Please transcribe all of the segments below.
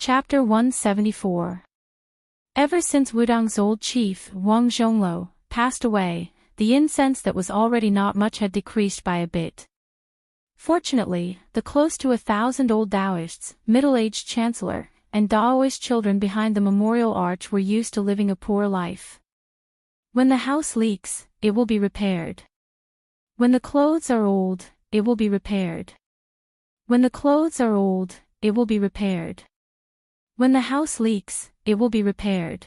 Chapter 174. Ever since Wudong's old chief, Wang Zhonglo, passed away, the incense that was already not much had decreased by a bit. Fortunately, the close to 1,000 old Taoists, middle-aged chancellor, and Taoist children behind the memorial arch were used to living a poor life. When the house leaks, it will be repaired. When the clothes are old, it will be repaired. When the clothes are old, it will be repaired. When the house leaks, it will be repaired.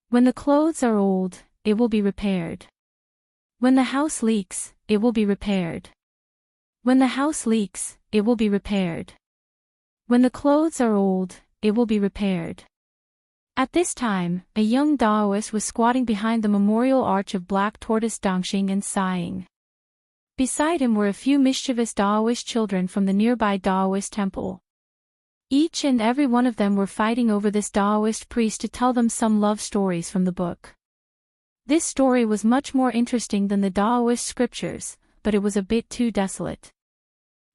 When the clothes are old, it will be repaired. When the house leaks, it will be repaired. When the house leaks, it will be repaired. When the clothes are old, it will be repaired. At this time, a young Taoist was squatting behind the memorial arch of black tortoise Dongxing and sighing. Beside him were a few mischievous Taoist children from the nearby Taoist temple. Each and every one of them were fighting over this Taoist priest to tell them some love stories from the book. This story was much more interesting than the Taoist scriptures, but it was a bit too desolate.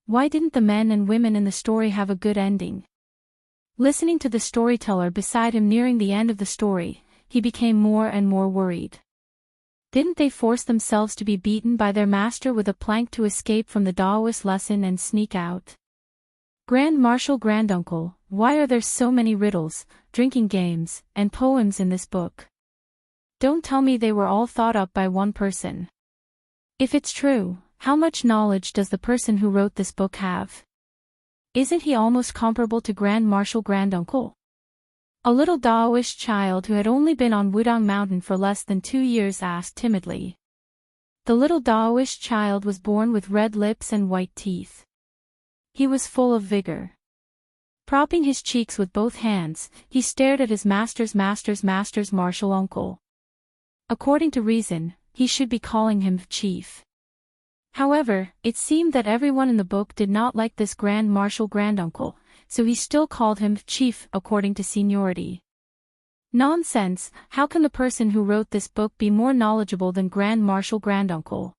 Why didn't the men and women in the story have a good ending? Listening to the storyteller beside him nearing the end of the story, he became more and more worried. Didn't they force themselves to be beaten by their master with a plank to escape from the Taoist lesson and sneak out? Grand Marshal Granduncle, why are there so many riddles, drinking games, and poems in this book? Don't tell me they were all thought up by one person. If it's true, how much knowledge does the person who wrote this book have? Isn't he almost comparable to Grand Marshal Granduncle? A little Taoist child who had only been on Wudong Mountain for less than 2 years asked timidly. The little Taoist child was born with red lips and white teeth. He was full of vigor. Propping his cheeks with both hands, he stared at his master's martial uncle. According to reason, he should be calling him chief. However, it seemed that everyone in the book did not like this Grand Marshal Granduncle, so he still called him chief according to seniority. Nonsense, how can the person who wrote this book be more knowledgeable than Grand Marshal Granduncle?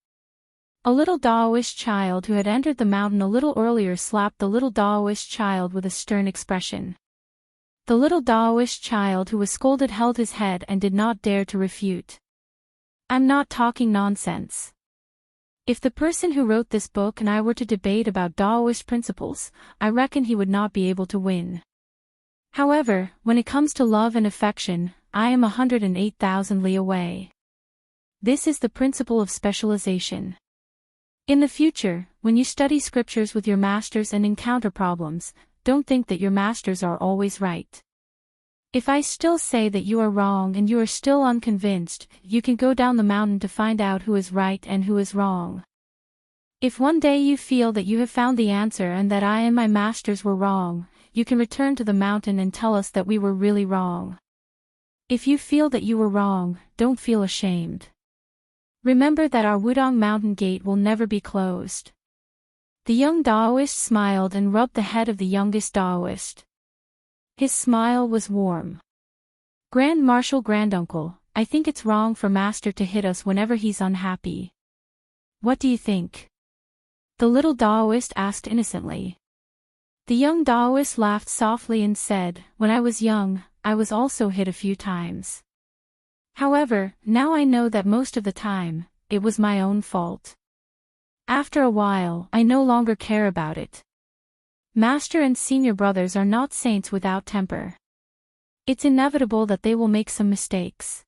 A little Taoist child who had entered the mountain a little earlier slapped the little Taoist child with a stern expression. The little Taoist child who was scolded held his head and did not dare to refute. I'm not talking nonsense. If the person who wrote this book and I were to debate about Taoist principles, I reckon he would not be able to win. However, when it comes to love and affection, I am 108,000 li away. This is the principle of specialization. In the future, when you study scriptures with your masters and encounter problems, don't think that your masters are always right. If I still say that you are wrong and you are still unconvinced, you can go down the mountain to find out who is right and who is wrong. If one day you feel that you have found the answer and that I and my masters were wrong, you can return to the mountain and tell us that we were really wrong. If you feel that you were wrong, don't feel ashamed. Remember that our Wudong Mountain gate will never be closed. The young Taoist smiled and rubbed the head of the youngest Taoist. His smile was warm. Grand Marshal Granduncle, I think it's wrong for Master to hit us whenever he's unhappy. What do you think? The little Taoist asked innocently. The young Taoist laughed softly and said, When I was young, I was also hit a few times. However, now I know that most of the time, it was my own fault. After a while, I no longer care about it. Master and senior brothers are not saints without temper. It's inevitable that they will make some mistakes.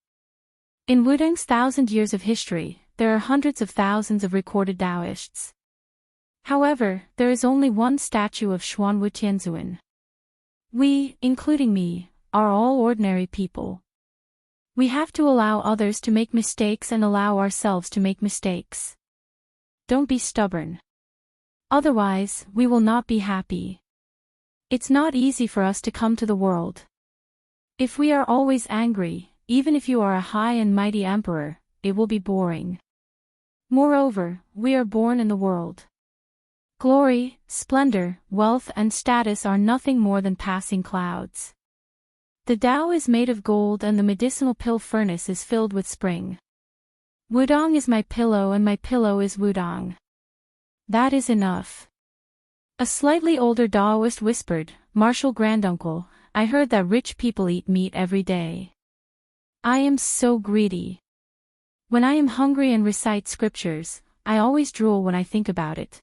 In Wudong's 1,000 years of history, there are hundreds of thousands of recorded Taoists. However, there is only one statue of Xuanwu Tianzuan. We, including me, are all ordinary people. We have to allow others to make mistakes and allow ourselves to make mistakes. Don't be stubborn. Otherwise, we will not be happy. It's not easy for us to come to the world. If we are always angry, even if you are a high and mighty emperor, it will be boring. Moreover, we are born in the world. Glory, splendor, wealth and status are nothing more than passing clouds. The Tao is made of gold and the medicinal pill furnace is filled with spring. Wudong is my pillow and my pillow is Wudong. That is enough. A slightly older Taoist whispered, Marshal Granduncle, I heard that rich people eat meat every day. I am so greedy. When I am hungry and recite scriptures, I always drool when I think about it.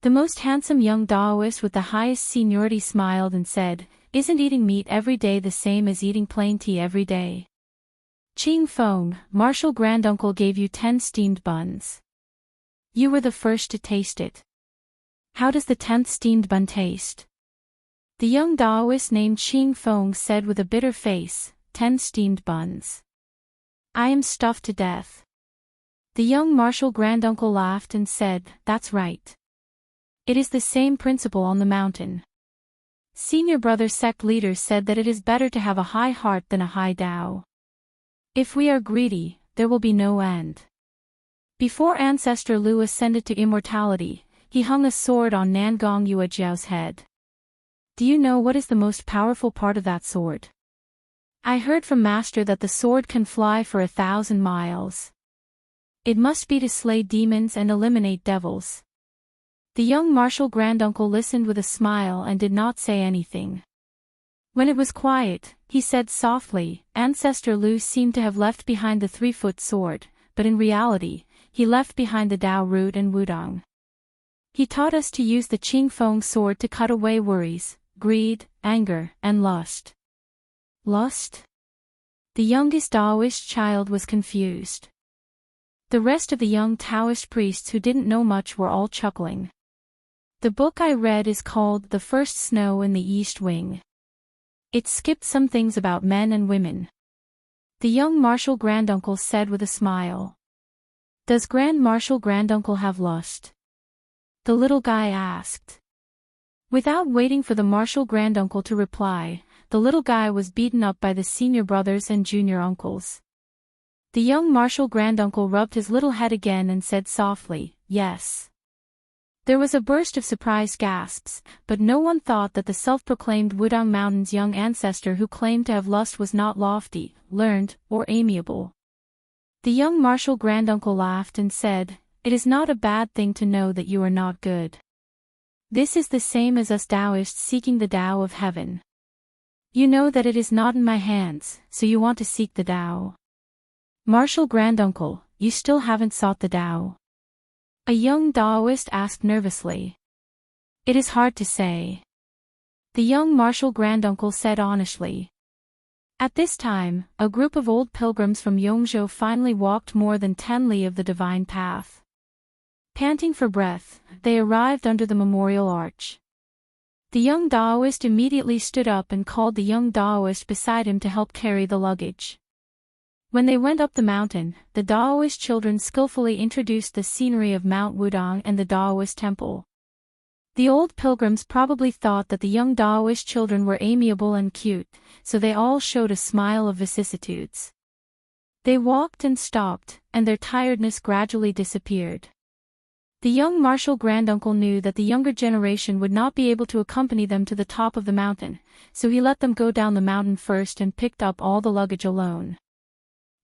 The most handsome young Taoist with the highest seniority smiled and said, "Isn't eating meat every day the same as eating plain tea every day?" Ching Feng, Martial Granduncle gave you 10 steamed buns. You were the first to taste it. How does the 10th steamed bun taste? The young Taoist named Ching Feng said with a bitter face, 10 steamed buns. I am stuffed to death. The young Martial Granduncle laughed and said, "That's right. It is the same principle on the mountain." Senior brother sect leaders said that it is better to have a high heart than a high Tao. If we are greedy, there will be no end. Before Ancestor Lu ascended to immortality, he hung a sword on Nangong Yuejiao's head. Do you know what is the most powerful part of that sword? I heard from Master that the sword can fly for 1,000 miles. It must be to slay demons and eliminate devils. The young Martial Granduncle listened with a smile and did not say anything. When it was quiet, he said softly, Ancestor Lu seemed to have left behind the 3-foot sword, but in reality, he left behind the Tao root and Wudang. He taught us to use the Ching Feng sword to cut away worries, greed, anger, and lust. Lust? The youngest Taoist child was confused. The rest of the young Taoist priests who didn't know much were all chuckling. The book I read is called The First Snow in the East Wing. It skipped some things about men and women. The young Martial Granduncle said with a smile. Does Grand Martial Granduncle have lust? The little guy asked. Without waiting for the Martial Granduncle to reply, the little guy was beaten up by the senior brothers and junior uncles. The young Martial Granduncle rubbed his little head again and said softly, yes. There was a burst of surprised gasps, but no one thought that the self-proclaimed Wudang Mountain's young ancestor who claimed to have lust was not lofty, learned, or amiable. The young Martial Granduncle laughed and said, "It is not a bad thing to know that you are not good. This is the same as us Taoists seeking the Tao of heaven. You know that it is not in my hands, so you want to seek the Tao. Martial Granduncle, you still haven't sought the Tao?" A young Taoist asked nervously. It is hard to say. The young Martial Granduncle said honestly. At this time, a group of old pilgrims from Yongzhou finally walked more than 10 li of the divine path. Panting for breath, they arrived under the memorial arch. The young Taoist immediately stood up and called the young Taoist beside him to help carry the luggage. When they went up the mountain, the Taoist children skillfully introduced the scenery of Mount Wudang and the Taoist temple. The old pilgrims probably thought that the young Taoist children were amiable and cute, so they all showed a smile of vicissitudes. They walked and stopped, and their tiredness gradually disappeared. The young Martial Granduncle knew that the younger generation would not be able to accompany them to the top of the mountain, so he let them go down the mountain first and picked up all the luggage alone.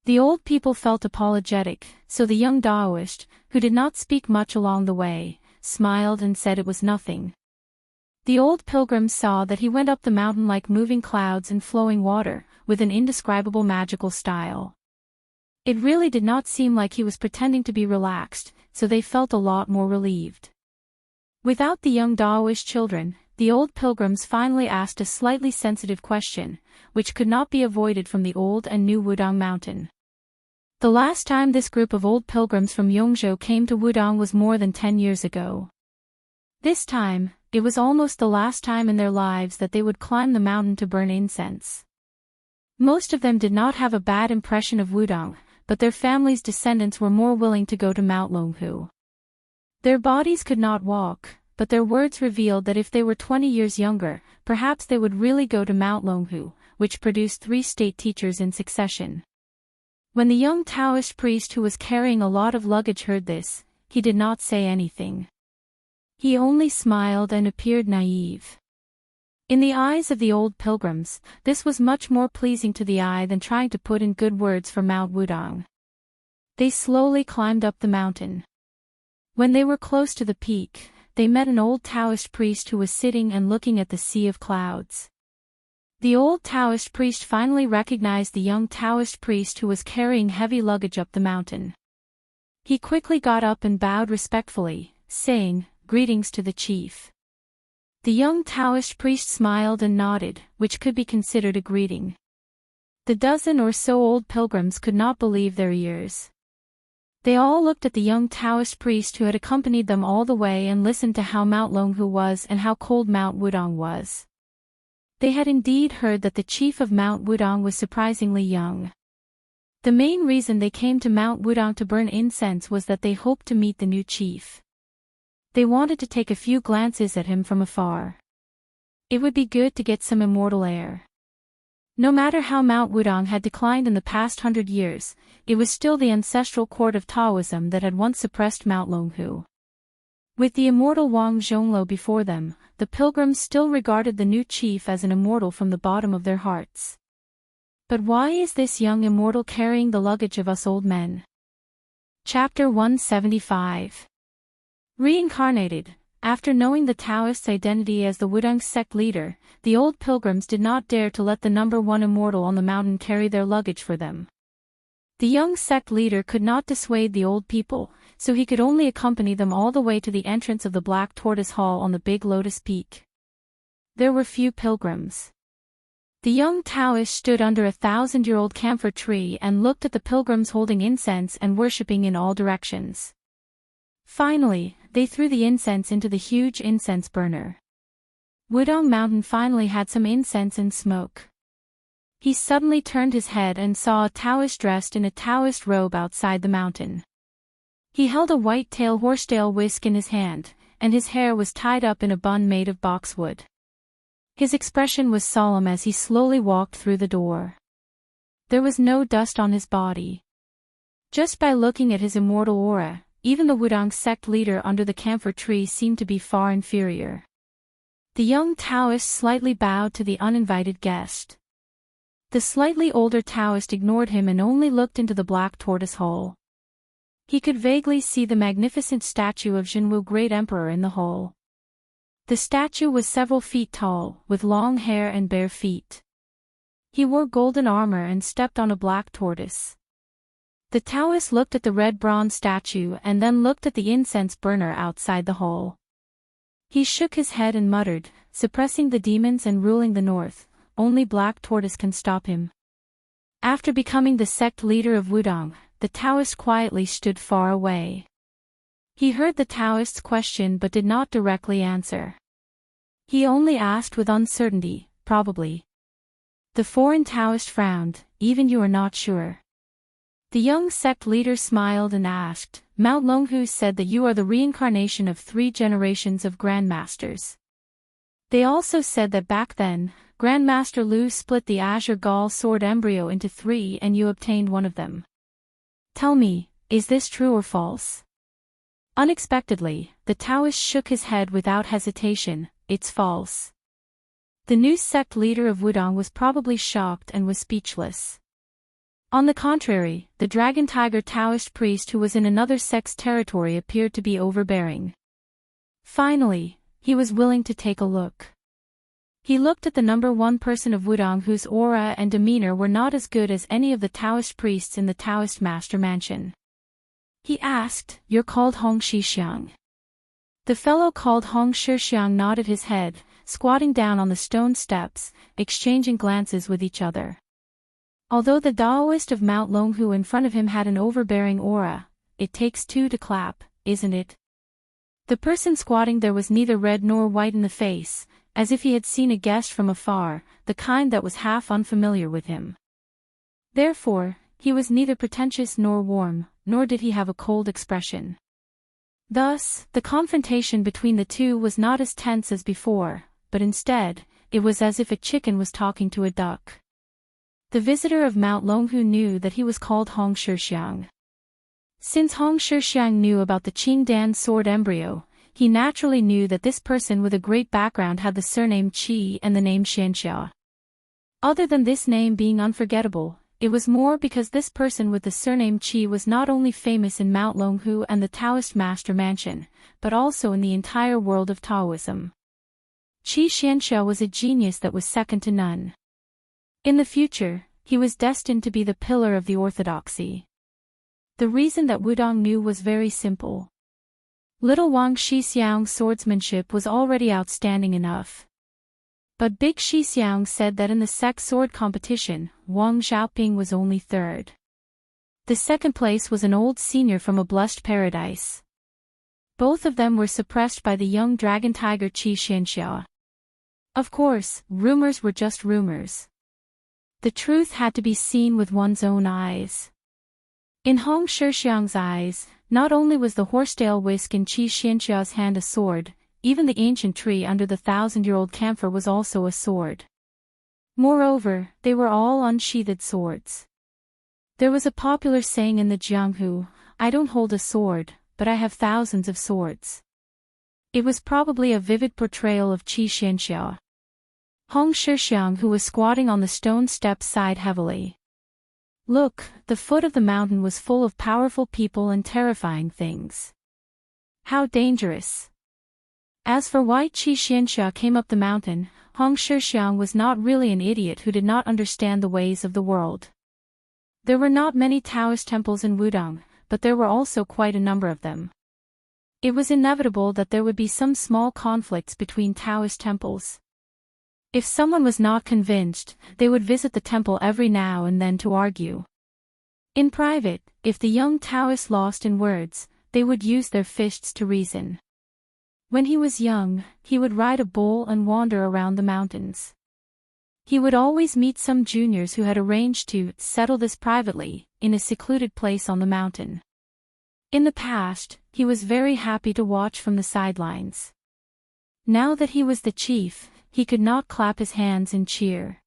The old people felt apologetic, so the young Taoist, who did not speak much along the way, smiled and said it was nothing. The old pilgrims saw that he went up the mountain like moving clouds and flowing water, with an indescribable magical style. It really did not seem like he was pretending to be relaxed, so they felt a lot more relieved. Without the young Taoist children, the old pilgrims finally asked a slightly sensitive question, which could not be avoided from the old and new Wudang Mountain. The last time this group of old pilgrims from Yongzhou came to Wudang was more than 10 years ago. This time, it was almost the last time in their lives that they would climb the mountain to burn incense. Most of them did not have a bad impression of Wudang, but their families' descendants were more willing to go to Mount Longhu. Their bodies could not walk, but their words revealed that if they were 20 years younger, perhaps they would really go to Mount Longhu, which produced 3 state teachers in succession. When the young Taoist priest who was carrying a lot of luggage heard this, he did not say anything. He only smiled and appeared naive. In the eyes of the old pilgrims, this was much more pleasing to the eye than trying to put in good words for Mount Wudang. They slowly climbed up the mountain. When they were close to the peak, they met an old Taoist priest who was sitting and looking at the sea of clouds. The old Taoist priest finally recognized the young Taoist priest who was carrying heavy luggage up the mountain. He quickly got up and bowed respectfully, saying, "Greetings to the chief." The young Taoist priest smiled and nodded, which could be considered a greeting. The dozen or so old pilgrims could not believe their ears. They all looked at the young Taoist priest who had accompanied them all the way and listened to how Mount Longhu was and how cold Mount Wudong was. They had indeed heard that the chief of Mount Wudong was surprisingly young. The main reason they came to Mount Wudong to burn incense was that they hoped to meet the new chief. They wanted to take a few glances at him from afar. It would be good to get some immortal air. No matter how Mount Wudong had declined in the past 100 years, it was still the ancestral court of Taoism that had once suppressed Mount Longhu. With the immortal Wang Zhonglo before them, the pilgrims still regarded the new chief as an immortal from the bottom of their hearts. But why is this young immortal carrying the luggage of us old men? Chapter 175. Reincarnated. After knowing the Taoist's identity as the Wudang sect leader, the old pilgrims did not dare to let the number one immortal on the mountain carry their luggage for them. The young sect leader could not dissuade the old people, so he could only accompany them all the way to the entrance of the Black Tortoise Hall on the Big Lotus Peak. There were few pilgrims. The young Taoist stood under a 1,000-year-old camphor tree and looked at the pilgrims holding incense and worshipping in all directions. Finally, they threw the incense into the huge incense burner. Wudong Mountain finally had some incense and smoke. He suddenly turned his head and saw a Taoist dressed in a Taoist robe outside the mountain. He held a white-tail horsetail whisk in his hand, and his hair was tied up in a bun made of boxwood. His expression was solemn as he slowly walked through the door. There was no dust on his body. Just by looking at his immortal aura, even the Wudang sect leader under the camphor tree seemed to be far inferior. The young Taoist slightly bowed to the uninvited guest. The slightly older Taoist ignored him and only looked into the Black Tortoise Hall. He could vaguely see the magnificent statue of Zhenwu Great Emperor in the hall. The statue was several feet tall, with long hair and bare feet. He wore golden armor and stepped on a black tortoise. The Taoist looked at the red bronze statue and then looked at the incense burner outside the hall. He shook his head and muttered, "Suppressing the demons and ruling the north, only Black Tortoise can stop him." After becoming the sect leader of Wudong, the Taoist quietly stood far away. He heard the Taoist's question but did not directly answer. He only asked with uncertainty, "Probably." The foreign Taoist frowned, "Even you are not sure?" The young sect leader smiled and asked, "Mount Longhu said that you are the reincarnation of 3 generations of grandmasters. They also said that back then, Grandmaster Lu split the Azure Gall sword embryo into 3 and you obtained one of them. Tell me, is this true or false?" Unexpectedly, the Taoist shook his head without hesitation, "It's false." The new sect leader of Wudong was probably shocked and was speechless. On the contrary, the Dragon Tiger Taoist priest who was in another sect's territory appeared to be overbearing. Finally, he was willing to take a look. He looked at the number one person of Wudong whose aura and demeanor were not as good as any of the Taoist priests in the Taoist master mansion. He asked, "You're called Hong Shixiang?" The fellow called Hong Shixiang nodded his head, squatting down on the stone steps, exchanging glances with each other. Although the Taoist of Mount Longhu in front of him had an overbearing aura, it takes 2 to clap, isn't it? The person squatting there was neither red nor white in the face, as if he had seen a guest from afar, the kind that was half unfamiliar with him. Therefore, he was neither pretentious nor warm, nor did he have a cold expression. Thus, the confrontation between the two was not as tense as before, but instead, it was as if a chicken was talking to a duck. The visitor of Mount Longhu knew that he was called Hong Shixiang. Since Hong Shixiang knew about the Qingdan sword embryo, he naturally knew that this person with a great background had the surname Qi and the name Xianxia. Other than this name being unforgettable, it was more because this person with the surname Qi was not only famous in Mount Longhu and the Taoist master mansion, but also in the entire world of Taoism. Qi Xianxia was a genius that was second to none. In the future, he was destined to be the pillar of the orthodoxy. The reason that Wudong knew was very simple. Little Wang Shixiang's swordsmanship was already outstanding enough. But Big Shixiang said that in the sect sword competition, Wang Xiaoping was only third. The second place was an old senior from a blessed paradise. Both of them were suppressed by the young dragon tiger Qi Xianxia. Of course, rumors were just rumors. The truth had to be seen with one's own eyes. In Hong Shixiang's eyes, not only was the horsetail whisk in Qi Xianxia's hand a sword, even the ancient tree under the 1,000-year-old camphor was also a sword. Moreover, they were all unsheathed swords. There was a popular saying in the Jianghu, "I don't hold a sword, but I have thousands of swords." It was probably a vivid portrayal of Qi Xianxia. Hong Shixiang, who was squatting on the stone steps, sighed heavily. Look, the foot of the mountain was full of powerful people and terrifying things. How dangerous! As for why Qi Xianxia came up the mountain, Hong Shixiang was not really an idiot who did not understand the ways of the world. There were not many Taoist temples in Wudong, but there were also quite a number of them. It was inevitable that there would be some small conflicts between Taoist temples. If someone was not convinced, they would visit the temple every now and then to argue. In private, if the young Taoists lost in words, they would use their fists to reason. When he was young, he would ride a bull and wander around the mountains. He would always meet some juniors who had arranged to settle this privately, in a secluded place on the mountain. In the past, he was very happy to watch from the sidelines. Now that he was the chief, he could not clap his hands and cheer.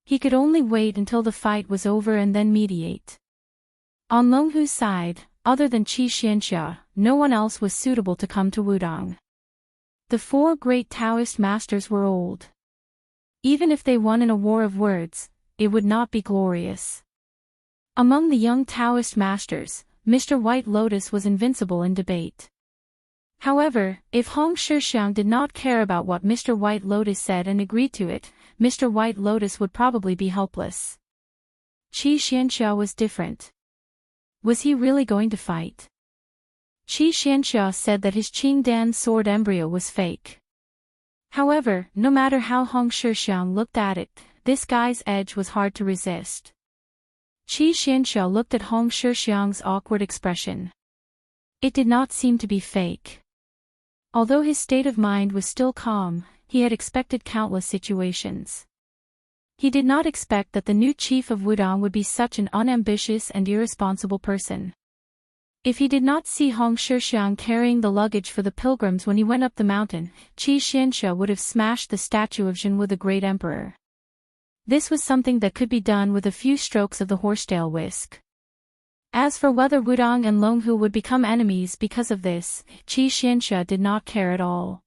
He could only wait until the fight was over and then mediate. On Longhu's side, other than Qi Xianxia, no one else was suitable to come to Wudong. The four great Taoist masters were old. Even if they won in a war of words, it would not be glorious. Among the young Taoist masters, Mr. White Lotus was invincible in debate. However, if Hong Shixiang did not care about what Mr. White Lotus said and agreed to it, Mr. White Lotus would probably be helpless. Qi Xianxia was different. Was he really going to fight? Qi Xianxia said that his Qingdan sword embryo was fake. However, no matter how Hong Shixiang looked at it, this guy's edge was hard to resist. Qi Xianxia looked at Hong Shixiang's awkward expression. It did not seem to be fake. Although his state of mind was still calm, he had expected countless situations. He did not expect that the new chief of Wudong would be such an unambitious and irresponsible person. If he did not see Hong Shixiang carrying the luggage for the pilgrims when he went up the mountain, Qi Xianxia would have smashed the statue of Zhenwu the great emperor. This was something that could be done with a few strokes of the horsetail whisk. As for whether Wudong and Longhu would become enemies because of this, Qi Xianxia did not care at all.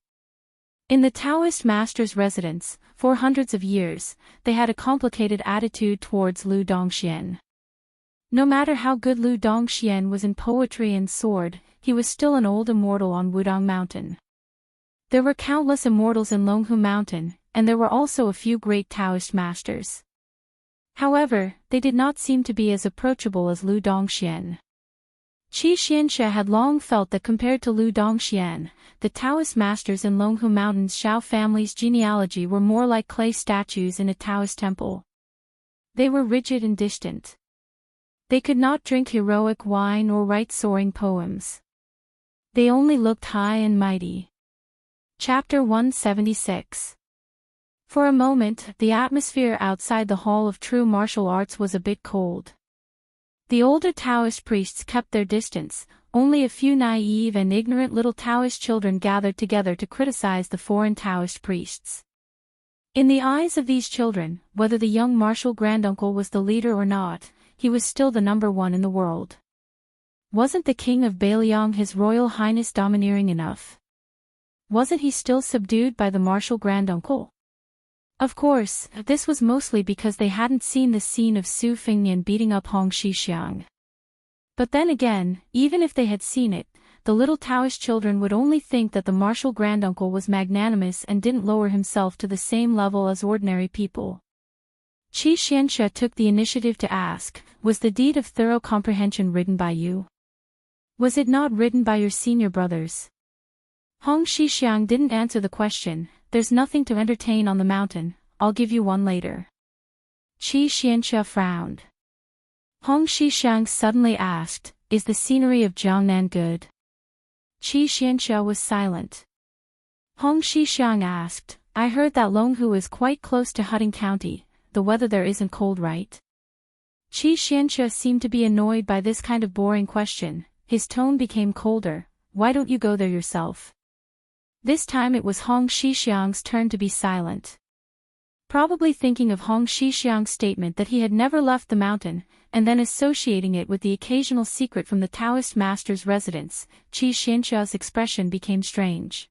In the Taoist master's residence, for hundreds of years, they had a complicated attitude towards Lu Dongxian. No matter how good Lu Dongxian was in poetry and sword, he was still an old immortal on Wudong Mountain. There were countless immortals in Longhu Mountain, and there were also a few great Taoist masters. However, they did not seem to be as approachable as Lu Dongxian. Qi Xianxia had long felt that compared to Lu Dongxian, the Taoist masters in Longhu Mountain's Xiao family's genealogy were more like clay statues in a Taoist temple. They were rigid and distant. They could not drink heroic wine or write soaring poems. They only looked high and mighty. Chapter 176. For a moment, the atmosphere outside the Hall of True Martial Arts was a bit cold. The older Taoist priests kept their distance, only a few naive and ignorant little Taoist children gathered together to criticize the foreign Taoist priests. In the eyes of these children, whether the young martial granduncle was the leader or not, he was still the number one in the world. Wasn't the king of Bailiang His Royal Highness domineering enough? Wasn't he still subdued by the martial granduncle? Of course, this was mostly because they hadn't seen the scene of Su Fengnian beating up Hong Shixiang. But then again, even if they had seen it, the little Taoist children would only think that the martial granduncle was magnanimous and didn't lower himself to the same level as ordinary people. Qi Xianxia took the initiative to ask, was the deed of thorough comprehension written by you? Was it not written by your senior brothers? Hong Xixiang didn't answer the question. There's nothing to entertain on the mountain, I'll give you one later. Qi Xianxia frowned. Hong Xixiang suddenly asked, is the scenery of Jiangnan good? Qi Xianxia was silent. Hong Xixiang asked, I heard that Longhu is quite close to Hutting County, the weather there isn't cold, right? Qi Xianxia seemed to be annoyed by this kind of boring question. His tone became colder. Why don't you go there yourself? This time it was Hong Xixiang's turn to be silent. Probably thinking of Hong Xixiang's statement that he had never left the mountain, and then associating it with the occasional secret from the Taoist master's residence, Qi Xianxia's expression became strange.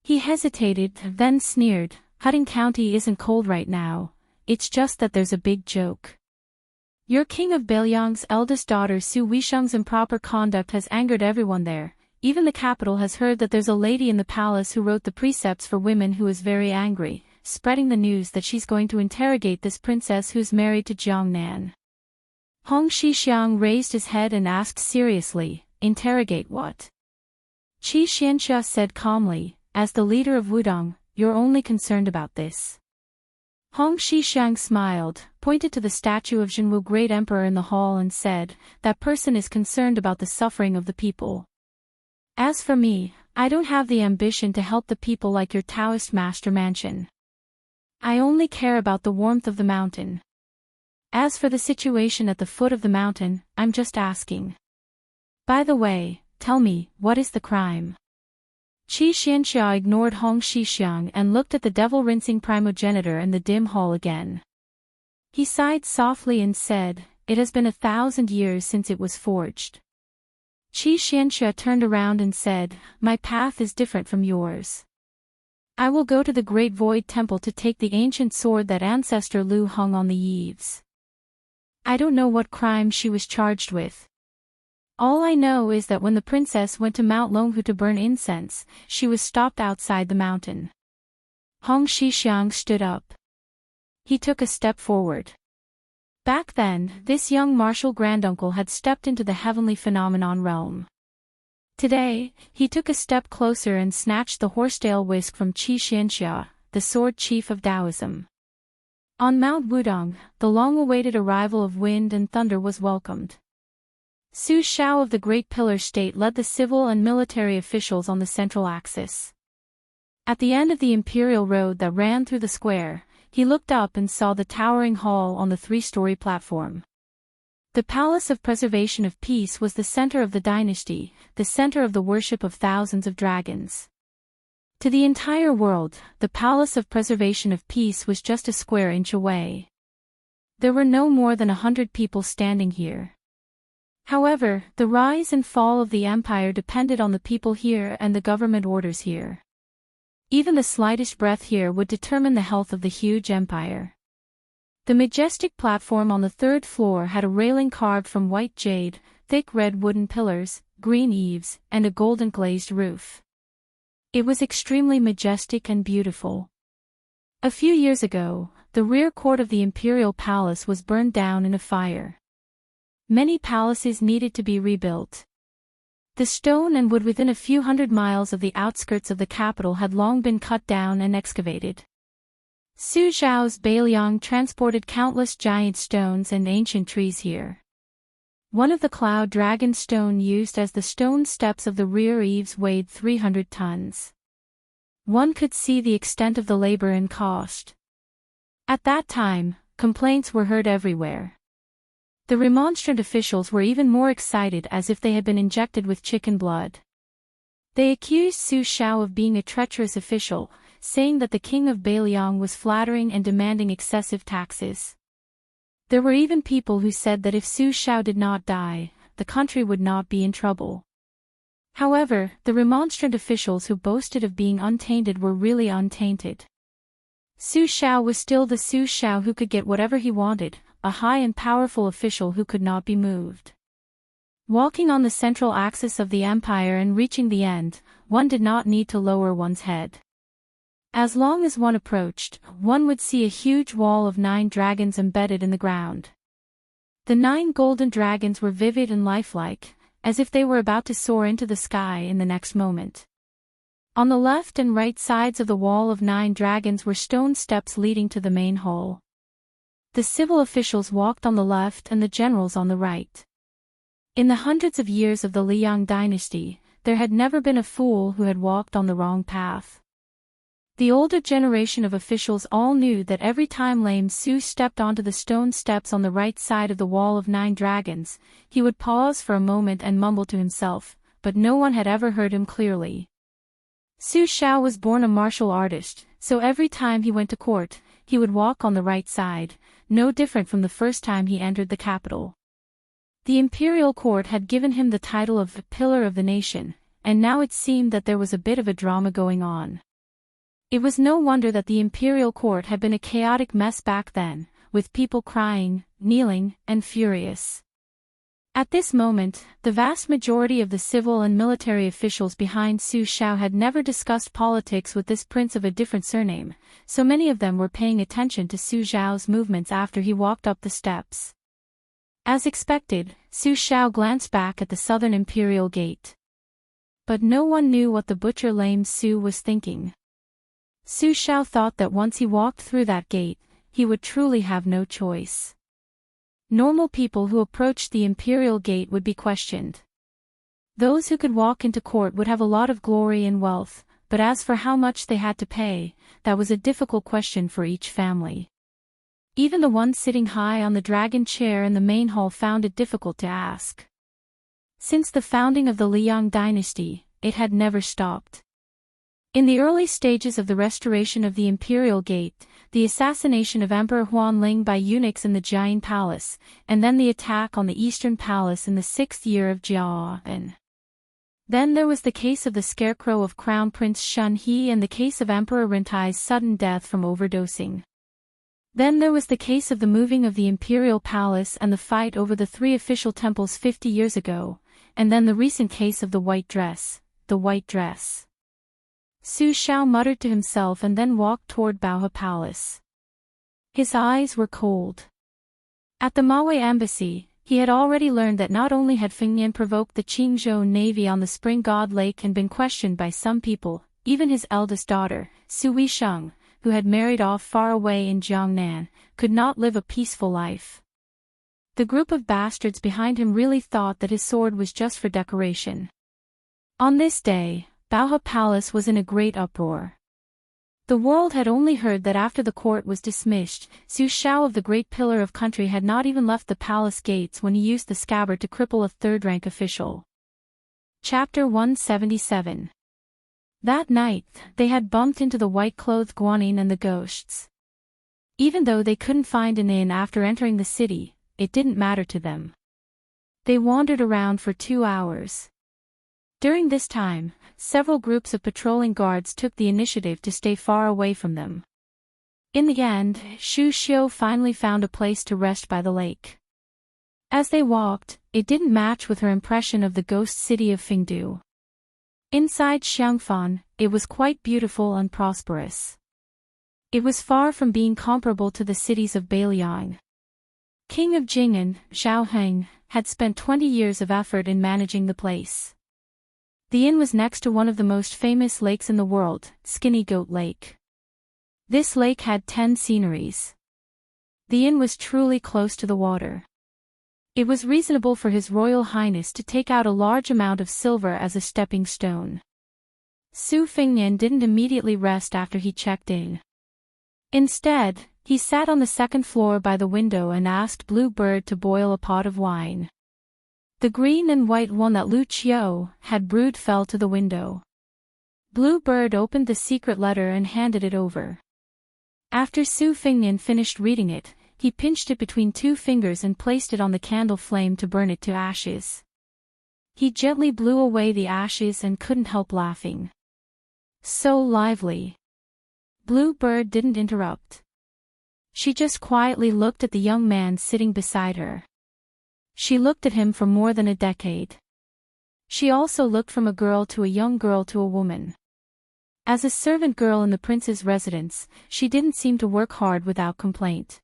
He hesitated, then sneered, Hutting County isn't cold right now, it's just that there's a big joke. Your king of Beiliang's eldest daughter Su Weisheng's improper conduct has angered everyone there. Even the capital has heard that there's a lady in the palace who wrote the precepts for women who is very angry, spreading the news that she's going to interrogate this princess who's married to Jiangnan. Hong Xixiang raised his head and asked seriously, interrogate what? Qi Xianxia said calmly, as the leader of Wudong, you're only concerned about this. Hong Xixiang smiled, pointed to the statue of Zhenwu Great Emperor in the hall and said, that person is concerned about the suffering of the people. As for me, I don't have the ambition to help the people like your Taoist master mansion. I only care about the warmth of the mountain. As for the situation at the foot of the mountain, I'm just asking. By the way, tell me, what is the crime? Qi Xianxia ignored Hong Xixiang and looked at the devil-rinsing primogenitor in the dim hall again. He sighed softly and said, it has been 1,000 years since it was forged. Qi Xianxia turned around and said, my path is different from yours. I will go to the Great Void Temple to take the ancient sword that ancestor Lu hung on the eaves. I don't know what crime she was charged with. All I know is that when the princess went to Mount Longhu to burn incense, she was stopped outside the mountain. Hong Xixiang stood up. He took a step forward. Back then, this young martial granduncle had stepped into the heavenly phenomenon realm. Today, he took a step closer and snatched the horsetail whisk from Qi Xianxia, the sword chief of Taoism. On Mount Wudong, the long-awaited arrival of wind and thunder was welcomed. Su Shao of the Great Pillar State led the civil and military officials on the central axis. At the end of the imperial road that ran through the square, he looked up and saw the towering hall on the 3-story platform. The Palace of Preservation of Peace was the center of the dynasty, the center of the worship of thousands of dragons. To the entire world, the Palace of Preservation of Peace was just a square inch away. There were no more than 100 people standing here. However, the rise and fall of the empire depended on the people here and the government orders here. Even the slightest breath here would determine the health of the huge empire. The majestic platform on the 3rd floor had a railing carved from white jade, thick red wooden pillars, green eaves, and a golden glazed roof. It was extremely majestic and beautiful. A few years ago, the rear court of the imperial palace was burned down in a fire. Many palaces needed to be rebuilt. The stone and wood within a few hundred miles of the outskirts of the capital had long been cut down and excavated. Su Zhao's Beiliang transported countless giant stones and ancient trees here. One of the cloud dragon stone used as the stone steps of the rear eaves weighed 300 tons. One could see the extent of the labor and cost. At that time, complaints were heard everywhere. The remonstrant officials were even more excited as if they had been injected with chicken blood. They accused Su Shao of being a treacherous official, saying that the king of Beiliang was flattering and demanding excessive taxes. There were even people who said that if Su Shao did not die, the country would not be in trouble. However, the remonstrant officials who boasted of being untainted were really untainted. Su Shao was still the Su Shao who could get whatever he wanted, a high and powerful official who could not be moved. Walking on the central axis of the empire and reaching the end, one did not need to lower one's head. As long as one approached, one would see a huge wall of 9 dragons embedded in the ground. The 9 golden dragons were vivid and lifelike, as if they were about to soar into the sky in the next moment. On the left and right sides of the wall of 9 dragons were stone steps leading to the main hall. The civil officials walked on the left and the generals on the right. In the hundreds of years of the Liang dynasty, there had never been a fool who had walked on the wrong path. The older generation of officials all knew that every time Lame Su stepped onto the stone steps on the right side of the wall of 9 dragons, he would pause for a moment and mumble to himself, but no one had ever heard him clearly. Su Xiao was born a martial artist, so every time he went to court, he would walk on the right side, no different from the first time he entered the capital. The imperial court had given him the title of the Pillar of the Nation, and now it seemed that there was a bit of a drama going on. It was no wonder that the imperial court had been a chaotic mess back then, with people crying, kneeling, and furious. At this moment, the vast majority of the civil and military officials behind Su Xiao had never discussed politics with this prince of a different surname, so many of them were paying attention to Su Xiao's movements after he walked up the steps. As expected, Su Xiao glanced back at the southern imperial gate. But no one knew what the butcher Lame Su was thinking. Su Xiao thought that once he walked through that gate, he would truly have no choice. Normal people who approached the imperial gate would be questioned. Those who could walk into court would have a lot of glory and wealth, but as for how much they had to pay, that was a difficult question for each family. Even the one sitting high on the dragon chair in the main hall found it difficult to ask. Since the founding of the Liang dynasty, it had never stopped. In the early stages of the restoration of the imperial gate, the assassination of Emperor Huanling by eunuchs in the Jian Palace, and then the attack on the Eastern Palace in the 6th year of Jian. Then there was the case of the scarecrow of Crown Prince Shun He and the case of Emperor Rentai's sudden death from overdosing. Then there was the case of the moving of the imperial palace and the fight over the 3 official temples 50 years ago, and then the recent case of the white dress. Su Xiao muttered to himself and then walked toward Baohe Palace. His eyes were cold. At the Maui embassy, he had already learned that not only had Feng Yan provoked the Qingzhou navy on the Spring God Lake and been questioned by some people, even his eldest daughter, Su Weisheng, who had married off far away in Jiangnan, could not live a peaceful life. The group of bastards behind him really thought that his sword was just for decoration. On this day, Baohe Palace was in a great uproar. The world had only heard that after the court was dismissed, Su Xiao of the Great Pillar of Country had not even left the palace gates when he used the scabbard to cripple a third-rank official. Chapter 177. That night, they had bumped into the white-clothed Guanyin and the ghosts. Even though they couldn't find an inn after entering the city, it didn't matter to them. They wandered around for 2 hours. During this time, several groups of patrolling guards took the initiative to stay far away from them. In the end, Xu Xiu finally found a place to rest by the lake. As they walked, it didn't match with her impression of the ghost city of Fengdu. Inside Xiangfan, it was quite beautiful and prosperous. It was far from being comparable to the cities of Beiliang. King of Jing'an, Zhao Heng, had spent 20 years of effort in managing the place. The inn was next to one of the most famous lakes in the world, Skinny Goat Lake. This lake had 10 sceneries. The inn was truly close to the water. It was reasonable for His Royal Highness to take out a large amount of silver as a stepping stone. Su Fengnian didn't immediately rest after he checked in. Instead, he sat on the second floor by the window and asked Blue Bird to boil a pot of wine. The green and white one that Lu Qiu had brewed fell to the window. Blue Bird opened the secret letter and handed it over. After Su Fengnian finished reading it, he pinched it between 2 fingers and placed it on the candle flame to burn it to ashes. He gently blew away the ashes and couldn't help laughing. So lively. Blue Bird didn't interrupt. She just quietly looked at the young man sitting beside her. She looked at him for more than a decade. She also looked from a girl to a young girl to a woman. As a servant girl in the prince's residence, she didn't seem to work hard without complaint.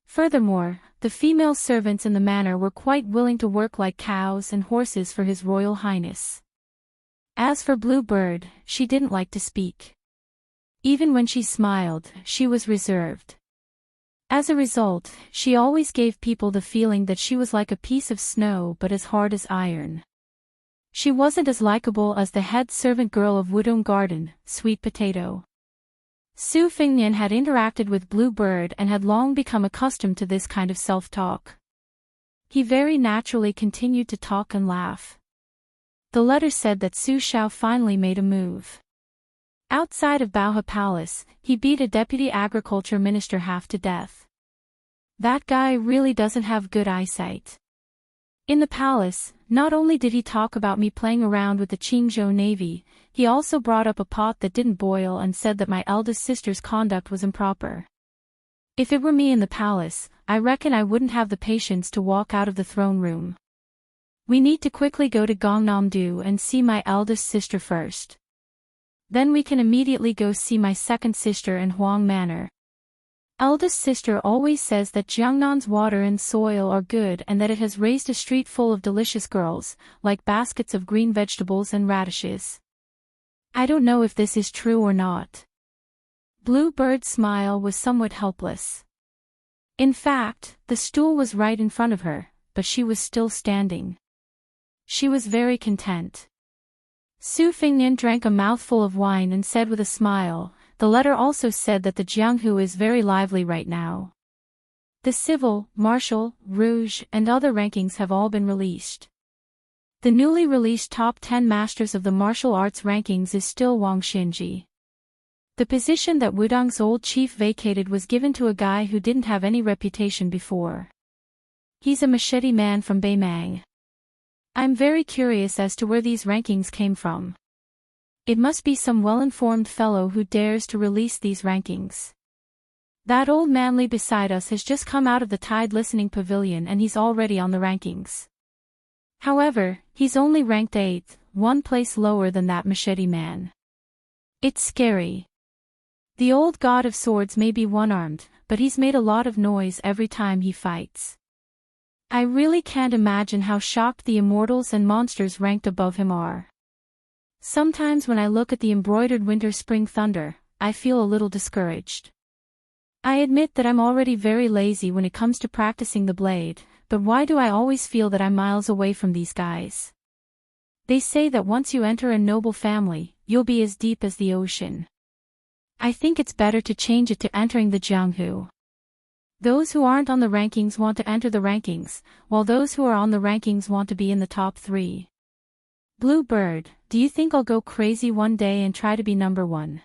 Furthermore, the female servants in the manor were quite willing to work like cows and horses for His Royal Highness. As for Blue Bird, she didn't like to speak. Even when she smiled, she was reserved. As a result, she always gave people the feeling that she was like a piece of snow but as hard as iron. She wasn't as likable as the head servant girl of Wudong Garden, Sweet Potato. Su Fingnian had interacted with Blue Bird and had long become accustomed to this kind of self-talk. He very naturally continued to talk and laugh. The letter said that Su Xiao finally made a move. Outside of Baohe Palace, he beat a deputy agriculture minister half to death. That guy really doesn't have good eyesight. In the palace, not only did he talk about me playing around with the Qingzhou Navy, he also brought up a pot that didn't boil and said that my eldest sister's conduct was improper. If it were me in the palace, I reckon I wouldn't have the patience to walk out of the throne room. We need to quickly go to Gangnam-do and see my eldest sister first. Then we can immediately go see my second sister in Huang Manor. Eldest sister always says that Jiangnan's water and soil are good and that it has raised a street full of delicious girls, like baskets of green vegetables and radishes. I don't know if this is true or not. Blue Bird's smile was somewhat helpless. In fact, the stool was right in front of her, but she was still standing. She was very content. Su Fingnian drank a mouthful of wine and said with a smile, "The letter also said that the Jianghu is very lively right now. The civil, martial, rouge, and other rankings have all been released. The newly released top 10 masters of the martial arts rankings is still Wang Xinji. The position that Wudang's old chief vacated was given to a guy who didn't have any reputation before. He's a machete man from Beimang. I'm very curious as to where these rankings came from. It must be some well-informed fellow who dares to release these rankings. That old manly beside us has just come out of the Tide Listening Pavilion and he's already on the rankings. However, he's only ranked 8th, one place lower than that machete man. It's scary. The old god of swords may be one-armed, but he's made a lot of noise every time he fights. I really can't imagine how shocked the immortals and monsters ranked above him are. Sometimes when I look at the embroidered winter-spring thunder, I feel a little discouraged. I admit that I'm already very lazy when it comes to practicing the blade, but why do I always feel that I'm miles away from these guys? They say that once you enter a noble family, you'll be as deep as the ocean. I think it's better to change it to entering the Jianghu. Those who aren't on the rankings want to enter the rankings, while those who are on the rankings want to be in the top 3. Blue Bird, do you think I'll go crazy one day and try to be number 1?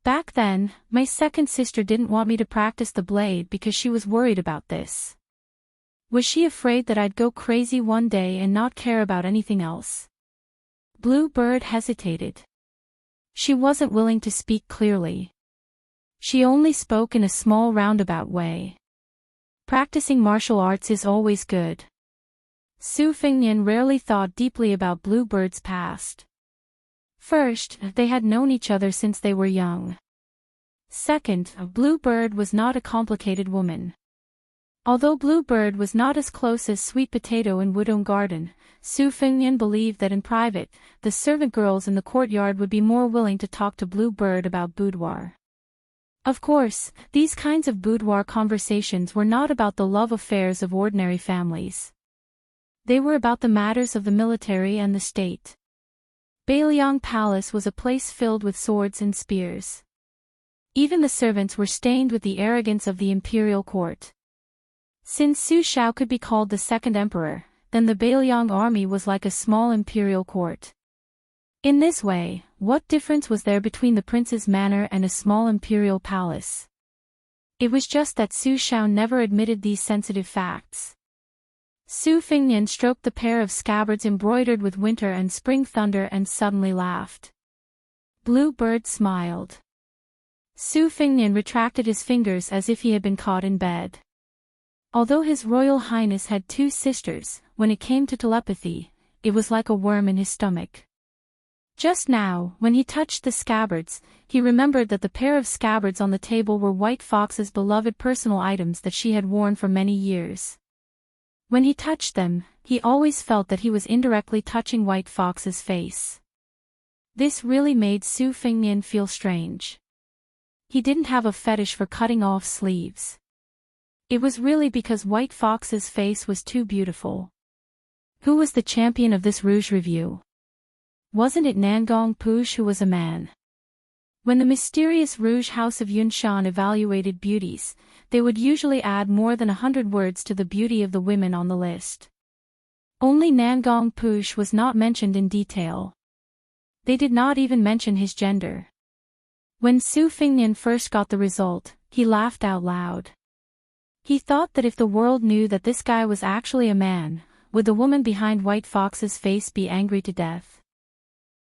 Back then, my second sister didn't want me to practice the blade because she was worried about this. Was she afraid that I'd go crazy one day and not care about anything else? Blue Bird hesitated. She wasn't willing to speak clearly. She only spoke in a small roundabout way. Practicing martial arts is always good. Su Fingnian rarely thought deeply about Blue Bird's past. First, they had known each other since they were young. Second, Blue Bird was not a complicated woman. Although Blue Bird was not as close as Sweet Potato in Wudong Garden, Su Fingnian believed that in private, the servant girls in the courtyard would be more willing to talk to Blue Bird about boudoir. Of course, these kinds of boudoir conversations were not about the love affairs of ordinary families. They were about the matters of the military and the state. Beiliang Palace was a place filled with swords and spears. Even the servants were stained with the arrogance of the imperial court. Since Su Xiao could be called the second emperor, then the Beiliang army was like a small imperial court. In this way, what difference was there between the prince's manor and a small imperial palace? It was just that Su Xiao never admitted these sensitive facts. Su Fingnian stroked the pair of scabbards embroidered with winter and spring thunder and suddenly laughed. Blue Bird smiled. Su Fingnian retracted his fingers as if he had been caught in bed. Although His Royal Highness had 2 sisters, when it came to telepathy, it was like a worm in his stomach. Just now, when he touched the scabbards, he remembered that the pair of scabbards on the table were White Fox's beloved personal items that she had worn for many years. When he touched them, he always felt that he was indirectly touching White Fox's face. This really made Su Fengnian feel strange. He didn't have a fetish for cutting off sleeves. It was really because White Fox's face was too beautiful. Who was the champion of this Rouge review? Wasn't it Nangong Puj who was a man? When the mysterious Rouge House of Yunshan evaluated beauties, they would usually add more than 100 words to the beauty of the women on the list. Only Nangong Puj was not mentioned in detail. They did not even mention his gender. When Su Fengnian first got the result, he laughed out loud. He thought that if the world knew that this guy was actually a man, would the woman behind White Fox's face be angry to death?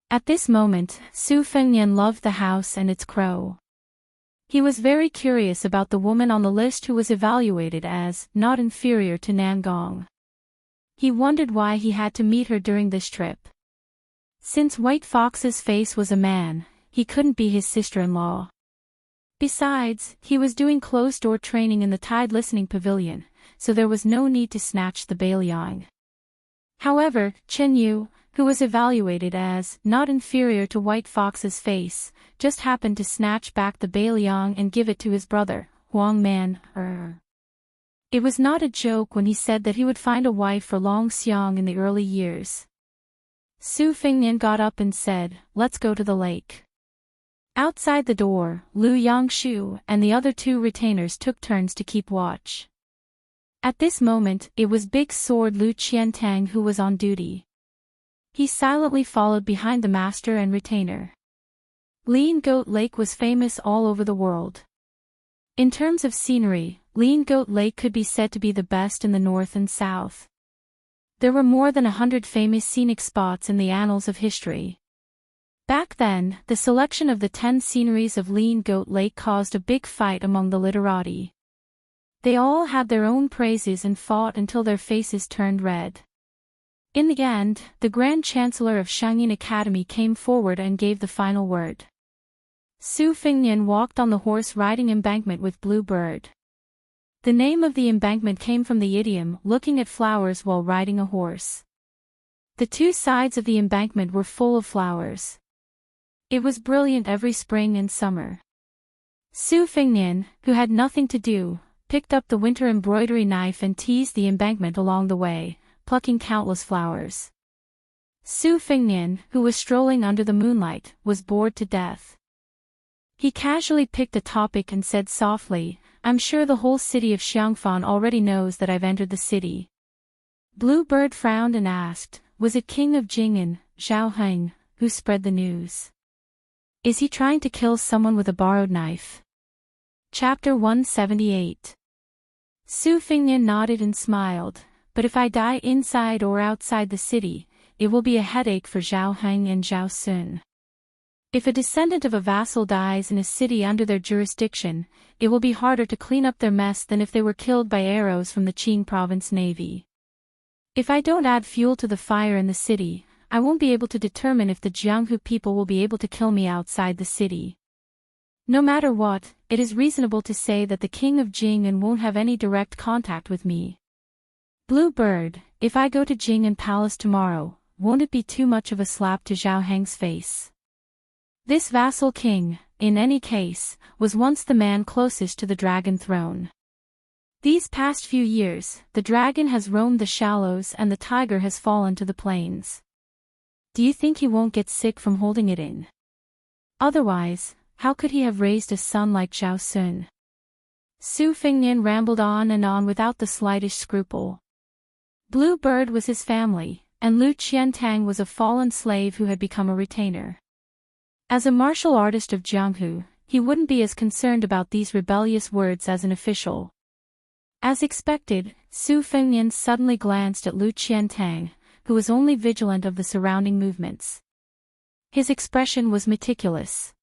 At this moment, Su Fengnian loved the house and its crow. He was very curious about the woman on the list who was evaluated as not inferior to Nangong. He wondered why he had to meet her during this trip. Since White Fox's face was a man, he couldn't be his sister-in-law. Besides, he was doing closed-door training in the Tide Listening Pavilion, so there was no need to snatch the Bailiang. However, Chen Yu, who was evaluated as not inferior to White Fox's face, just happened to snatch back the Bailiang and give it to his brother, Huang Man. It was not a joke when he said that he would find a wife for Long Xiang in the early years. Su Fengnian got up and said, "Let's go to the lake." Outside the door, Lu Yangshu and the other two retainers took turns to keep watch. At this moment, it was Big Sword Lu Qiantang who was on duty. He silently followed behind the master and retainer. Lean Goat Lake was famous all over the world. In terms of scenery, Lean Goat Lake could be said to be the best in the north and south. There were more than 100 famous scenic spots in the annals of history. Back then, the selection of the 10 sceneries of Lean Goat Lake caused a big fight among the literati. They all had their own praises and fought until their faces turned red. In the end, the Grand Chancellor of Shangyin Academy came forward and gave the final word. Su Fengnian walked on the horse-riding embankment with Blue Bird. The name of the embankment came from the idiom looking at flowers while riding a horse. The two sides of the embankment were full of flowers. It was brilliant every spring and summer. Su Fengnian, who had nothing to do, picked up the winter embroidery knife and teased the embankment along the way, plucking countless flowers. Su Fengnian, who was strolling under the moonlight, was bored to death. He casually picked a topic and said softly, "I'm sure the whole city of Xiangfan already knows that I've entered the city." Blue Bird frowned and asked, "Was it King of Jing'an, Zhao Heng, who spread the news? Is he trying to kill someone with a borrowed knife?" Chapter 178. Su Fengnian nodded and smiled, "But if I die inside or outside the city, it will be a headache for Zhao Heng and Zhao Sun. If a descendant of a vassal dies in a city under their jurisdiction, it will be harder to clean up their mess than if they were killed by arrows from the Qing province navy. If I don't add fuel to the fire in the city, I won't be able to determine if the Jianghu people will be able to kill me outside the city. No matter what, it is reasonable to say that the king of Jing'an won't have any direct contact with me. Blue Bird, if I go to Jing'an Palace tomorrow, won't it be too much of a slap to Zhao Heng's face? This vassal king, in any case, was once the man closest to the dragon throne. These past few years, the dragon has roamed the shallows and the tiger has fallen to the plains. Do you think he won't get sick from holding it in? Otherwise, how could he have raised a son like Zhao Sun? Su Fengnian rambled on and on without the slightest scruple. Blue Bird was his family, and Lu Qiantang was a fallen slave who had become a retainer. As a martial artist of Jianghu, he wouldn't be as concerned about these rebellious words as an official. As expected, Su Fengnian suddenly glanced at Lu Qiantang, who was only vigilant of the surrounding movements. His expression was meticulous.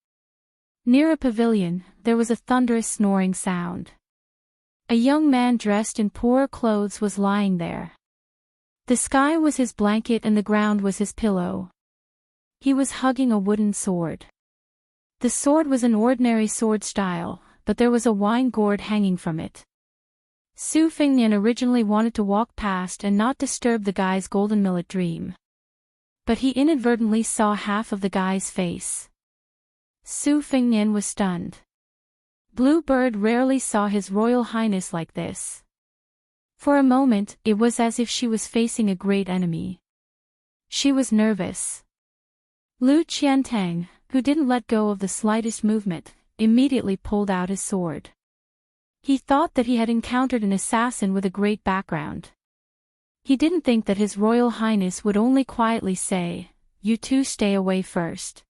Near a pavilion, there was a thunderous snoring sound. A young man dressed in poor clothes was lying there. The sky was his blanket and the ground was his pillow. He was hugging a wooden sword. The sword was an ordinary sword style, but there was a wine gourd hanging from it. Su Fengnian originally wanted to walk past and not disturb the guy's golden millet dream. But he inadvertently saw half of the guy's face. Su Fengnian was stunned. Blue Bird rarely saw His Royal Highness like this. For a moment, it was as if she was facing a great enemy. She was nervous. Lu Qiantang, who didn't let go of the slightest movement, immediately pulled out his sword. He thought that he had encountered an assassin with a great background. He didn't think that His Royal Highness would only quietly say, "You two stay away first."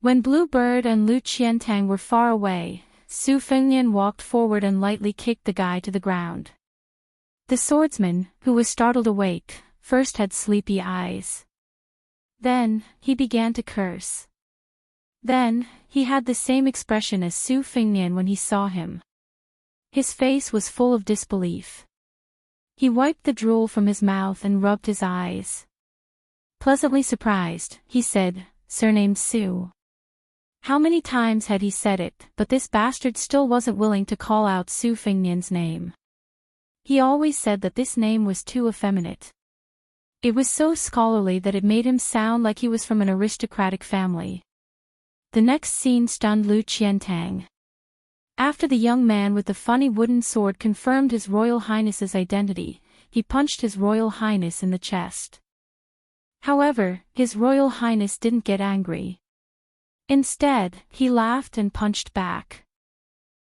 When Blue Bird and Lu Qiantang were far away, Su Fengnian walked forward and lightly kicked the guy to the ground. The swordsman, who was startled awake, first had sleepy eyes. Then, he began to curse. Then, he had the same expression as Su Fengnian when he saw him. His face was full of disbelief. He wiped the drool from his mouth and rubbed his eyes. Pleasantly surprised, he said, "Surnamed Su." How many times had he said it, but this bastard still wasn't willing to call out Su Fengnian's name. He always said that this name was too effeminate. It was so scholarly that it made him sound like he was from an aristocratic family. The next scene stunned Lu Qiantang. After the young man with the funny wooden sword confirmed His Royal Highness's identity, he punched His Royal Highness in the chest. However, His Royal Highness didn't get angry. Instead, he laughed and punched back.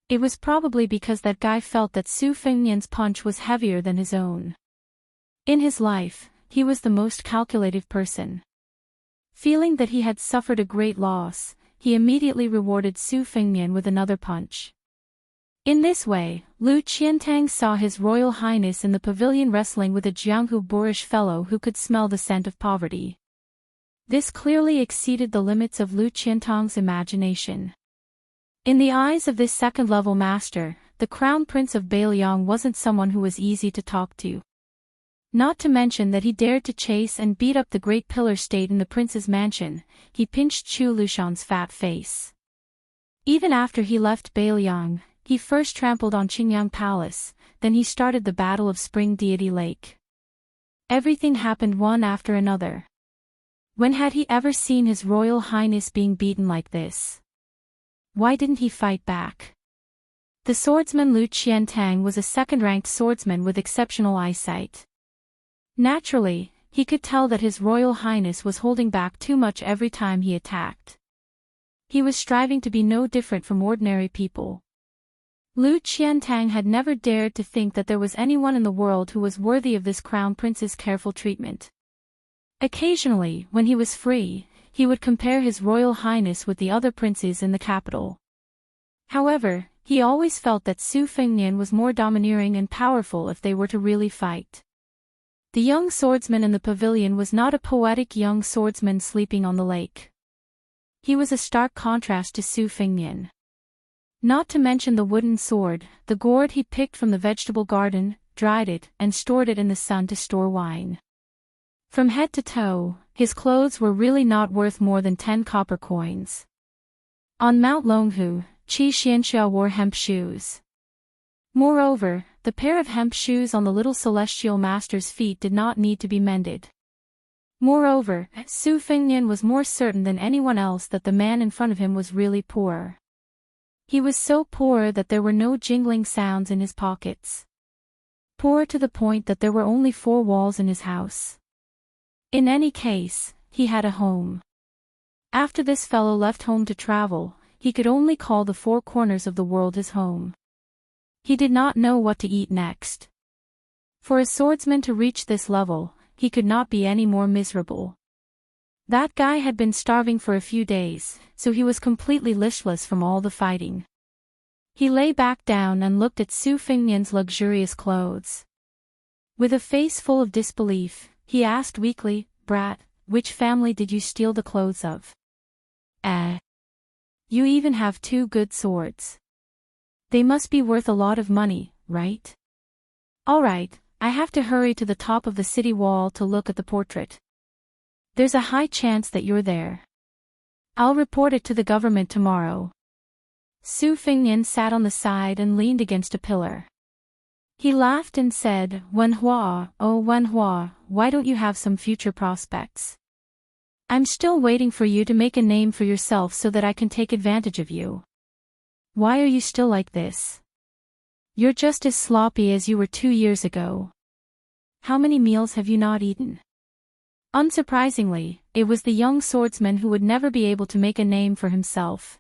It was probably because that guy felt that Su Fengnian's punch was heavier than his own. In his life, he was the most calculative person. Feeling that he had suffered a great loss, he immediately rewarded Su Fengnian with another punch. In this way, Lu Qiantang saw His Royal Highness in the pavilion wrestling with a Jianghu boorish fellow who could smell the scent of poverty. This clearly exceeded the limits of Lu Qiantang's imagination. In the eyes of this second-level master, the Crown Prince of Bailiang wasn't someone who was easy to talk to. Not to mention that he dared to chase and beat up the great pillar state in the prince's mansion. He pinched Chu Lushan's fat face. Even after he left Bailiang, he first trampled on Qingyang Palace, then he started the Battle of Spring Deity Lake. Everything happened one after another. When had he ever seen His Royal Highness being beaten like this? Why didn't he fight back? The swordsman Lu Qiantang was a second-ranked swordsman with exceptional eyesight. Naturally, he could tell that His Royal Highness was holding back too much every time he attacked. He was striving to be no different from ordinary people. Lu Qiantang had never dared to think that there was anyone in the world who was worthy of this crown prince's careful treatment. Occasionally, when he was free, he would compare His Royal Highness with the other princes in the capital. However, he always felt that Su Fengnian was more domineering and powerful if they were to really fight. The young swordsman in the pavilion was not a poetic young swordsman sleeping on the lake. He was a stark contrast to Su Fengnian. Not to mention the wooden sword, the gourd he picked from the vegetable garden, dried it, and stored it in the sun to store wine. From head to toe, his clothes were really not worth more than 10 copper coins. On Mount Longhu, Qi Xianxia wore hemp shoes. Moreover, the pair of hemp shoes on the little celestial master's feet did not need to be mended. Moreover, Su Fengnian was more certain than anyone else that the man in front of him was really poor. He was so poor that there were no jingling sounds in his pockets. Poor to the point that there were only 4 walls in his house. In any case, he had a home. After this fellow left home to travel, he could only call the 4 corners of the world his home. He did not know what to eat next. For a swordsman to reach this level, he could not be any more miserable. That guy had been starving for a few days, so he was completely listless from all the fighting. He lay back down and looked at Su Fengnian's luxurious clothes. With a face full of disbelief, he asked weakly, "Brat, which family did you steal the clothes of?" You even have 2 good swords. They must be worth a lot of money, right? Alright, I have to hurry to the top of the city wall to look at the portrait. There's a high chance that you're there. I'll report it to the government tomorrow. Su Fengnian sat on the side and leaned against a pillar. He laughed and said, Wenhua, oh Wenhua, why don't you have some future prospects? I'm still waiting for you to make a name for yourself so that I can take advantage of you. Why are you still like this? You're just as sloppy as you were 2 years ago. How many meals have you not eaten? Unsurprisingly, it was the young swordsman who would never be able to make a name for himself.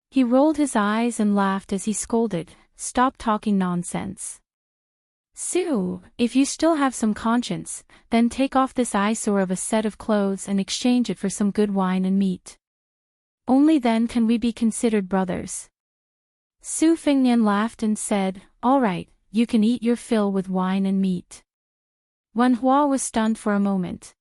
He rolled his eyes and laughed as he scolded, Stop talking nonsense. Su, if you still have some conscience, then take off this eyesore of a set of clothes and exchange it for some good wine and meat. Only then can we be considered brothers. Su Fengnian laughed and said, All right, you can eat your fill with wine and meat. Wenhua was stunned for a moment.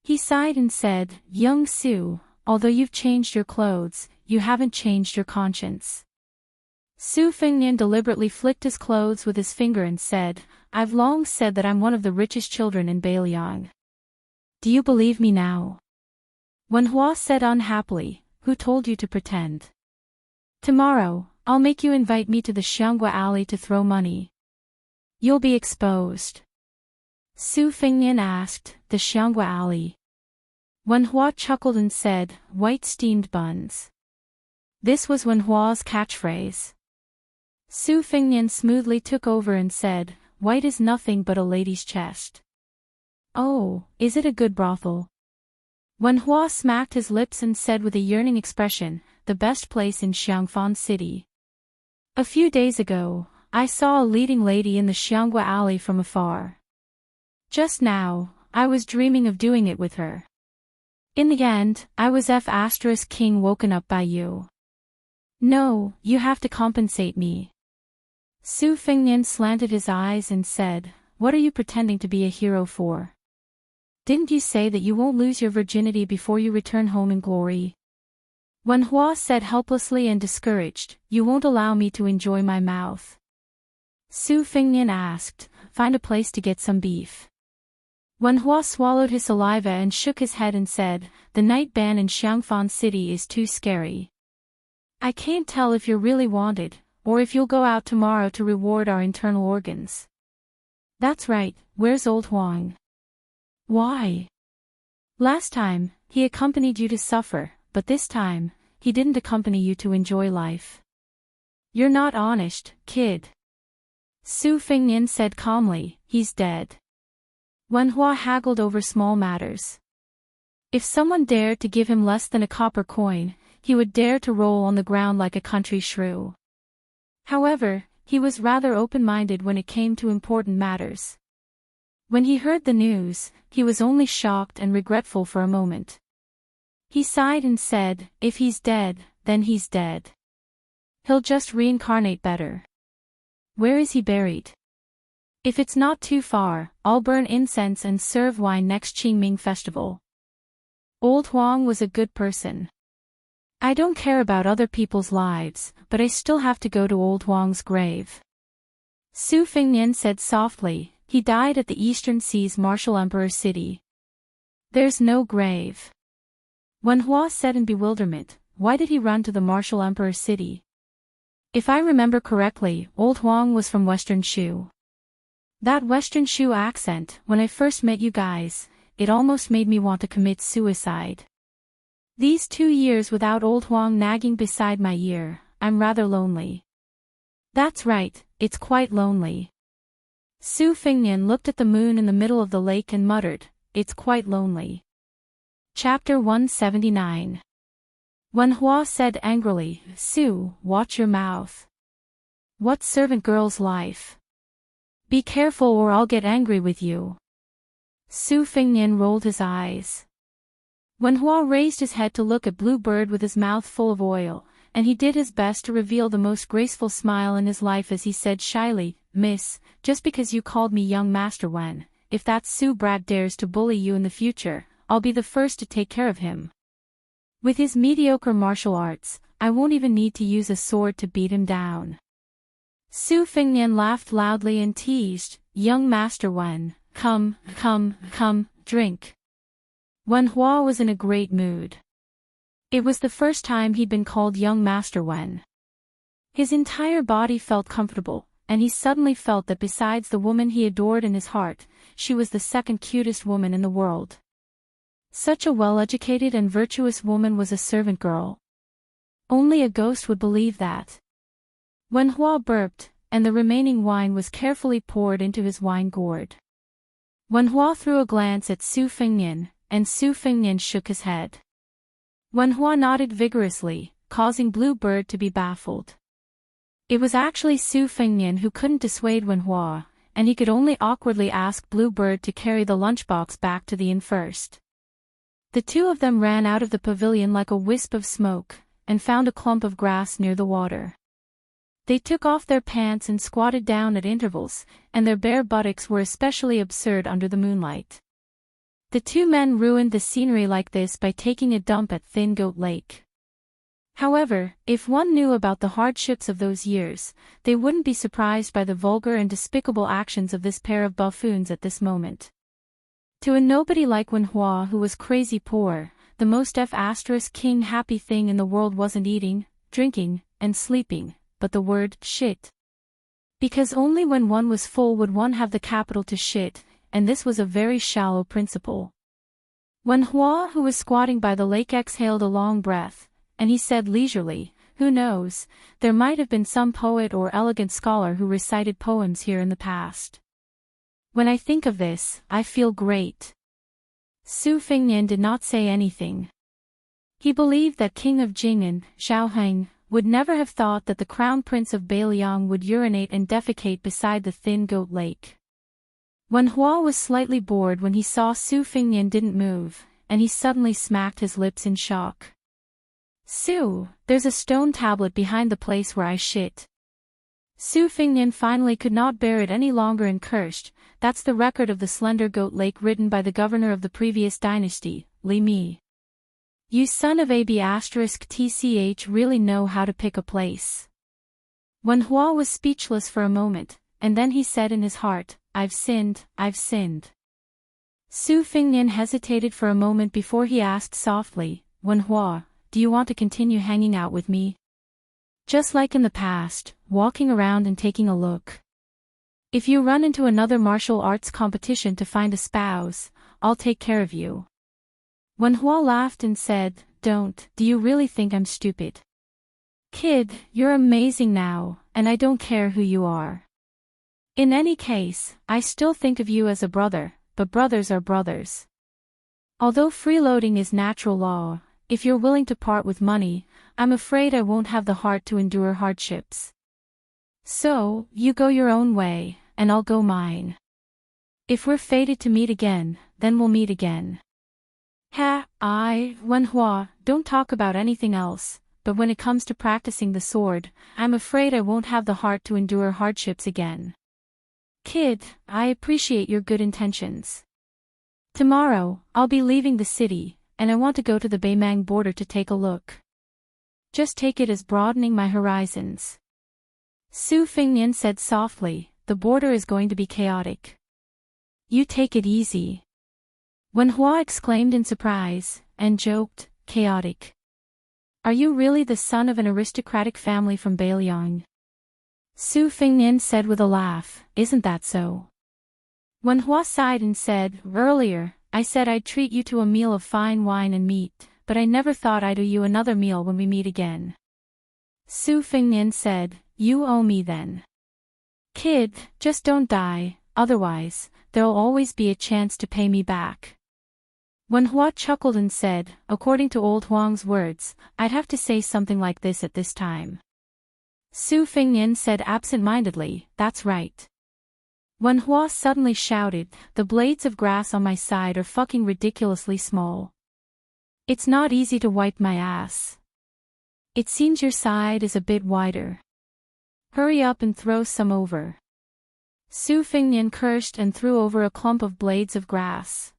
He sighed and said, Young Su, although you've changed your clothes, you haven't changed your conscience. Su Fengnian deliberately flicked his clothes with his finger and said, I've long said that I'm one of the richest children in Beiliang. Do you believe me now? Wenhua said unhappily, Who told you to pretend? Tomorrow, I'll make you invite me to the Xianghua Alley to throw money. You'll be exposed. Su Fengnian asked, The Xianghua Alley. Wenhua chuckled and said, White steamed buns. This was Wenhua's catchphrase. Su Fengnian smoothly took over and said, White is nothing but a lady's chest. Oh, is it a good brothel? Wenhua smacked his lips and said with a yearning expression, The best place in Xiangfan City. A few days ago, I saw a leading lady in the Xianghua Alley from afar. Just now, I was dreaming of doing it with her. In the end, I was King woken up by you. No, you have to compensate me. Su Fengnian slanted his eyes and said, What are you pretending to be a hero for? Didn't you say that you won't lose your virginity before you return home in glory? Wenhua said helplessly and discouraged, You won't allow me to enjoy my mouth. Su Fengnian asked, Find a place to get some beef. Wenhua swallowed his saliva and shook his head and said, The night ban in Xiangfan City is too scary. I can't tell if you're really wanted, or if you'll go out tomorrow to reward our internal organs. That's right, where's old Huang? Why? Last time, he accompanied you to suffer, but this time, he didn't accompany you to enjoy life. You're not honest, kid. Su Fengnian said calmly, He's dead. Wenhua haggled over small matters. If someone dared to give him less than a copper coin, he would dare to roll on the ground like a country shrew. However, he was rather open-minded when it came to important matters. When he heard the news, he was only shocked and regretful for a moment. He sighed and said, If he's dead, then he's dead. He'll just reincarnate better. Where is he buried? If it's not too far, I'll burn incense and serve wine next Qingming festival. Old Huang was a good person. I don't care about other people's lives, but I still have to go to old Huang's grave. Su Fengnian said softly, He died at the Eastern Sea's Martial Emperor city. There's no grave. Wenhua said in bewilderment, Why did he run to the Martial Emperor city? If I remember correctly, old Huang was from Western Shu. That Western Shu accent, when I first met you guys, it almost made me want to commit suicide. These 2 years without old Huang nagging beside my ear, I'm rather lonely. That's right, it's quite lonely. Su Fengnian looked at the moon in the middle of the lake and muttered, It's quite lonely. Chapter 179. Wenhua said angrily, Su, watch your mouth. What servant girl's life? Be careful or I'll get angry with you. Su Fengnian rolled his eyes. Wenhua raised his head to look at Blue Bird with his mouth full of oil, and he did his best to reveal the most graceful smile in his life as he said shyly, Miss, just because you called me young Master Wen, if that Su brat dares to bully you in the future, I'll be the first to take care of him. With his mediocre martial arts, I won't even need to use a sword to beat him down. Su Fengnian laughed loudly and teased, Young Master Wen, come, drink. Wen Hua was in a great mood. It was the first time he'd been called young Master Wen. His entire body felt comfortable, and he suddenly felt that besides the woman he adored in his heart, she was the second cutest woman in the world. Such a well-educated and virtuous woman was a servant girl. Only a ghost would believe that. Wen Hua burped, and the remaining wine was carefully poured into his wine gourd. Wen Hua threw a glance at Su Fengnian, and Su Fengnian shook his head. Wen Hua nodded vigorously, causing Blue Bird to be baffled. It was actually Su Fengnian who couldn't dissuade Wen Hua, and he could only awkwardly ask Blue Bird to carry the lunchbox back to the inn first. The two of them ran out of the pavilion like a wisp of smoke, and found a clump of grass near the water. They took off their pants and squatted down at intervals, and their bare buttocks were especially absurd under the moonlight. The two men ruined the scenery like this by taking a dump at Thin Goat Lake. However, if one knew about the hardships of those years, they wouldn't be surprised by the vulgar and despicable actions of this pair of buffoons at this moment. To a nobody like Wen Hua who was crazy poor, the most king happy thing in the world wasn't eating, drinking, and sleeping, but the word shit. Because only when one was full would one have the capital to shit, and this was a very shallow principle. Wen Hua, who was squatting by the lake, exhaled a long breath, and he said leisurely, "Who knows, there might have been some poet or elegant scholar who recited poems here in the past. When I think of this, I feel great." Su Fengnian did not say anything. He believed that King of Jing'an, Xiaoheng, would never have thought that the Crown Prince of Beiliang would urinate and defecate beside the Thin Goat Lake. Wen Hua was slightly bored when he saw Su Fengnian didn't move, and he suddenly smacked his lips in shock. "Su, there's a stone tablet behind the place where I shit." Su Fengnian finally could not bear it any longer and cursed, "That's the record of the Slender Goat Lake written by the governor of the previous dynasty, Li Mi. You son of A**tch really know how to pick a place." Wen Hua was speechless for a moment, and then he said in his heart, I've sinned." Su Fengnian hesitated for a moment before he asked softly, "Wen Hua, do you want to continue hanging out with me? Just like in the past, walking around and taking a look? If you run into another martial arts competition to find a spouse, I'll take care of you." Wen Hua laughed and said, "Don't. Do you really think I'm stupid? Kid, you're amazing now, and I don't care who you are. In any case, I still think of you as a brother, but brothers are brothers. Although freeloading is natural law, if you're willing to part with money, I'm afraid I won't have the heart to endure hardships. So, you go your own way, and I'll go mine. If we're fated to meet again, then we'll meet again." Wen Hua, don't talk about anything else, but when it comes to practicing the sword, I'm afraid I won't have the heart to endure hardships again. Kid, I appreciate your good intentions. Tomorrow, I'll be leaving the city, and I want to go to the Beimang border to take a look. Just take it as broadening my horizons." Su Fengnian said softly, "The border is going to be chaotic. You take it easy." Wen Hua exclaimed in surprise, and joked, "Chaotic? Are you really the son of an aristocratic family from Beiliang?" Su Fengnian said with a laugh, "Isn't that so?" Wen Hua sighed and said, "Earlier, I said I'd treat you to a meal of fine wine and meat, but I never thought I'd owe you another meal when we meet again." Su Fengnian said, "You owe me then. Kid, just don't die, otherwise, there'll always be a chance to pay me back." Wen Hua chuckled and said, "According to old Huang's words, I'd have to say something like this at this time." Su Fengnian said absent-mindedly, "That's right." Wen Hua suddenly shouted, "The blades of grass on my side are fucking ridiculously small. It's not easy to wipe my ass. It seems your side is a bit wider. Hurry up and throw some over." Su Fengnian cursed and threw over a clump of blades of grass.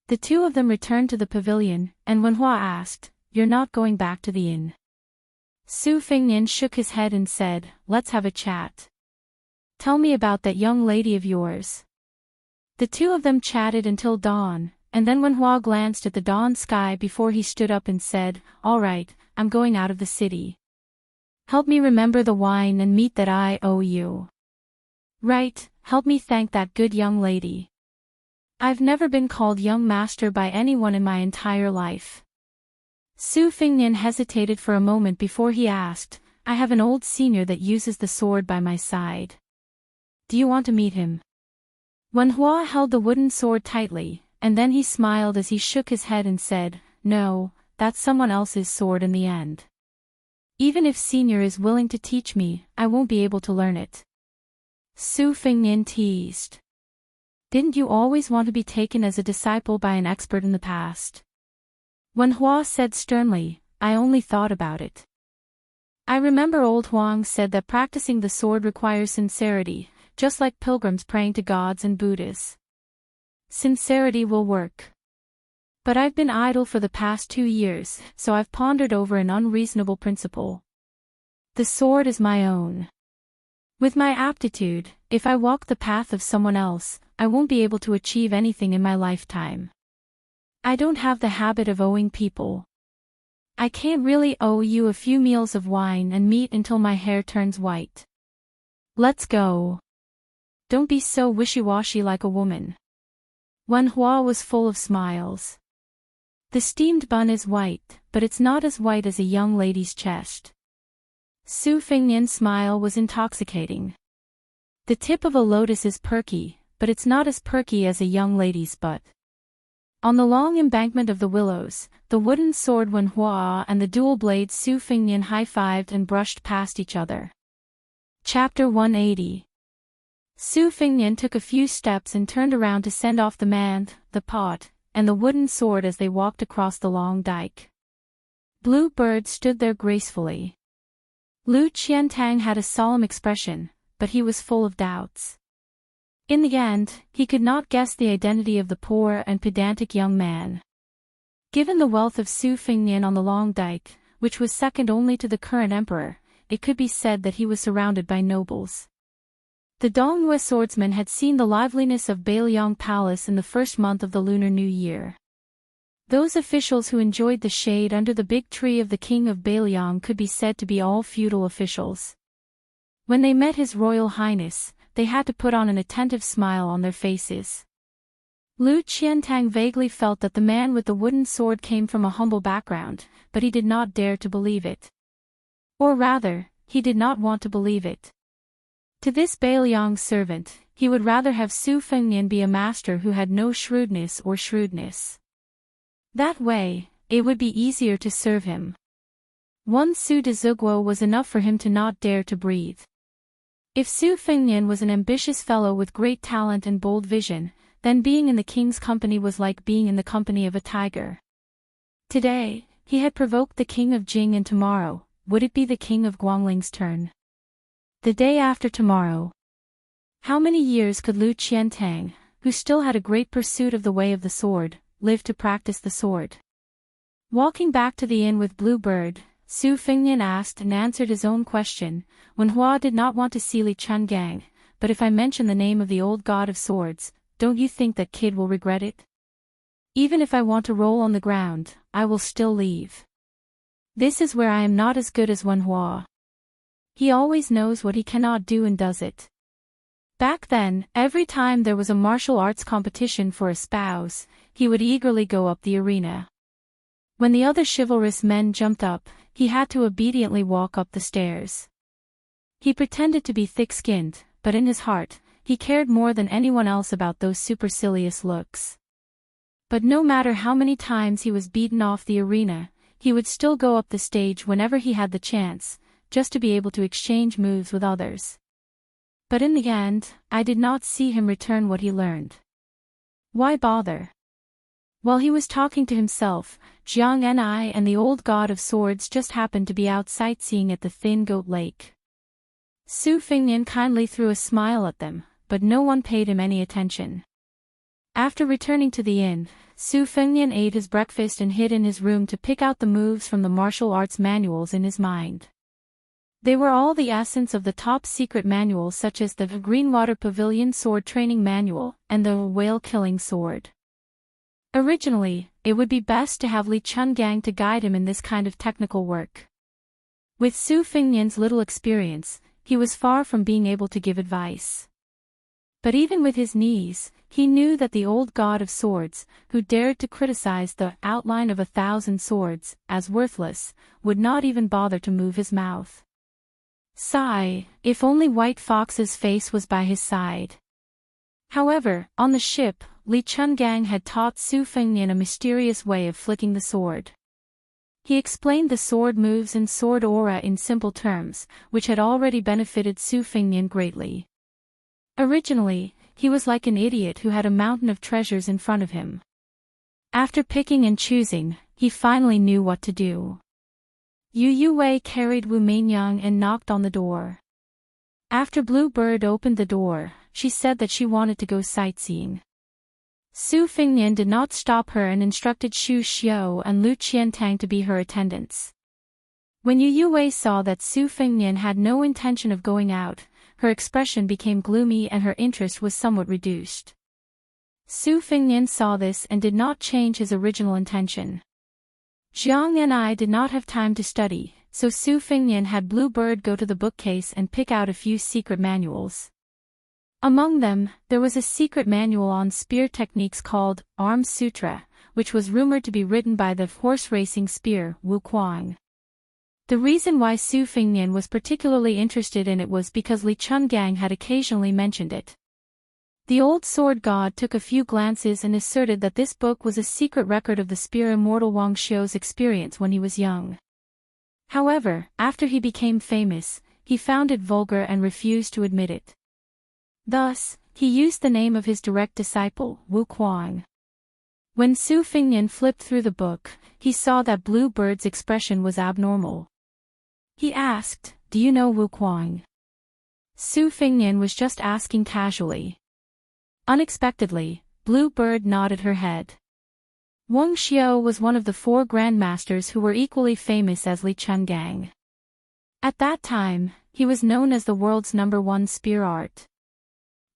The two of them returned to the pavilion, and Wen Hua asked, "You're not going back to the inn?" Su Fengnian shook his head and said, "Let's have a chat. Tell me about that young lady of yours." The two of them chatted until dawn, and then Wenhua glanced at the dawn sky before he stood up and said, "All right, I'm going out of the city. Help me remember the wine and meat that I owe you. Right, help me thank that good young lady. I've never been called young master by anyone in my entire life." Su Fingnian hesitated for a moment before he asked, "I have an old senior that uses the sword by my side. Do you want to meet him?" Wenhua held the wooden sword tightly, and then he smiled as he shook his head and said, "No, that's someone else's sword in the end. Even if senior is willing to teach me, I won't be able to learn it." Su Fingnian teased. "Didn't you always want to be taken as a disciple by an expert in the past?" Wenhua said sternly, "I only thought about it. I remember old Huang said that practicing the sword requires sincerity, just like pilgrims praying to gods and Buddhas. Sincerity will work. But I've been idle for the past 2 years, so I've pondered over an unreasonable principle. The sword is my own. With my aptitude, if I walk the path of someone else, I won't be able to achieve anything in my lifetime. I don't have the habit of owing people. I can't really owe you a few meals of wine and meat until my hair turns white. Let's go. Don't be so wishy-washy like a woman." Wenhua was full of smiles. "The steamed bun is white, but it's not as white as a young lady's chest." Su Fingnian's smile was intoxicating. "The tip of a lotus is perky, but it's not as perky as a young lady's butt." On the long embankment of the willows, the wooden sword Wenhua and the dual blade Su Fingnian high-fived and brushed past each other. Chapter 180. Su Fingnian took a few steps and turned around to send off the man, the pot, and the wooden sword as they walked across the long dike. Blue Bird stood there gracefully. Lu Qiantang had a solemn expression, but he was full of doubts. In the end, he could not guess the identity of the poor and pedantic young man. Given the wealth of Su Fingnian on the long dike, which was second only to the current emperor, it could be said that he was surrounded by nobles. The Dongyue swordsman had seen the liveliness of Beiliang Palace in the first month of the Lunar New Year. Those officials who enjoyed the shade under the big tree of the king of Beiliang could be said to be all feudal officials. When they met His Royal Highness, they had to put on an attentive smile on their faces. Lu Qiantang vaguely felt that the man with the wooden sword came from a humble background, but he did not dare to believe it. Or rather, he did not want to believe it. To this Beiliang servant, he would rather have Su Fingnian be a master who had no shrewdness or shrewdness. That way, it would be easier to serve him. One Su de Zhuguo was enough for him to not dare to breathe. If Su Fingnian was an ambitious fellow with great talent and bold vision, then being in the king's company was like being in the company of a tiger. Today, he had provoked the king of Jing, and tomorrow, would it be the king of Guangling's turn? The day after tomorrow. How many years could Lu Qiantang, who still had a great pursuit of the way of the sword, live to practice the sword? Walking back to the inn with Blue Bird, Su Fingnian asked and answered his own question. Wenhua did not want to see Li Chungang, but if I mention the name of the old god of swords, don't you think that kid will regret it? Even if I want to roll on the ground, I will still leave. This is where I am not as good as Wenhua. He always knows what he cannot do and does it. Back then, every time there was a martial arts competition for a spouse, he would eagerly go up the arena. When the other chivalrous men jumped up, he had to obediently walk up the stairs. He pretended to be thick-skinned, but in his heart, he cared more than anyone else about those supercilious looks. But no matter how many times he was beaten off the arena, he would still go up the stage whenever he had the chance, just to be able to exchange moves with others. But in the end, I did not see him return what he learned. Why bother? While he was talking to himself, Jiang Ni and the old god of swords just happened to be out sightseeing at the Thin Goat Lake. Su Fingnian kindly threw a smile at them, but no one paid him any attention. After returning to the inn, Su Fingnian ate his breakfast and hid in his room to pick out the moves from the martial arts manuals in his mind. They were all the essence of the top-secret manuals, such as the Greenwater Pavilion Sword Training Manual and the Whale Killing Sword. Originally, it would be best to have Li Chungang to guide him in this kind of technical work. With Su Fengnian's little experience, he was far from being able to give advice. But even with his knees, he knew that the old god of swords, who dared to criticize the outline of 1,000 swords as worthless, would not even bother to move his mouth. Sigh, if only White Fox's face was by his side. However, on the ship, Li Chungang had taught Su Fengnian a mysterious way of flicking the sword. He explained the sword moves and sword aura in simple terms, which had already benefited Su Fengnian greatly. Originally, he was like an idiot who had a mountain of treasures in front of him. After picking and choosing, he finally knew what to do. Yu Wei carried Wu Meinyang and knocked on the door. After Blue Bird opened the door, she said that she wanted to go sightseeing. Su Fengnian did not stop her and instructed Xu Xiao and Lu Qiantang to be her attendants. When Yu Wei saw that Su Fengnian had no intention of going out, her expression became gloomy and her interest was somewhat reduced. Su Fengnian saw this and did not change his original intention. Jiang and I did not have time to study, so Su Fengnian had Blue Bird go to the bookcase and pick out a few secret manuals. Among them, there was a secret manual on spear techniques called Arms Sutra, which was rumored to be written by the horse racing spear Wu Kuang. The reason why Su Fengnian was particularly interested in it was because Li Chungang had occasionally mentioned it. The old sword god took a few glances and asserted that this book was a secret record of the spear immortal Wang Xiu's experience when he was young. However, after he became famous, he found it vulgar and refused to admit it. Thus, he used the name of his direct disciple, Wu Kuang. When Su Fengnian flipped through the book, he saw that Blue Bird's expression was abnormal. He asked, "Do you know Wu Kuang?" Su Fengnian was just asking casually. Unexpectedly, Blue Bird nodded her head. Wang Xiu was one of the 4 grandmasters who were equally famous as Li Chungang. At that time, he was known as the world's #1 spear art.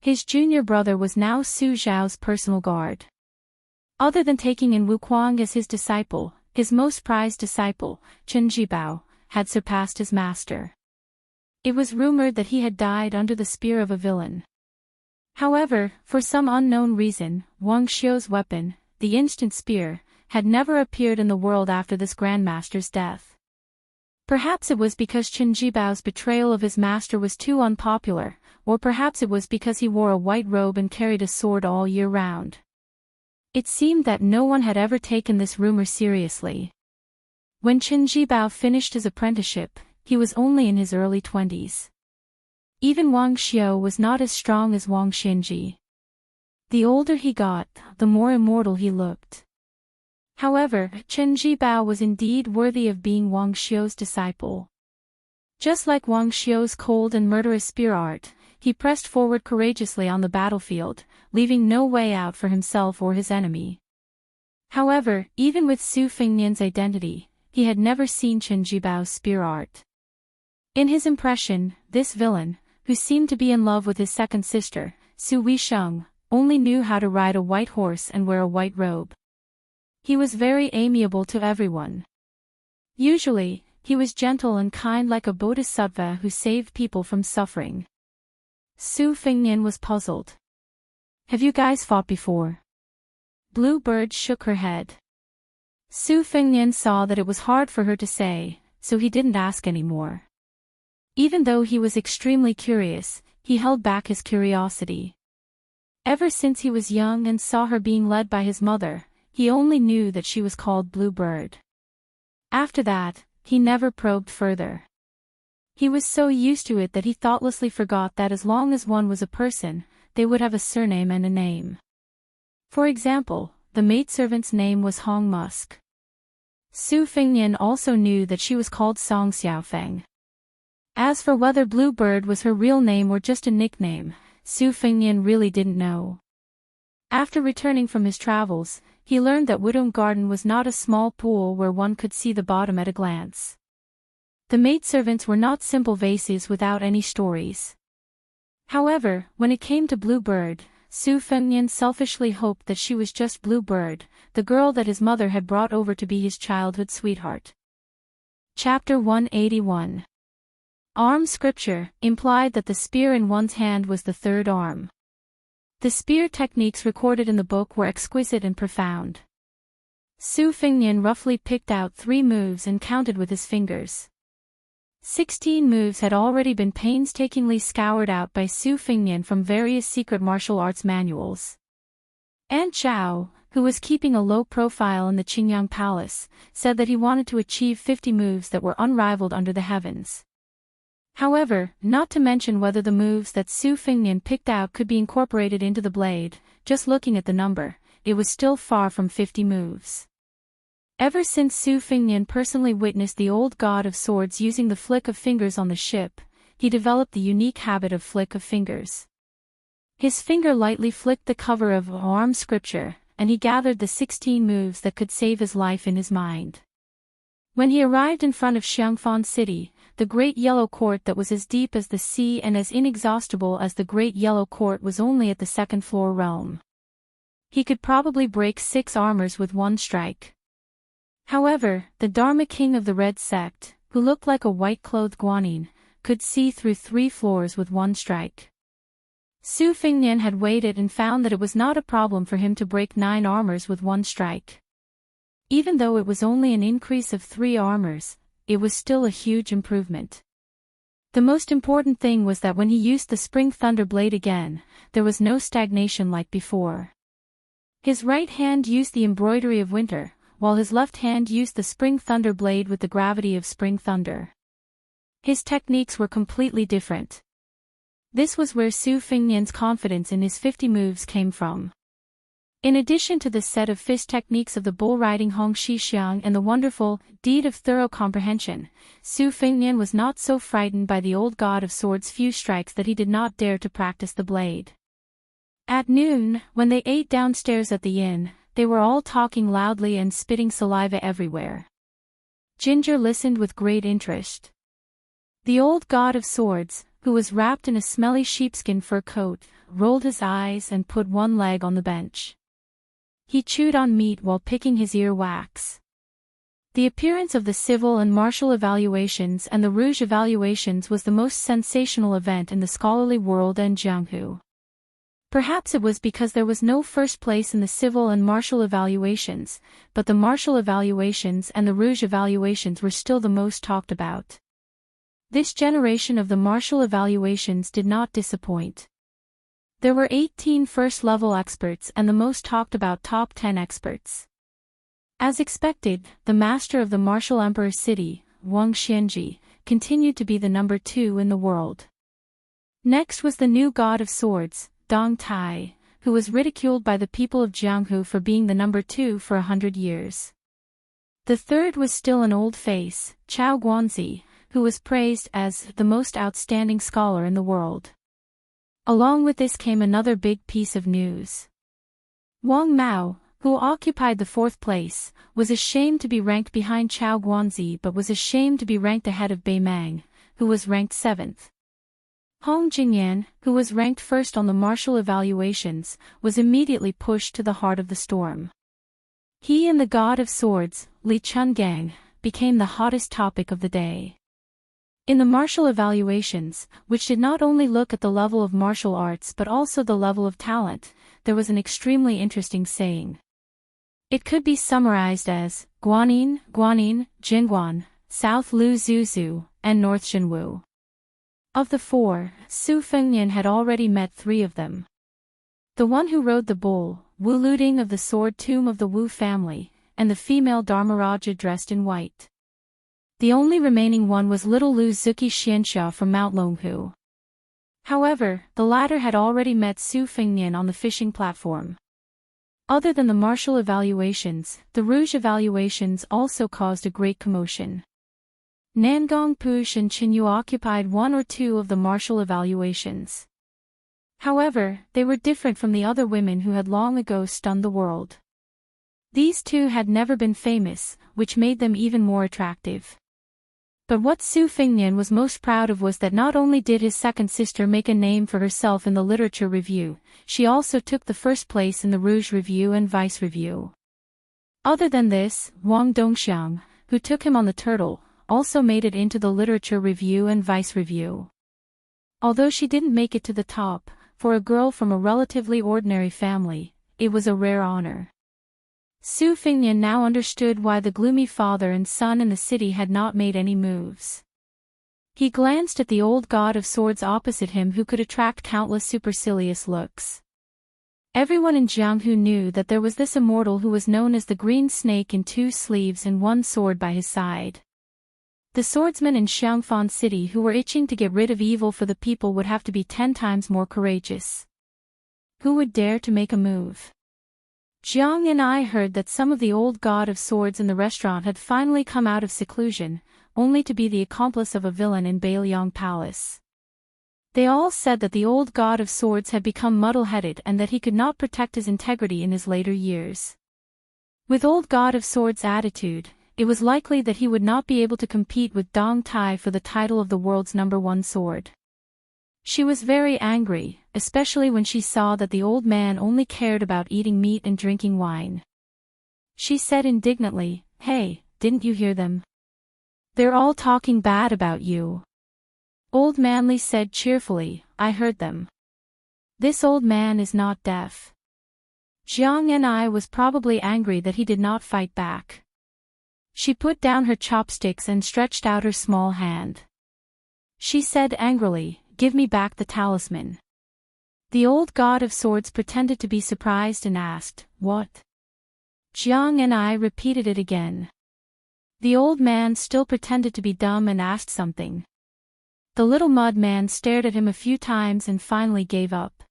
His junior brother was now Su Zhao's personal guard. Other than taking in Wu Kuang as his disciple, his most prized disciple, Chen Jibao, had surpassed his master. It was rumored that he had died under the spear of a villain. However, for some unknown reason, Wang Xiu's weapon, the instant spear, had never appeared in the world after this grandmaster's death. Perhaps it was because Chen Jibao's betrayal of his master was too unpopular, or perhaps it was because he wore a white robe and carried a sword all year round. It seemed that no one had ever taken this rumor seriously. When Chen Jibao finished his apprenticeship, he was only in his early 20s. Even Wang Xiu was not as strong as Wang Xinji. The older he got, the more immortal he looked. However, Chen Jibao was indeed worthy of being Wang Xiu's disciple. Just like Wang Xiu's cold and murderous spear art, he pressed forward courageously on the battlefield, leaving no way out for himself or his enemy. However, even with Su Fengnian's identity, he had never seen Chen Jibao's spear art. In his impression, this villain, who seemed to be in love with his second sister, Su Weisheng, only knew how to ride a white horse and wear a white robe. He was very amiable to everyone. Usually, he was gentle and kind like a bodhisattva who saved people from suffering. Su Fengnian was puzzled. "Have you guys fought before?" Blue Bird shook her head. Su Fengnian saw that it was hard for her to say, so he didn't ask anymore. Even though he was extremely curious, he held back his curiosity. Ever since he was young and saw her being led by his mother, he only knew that she was called Blue Bird. After that, he never probed further. He was so used to it that he thoughtlessly forgot that as long as one was a person, they would have a surname and a name. For example, the maidservant's name was Hong Musk. Su Fengnian also knew that she was called Song Xiaofeng. As for whether Blue Bird was her real name or just a nickname, Su Fengnian really didn't know. After returning from his travels, he learned that Wudong Garden was not a small pool where one could see the bottom at a glance. The maidservants were not simple vases without any stories. However, when it came to Blue Bird, Su Fengnian selfishly hoped that she was just Bluebird, the girl that his mother had brought over to be his childhood sweetheart. Chapter 181. Arm scripture implied that the spear in one's hand was the third arm. The spear techniques recorded in the book were exquisite and profound. Su Fengnian roughly picked out 3 moves and counted with his fingers. 16 moves had already been painstakingly scoured out by Su Fengnian from various secret martial arts manuals. An Chao, who was keeping a low profile in the Qingyang Palace, said that he wanted to achieve 50 moves that were unrivaled under the heavens. However, not to mention whether the moves that Su Fengnian picked out could be incorporated into the blade, just looking at the number, it was still far from 50 moves. Ever since Su Fengnian personally witnessed the old god of swords using the flick of fingers on the ship, he developed the unique habit of flick of fingers. His finger lightly flicked the cover of arm scripture, and he gathered the 16 moves that could save his life in his mind. When he arrived in front of Xiangfan City, the Great Yellow Court that was as deep as the sea and as inexhaustible as the Great Yellow Court was only at the 2nd floor realm. He could probably break 6 armors with one strike. However, the Dharma king of the Red Sect, who looked like a white-clothed guanyin, could see through 3 floors with one strike. Su Fengnian had weighed it and found that it was not a problem for him to break 9 armors with one strike. Even though it was only an increase of 3 armors, it was still a huge improvement. The most important thing was that when he used the Spring Thunder blade again, there was no stagnation like before. His right hand used the embroidery of winter, while his left hand used the Spring Thunder blade with the gravity of Spring Thunder. His techniques were completely different. This was where Su Fengnian's confidence in his 50 moves came from. In addition to the set of fist techniques of the bull riding Hong Shixiang and the wonderful deed of thorough comprehension, Su Fengnian was not so frightened by the old god of swords' few strikes that he did not dare to practice the blade. At noon, when they ate downstairs at the inn, they were all talking loudly and spitting saliva everywhere. Ginger listened with great interest. The old god of swords, who was wrapped in a smelly sheepskin fur coat, rolled his eyes and put one leg on the bench. He chewed on meat while picking his ear wax. The appearance of the civil and martial evaluations and the rouge evaluations was the most sensational event in the scholarly world and Jianghu. Perhaps it was because there was no first place in the civil and martial evaluations, but the martial evaluations and the rouge evaluations were still the most talked about. This generation of the martial evaluations did not disappoint. There were 18 first-level experts and the most talked about top 10 experts. As expected, the master of the martial emperor city, Wang Xianji, continued to be the number 2 in the world. Next was the new god of swords, Dong Tai, who was ridiculed by the people of Jianghu for being the number 2 for 100 years. The third was still an old face, Chao Guanzi, who was praised as the most outstanding scholar in the world. Along with this came another big piece of news. Wang Mao, who occupied the 4th place, was ashamed to be ranked behind Chao Guanzi but was ashamed to be ranked ahead of Bei Mang, who was ranked 7th. Hong Jingyan, who was ranked 1st on the martial evaluations, was immediately pushed to the heart of the storm. He and the god of swords, Li Chungang, became the hottest topic of the day. In the martial evaluations, which did not only look at the level of martial arts but also the level of talent, there was an extremely interesting saying. It could be summarized as, Guanyin, Guanyin, Jingguan, South Lu Zuzu, and North Xinwu. Of the 4, Su Fengnian had already met 3 of them. The one who rode the bull, Wu Luding of the sword tomb of the Wu family, and the female Dharmaraja dressed in white. The only remaining one was little Lu Zuki Xianxia from Mount Longhu. However, the latter had already met Su Fengnian on the fishing platform. Other than the martial evaluations, the rouge evaluations also caused a great commotion. Nangong Push and Qinyu occupied 1 or 2 of the martial evaluations. However, they were different from the other women who had long ago stunned the world. These 2 had never been famous, which made them even more attractive. But what Su Fingnian was most proud of was that not only did his second sister make a name for herself in the literature review, she also took the first place in the Rouge Review and Vice Review. Other than this, Wang Dongxiang, who took him on the turtle, also made it into the literature review and Vice Review. Although she didn't make it to the top, for a girl from a relatively ordinary family, it was a rare honor. Su Fingnian now understood why the gloomy father and son in the city had not made any moves. He glanced at the old god of swords opposite him who could attract countless supercilious looks. Everyone in Jianghu knew that there was this immortal who was known as the Green Snake in 2 sleeves and 1 sword by his side. The swordsmen in Xiangfan City who were itching to get rid of evil for the people would have to be 10 times more courageous. Who would dare to make a move? Jiang and I heard that some of the old god of swords in the restaurant had finally come out of seclusion, only to be the accomplice of a villain in Beiliang Palace. They all said that the old god of swords had become muddle-headed and that he could not protect his integrity in his later years. With old god of swords' attitude, it was likely that he would not be able to compete with Dong Tai for the title of the world's #1 sword. She was very angry, especially when she saw that the old man only cared about eating meat and drinking wine. She said indignantly, "Hey, didn't you hear them? They're all talking bad about you." Old Manly said cheerfully, "I heard them. This old man is not deaf." Jiang and I was probably angry that he did not fight back. She put down her chopsticks and stretched out her small hand. She said angrily, "Give me back the talisman." The old god of swords pretended to be surprised and asked, "What?" Jiang and I repeated it again. The old man still pretended to be dumb and asked something. The little mud man stared at him a few times and finally gave up.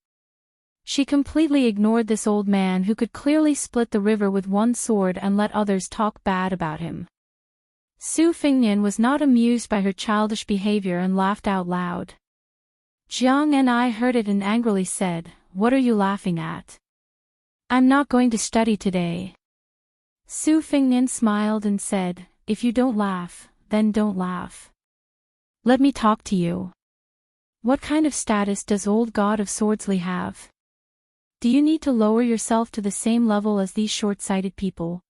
She completely ignored this old man who could clearly split the river with 1 sword and let others talk bad about him. Su Fingnian was not amused by her childish behavior and laughed out loud. Jiang and I heard it and angrily said, "What are you laughing at? I'm not going to study today." Su Fingnian smiled and said, "If you don't laugh, then don't laugh. Let me talk to you. What kind of status does old god of swordsly have? Do you need to lower yourself to the same level as these short-sighted people?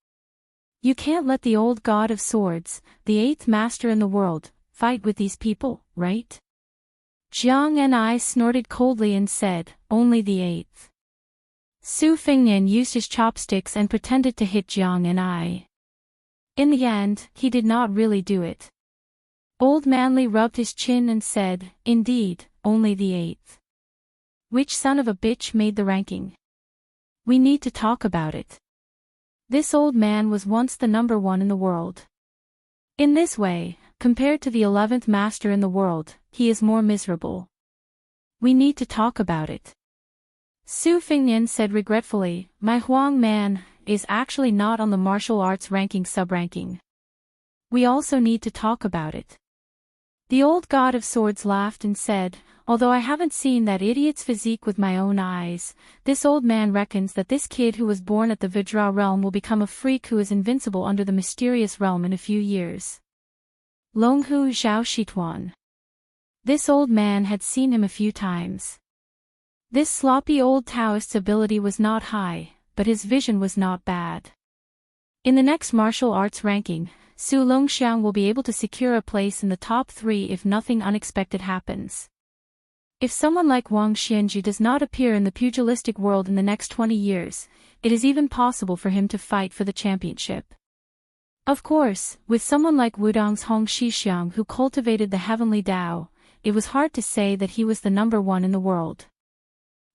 You can't let the old god of swords, the 8th master in the world, fight with these people, right?" Jiang and I snorted coldly and said, "Only the 8th. Su Fingnian used his chopsticks and pretended to hit Jiang and I. In the end, he did not really do it. Old Manly rubbed his chin and said, "Indeed, only the 8th. Which son of a bitch made the ranking? We need to talk about it. This old man was once the #1 in the world. In this way, compared to the 11th master in the world, he is more miserable. We need to talk about it." Su Fingnian said regretfully, "My Huang man is actually not on the martial arts ranking sub-ranking. We also need to talk about it." The old god of swords laughed and said, "Although I haven't seen that idiot's physique with my own eyes, this old man reckons that this kid who was born at the Vajra realm will become a freak who is invincible under the mysterious realm in a few years." Longhu Zhao Shituan. This old man had seen him a few times. This sloppy old Taoist's ability was not high, but his vision was not bad. In the next martial arts ranking, Su Longxiang will be able to secure a place in the top 3 if nothing unexpected happens. If someone like Wang Xianji does not appear in the pugilistic world in the next 20 years, it is even possible for him to fight for the championship. Of course, with someone like Wudong's Hong Shixiang who cultivated the heavenly Tao, it was hard to say that he was the #1 in the world.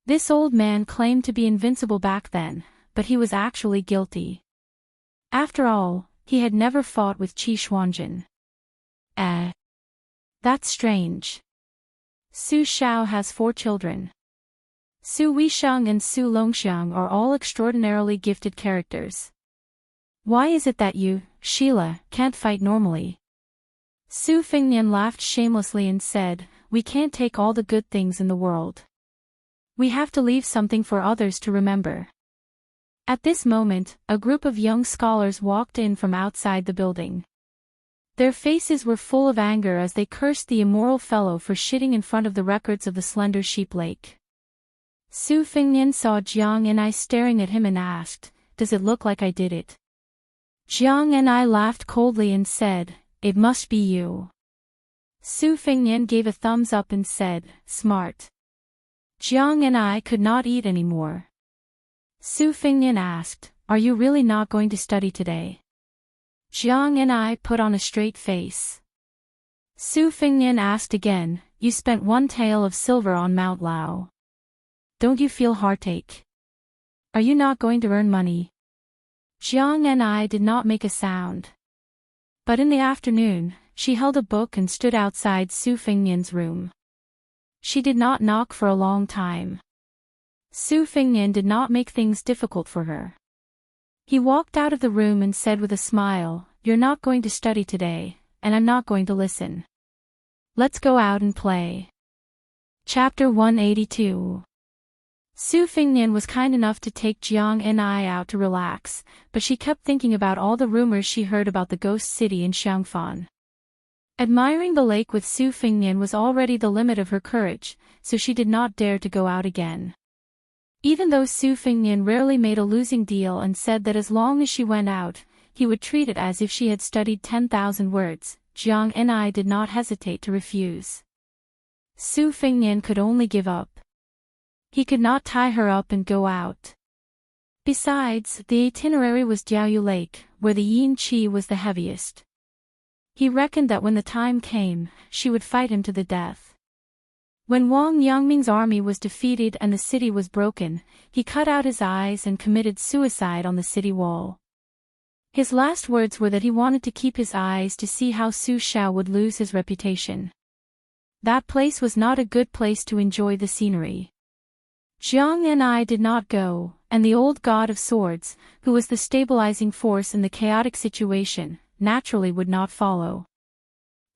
This old man claimed to be invincible back then, but he was actually guilty. After all, he had never fought with Qi Xuanjin. That's strange. Su Xiao has 4 children. Su Weisheng and Su Longxiang are all extraordinarily gifted characters. Why is it that you, Sheila, can't fight normally? Su Fingnian laughed shamelessly and said, "We can't take all the good things in the world. We have to leave something for others to remember." At this moment, a group of young scholars walked in from outside the building. Their faces were full of anger as they cursed the immoral fellow for shitting in front of the records of the slender sheep lake. Su Fengnian saw Jiang and I staring at him and asked, "Does it look like I did it?" Jiang and I laughed coldly and said, "It must be you." Su Fengnian gave a thumbs up and said, "Smart." Jiang and I could not eat anymore. Su Fengnian asked, "Are you really not going to study today?" Jiang and I put on a straight face. Su Fengnian asked again, "You spent 1 tael of silver on Mount Lao. Don't you feel heartache? Are you not going to earn money?" Jiang and I did not make a sound. But in the afternoon, she held a book and stood outside Su Fengnian's room. She did not knock for a long time. Su Fengnian did not make things difficult for her. He walked out of the room and said with a smile, "You're not going to study today, and I'm not going to listen. Let's go out and play." Chapter 182. Su Fengnian was kind enough to take Jiang and I out to relax, but she kept thinking about all the rumors she heard about the ghost city in Xiangfan. Admiring the lake with Su Fengnian was already the limit of her courage, so she did not dare to go out again. Even though Su Fengnian rarely made a losing deal and said that as long as she went out, he would treat it as if she had studied 10,000 words, Jiang and I did not hesitate to refuse. Su Fengnian could only give up. He could not tie her up and go out. Besides, the itinerary was Jiaoyu Lake, where the yin qi was the heaviest. He reckoned that when the time came, she would fight him to the death. When Wang Yangming's army was defeated and the city was broken, he cut out his eyes and committed suicide on the city wall. His last words were that he wanted to keep his eyes to see how Su Xiao would lose his reputation. That place was not a good place to enjoy the scenery. Jiang and I did not go, and the old god of swords, who was the stabilizing force in the chaotic situation, naturally would not follow.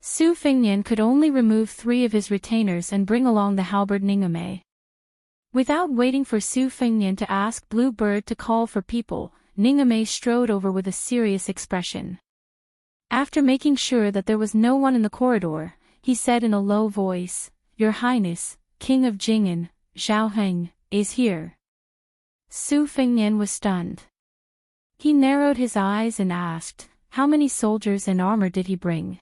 Su Fengnian could only remove 3 of his retainers and bring along the halberd Ningame. Without waiting for Su Fengnian to ask Blue Bird to call for people, Ningame strode over with a serious expression. After making sure that there was no one in the corridor, he said in a low voice, "Your Highness, King of Jing'an, Zhao Heng, is here." Su Fengnian was stunned. He narrowed his eyes and asked, "How many soldiers and armor did he bring?"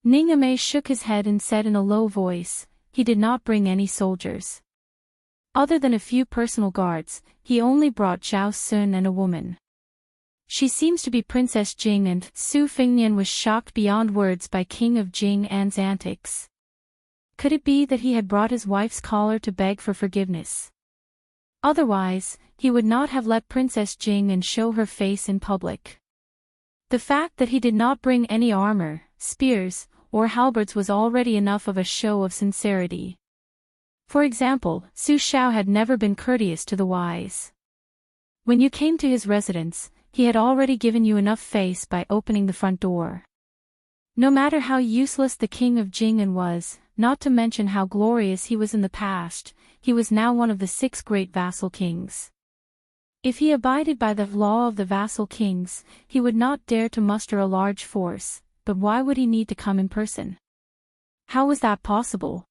Ningame shook his head and said in a low voice, "He did not bring any soldiers. Other than a few personal guards, he only brought Zhao Sun and a woman. She seems to be Princess Jing," and Su Fengnian was shocked beyond words by King of Jing'an's antics. Could it be that he had brought his wife's collar to beg for forgiveness? Otherwise, he would not have let Princess Jing'an show her face in public. The fact that he did not bring any armor, spears, or halberds was already enough of a show of sincerity. For example, Su Xiao had never been courteous to the wise. When you came to his residence, he had already given you enough face by opening the front door. No matter how useless the king of Jing'an was, not to mention how glorious he was in the past, he was now one of the 6 great vassal kings. If he abided by the law of the vassal kings, he would not dare to muster a large force, but why would he need to come in person? How was that possible?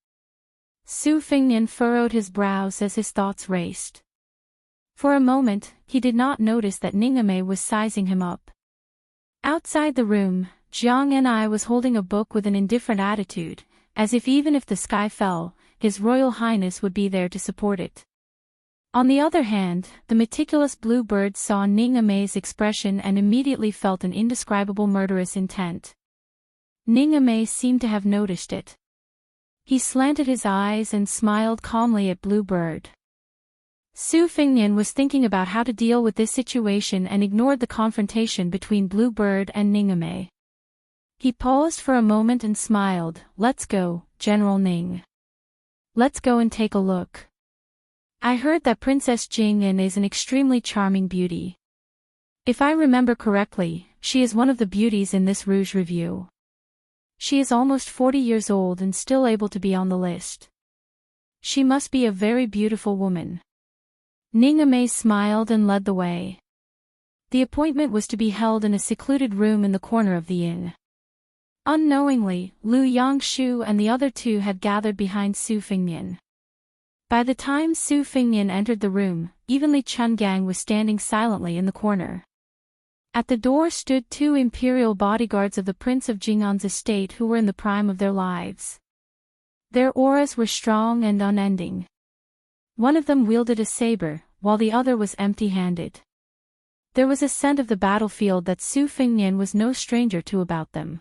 Su Fengnian furrowed his brows as his thoughts raced. For a moment, he did not notice that Ningame was sizing him up. Outside the room, Jiang and I was holding a book with an indifferent attitude, as if even if the sky fell, His Royal Highness would be there to support it. On the other hand, the meticulous Blue Bird saw Ningame's expression and immediately felt an indescribable murderous intent. Ningame seemed to have noticed it. He slanted his eyes and smiled calmly at Blue Bird. Su Fengnian was thinking about how to deal with this situation and ignored the confrontation between Blue Bird and Ningame. He paused for a moment and smiled. "Let's go, General Ning. Let's go and take a look. I heard that Princess Jing'an is an extremely charming beauty. If I remember correctly, she is one of the beauties in this Rouge Review. She is almost 40 years old and still able to be on the list. She must be a very beautiful woman." Ningame smiled and led the way. The appointment was to be held in a secluded room in the corner of the inn. Unknowingly, Liu Yangshu and the other two had gathered behind Su Fingnian. By the time Su Fingnian entered the room, even Li Chungang was standing silently in the corner. At the door stood two imperial bodyguards of the Prince of Jing'an's estate who were in the prime of their lives. Their auras were strong and unending. One of them wielded a saber, while the other was empty-handed. There was a scent of the battlefield that Su Fingnian was no stranger to about them.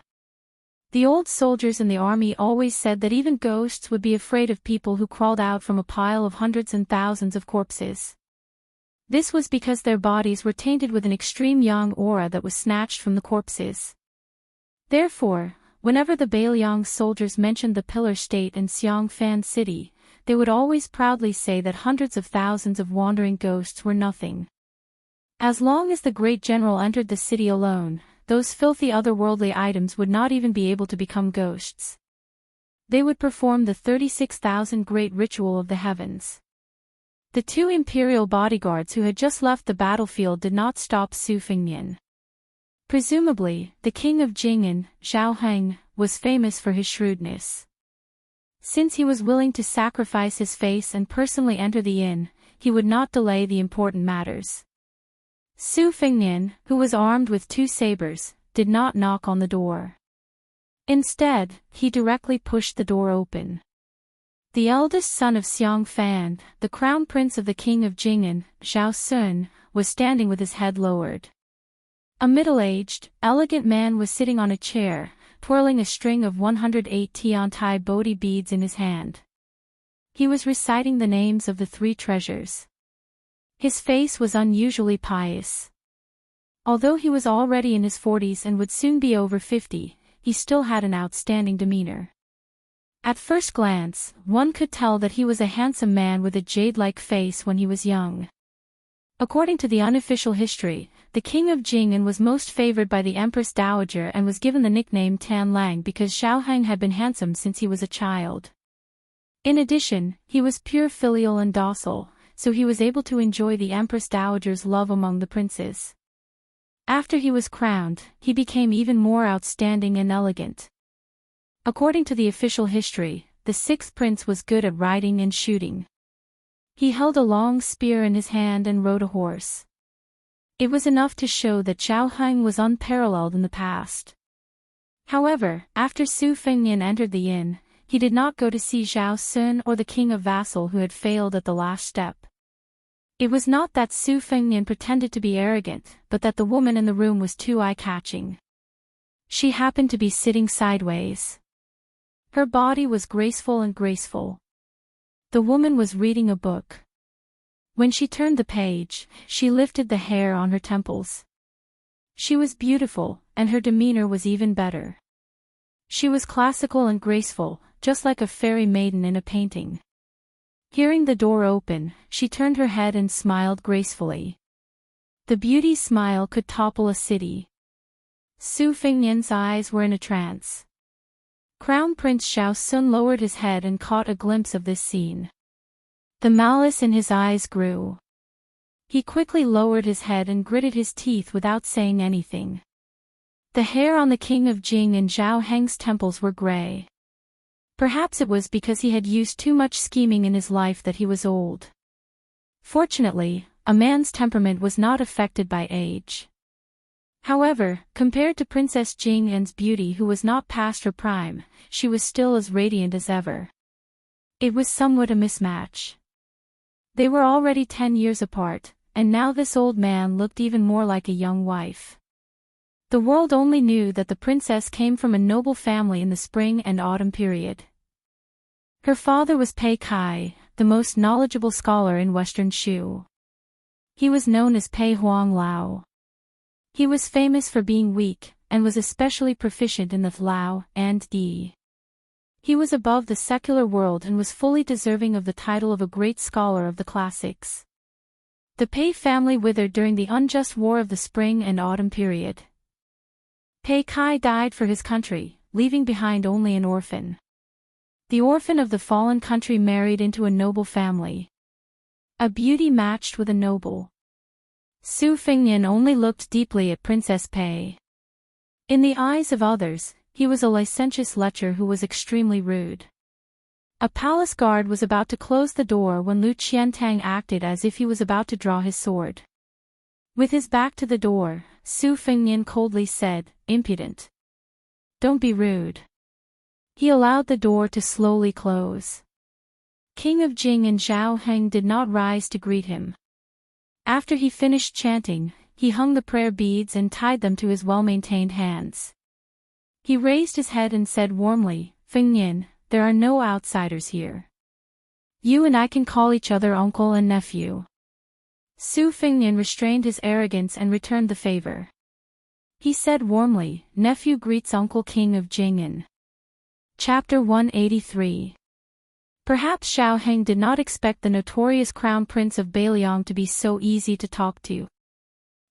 The old soldiers in the army always said that even ghosts would be afraid of people who crawled out from a pile of hundreds and thousands of corpses. This was because their bodies were tainted with an extreme yang aura that was snatched from the corpses. Therefore, whenever the Bailiang soldiers mentioned the Pillar State and Xiang Fan City, they would always proudly say that hundreds of thousands of wandering ghosts were nothing. As long as the great general entered the city alone, those filthy otherworldly items would not even be able to become ghosts. They would perform the 36,000 great ritual of the heavens. The two imperial bodyguards who had just left the battlefield did not stop Su Fingnian. Presumably, the king of Jing'an, Zhao Heng, was famous for his shrewdness. Since he was willing to sacrifice his face and personally enter the inn, he would not delay the important matters. Su Fingnian, who was armed with two sabers, did not knock on the door. Instead, he directly pushed the door open. The eldest son of Xiang Fan, the crown prince of the king of Jing'an, Zhao Sun, was standing with his head lowered. A middle-aged, elegant man was sitting on a chair, twirling a string of 108 Tiantai Bodhi beads in his hand. He was reciting the names of the three treasures. His face was unusually pious. Although he was already in his 40s and would soon be over 50, he still had an outstanding demeanor. At first glance, one could tell that he was a handsome man with a jade-like face when he was young. According to the unofficial history, the king of Jing'an was most favored by the Empress Dowager and was given the nickname Tan Lang because Zhao Heng had been handsome since he was a child. In addition, he was pure filial and docile, so he was able to enjoy the Empress Dowager's love among the princes. After he was crowned, he became even more outstanding and elegant. According to the official history, the sixth prince was good at riding and shooting. He held a long spear in his hand and rode a horse. It was enough to show that Zhao Heng was unparalleled in the past. However, after Su Fingnian entered the inn, he did not go to see Zhao Sun or the king of Vassal who had failed at the last step. It was not that Su Fingnian pretended to be arrogant, but that the woman in the room was too eye-catching. She happened to be sitting sideways. Her body was graceful and graceful. The woman was reading a book. When she turned the page, she lifted the hair on her temples. She was beautiful, and her demeanor was even better. She was classical and graceful, just like a fairy maiden in a painting. Hearing the door open, she turned her head and smiled gracefully. The beauty's smile could topple a city. Su Fingnian's eyes were in a trance. Crown Prince Zhao Sun lowered his head and caught a glimpse of this scene. The malice in his eyes grew. He quickly lowered his head and gritted his teeth without saying anything. The hair on the king of Jing and Zhao Heng's temples were gray. Perhaps it was because he had used too much scheming in his life that he was old. Fortunately, a man's temperament was not affected by age. However, compared to Princess Jing'an's beauty who was not past her prime, she was still as radiant as ever. It was somewhat a mismatch. They were already 10 years apart, and now this old man looked even more like a young wife. The world only knew that the princess came from a noble family in the spring and autumn period. Her father was Pei Kai, the most knowledgeable scholar in Western Shu. He was known as Pei Huang Lao. He was famous for being weak, and was especially proficient in the Lao and Di. He was above the secular world and was fully deserving of the title of a great scholar of the classics. The Pei family withered during the unjust war of the spring and autumn period. Pei Kai died for his country, leaving behind only an orphan. The orphan of the fallen country married into a noble family. A beauty matched with a noble. Su Fingnian only looked deeply at Princess Pei. In the eyes of others, he was a licentious lecher who was extremely rude. A palace guard was about to close the door when Lu Qiantang acted as if he was about to draw his sword. With his back to the door, Su Fengnian coldly said, "Impudent. Don't be rude." He allowed the door to slowly close. King of Jing and Zhao Heng did not rise to greet him. After he finished chanting, he hung the prayer beads and tied them to his well-maintained hands. He raised his head and said warmly, "Fengnian, there are no outsiders here. You and I can call each other uncle and nephew." Su Fengnian restrained his arrogance and returned the favor. He said warmly, "Nephew greets Uncle King of Jing'an." Chapter 183. Perhaps Zhao Heng did not expect the notorious crown prince of Beiliang to be so easy to talk to.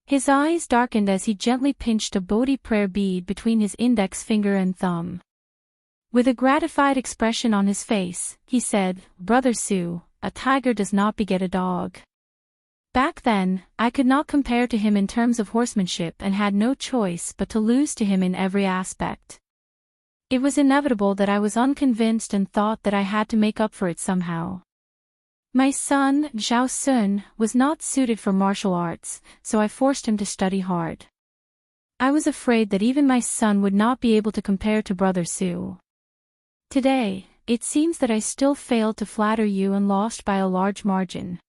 His eyes darkened as he gently pinched a Bodhi prayer bead between his index finger and thumb. With a gratified expression on his face, he said, "Brother Su, a tiger does not beget a dog." Back then, I could not compare to him in terms of horsemanship and had no choice but to lose to him in every aspect. It was inevitable that I was unconvinced and thought that I had to make up for it somehow. My son, Zhao Sun, was not suited for martial arts, so I forced him to study hard. I was afraid that even my son would not be able to compare to Brother Su. Today, it seems that I still failed to flatter you and lost by a large margin.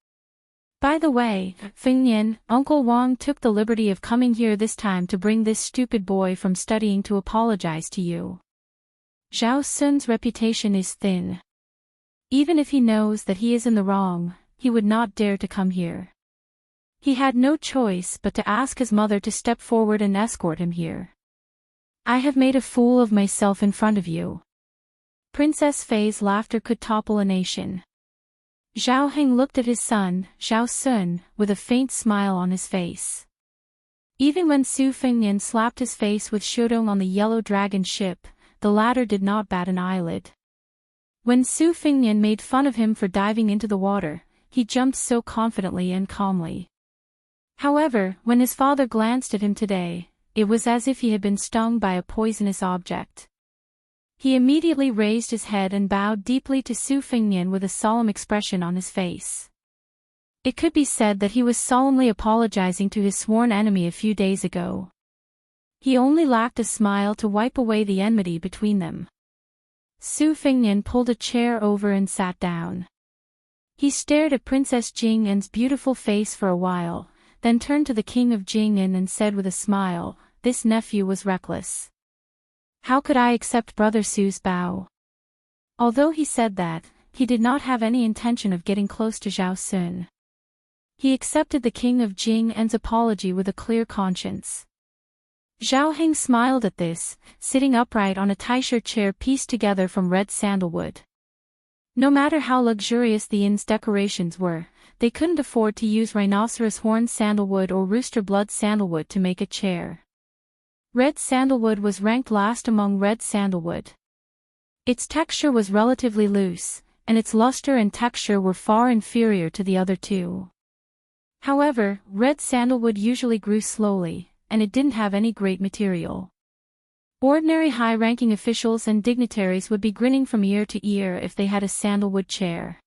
By the way, Fengnian, Uncle Wang took the liberty of coming here this time to bring this stupid boy from studying to apologize to you. Zhao Sun's reputation is thin. Even if he knows that he is in the wrong, he would not dare to come here. He had no choice but to ask his mother to step forward and escort him here. I have made a fool of myself in front of you. Princess Fei's laughter could topple a nation. Zhao Heng looked at his son, Zhao Sun, with a faint smile on his face. Even when Su Fengnian slapped his face with Shodong on the Yellow Dragon ship, the latter did not bat an eyelid. When Su Fengnian made fun of him for diving into the water, he jumped so confidently and calmly. However, when his father glanced at him today, it was as if he had been stung by a poisonous object. He immediately raised his head and bowed deeply to Su Fengnian with a solemn expression on his face. It could be said that he was solemnly apologizing to his sworn enemy a few days ago. He only lacked a smile to wipe away the enmity between them. Su Fengnian pulled a chair over and sat down. He stared at Princess Jing'an's beautiful face for a while, then turned to the King of Jing'an and said with a smile, "This nephew was reckless. How could I accept Brother Su's bow?" Although he said that, he did not have any intention of getting close to Zhao Sun. He accepted the King of Jing'an's apology with a clear conscience. Zhao Heng smiled at this, sitting upright on a Taisha chair pieced together from red sandalwood. No matter how luxurious the inn's decorations were, they couldn't afford to use rhinoceros horn sandalwood or rooster blood sandalwood to make a chair. Red sandalwood was ranked last among red sandalwood. Its texture was relatively loose, and its luster and texture were far inferior to the other two. However, red sandalwood usually grew slowly, and it didn't have any great material. Ordinary high-ranking officials and dignitaries would be grinning from ear to ear if they had a sandalwood chair.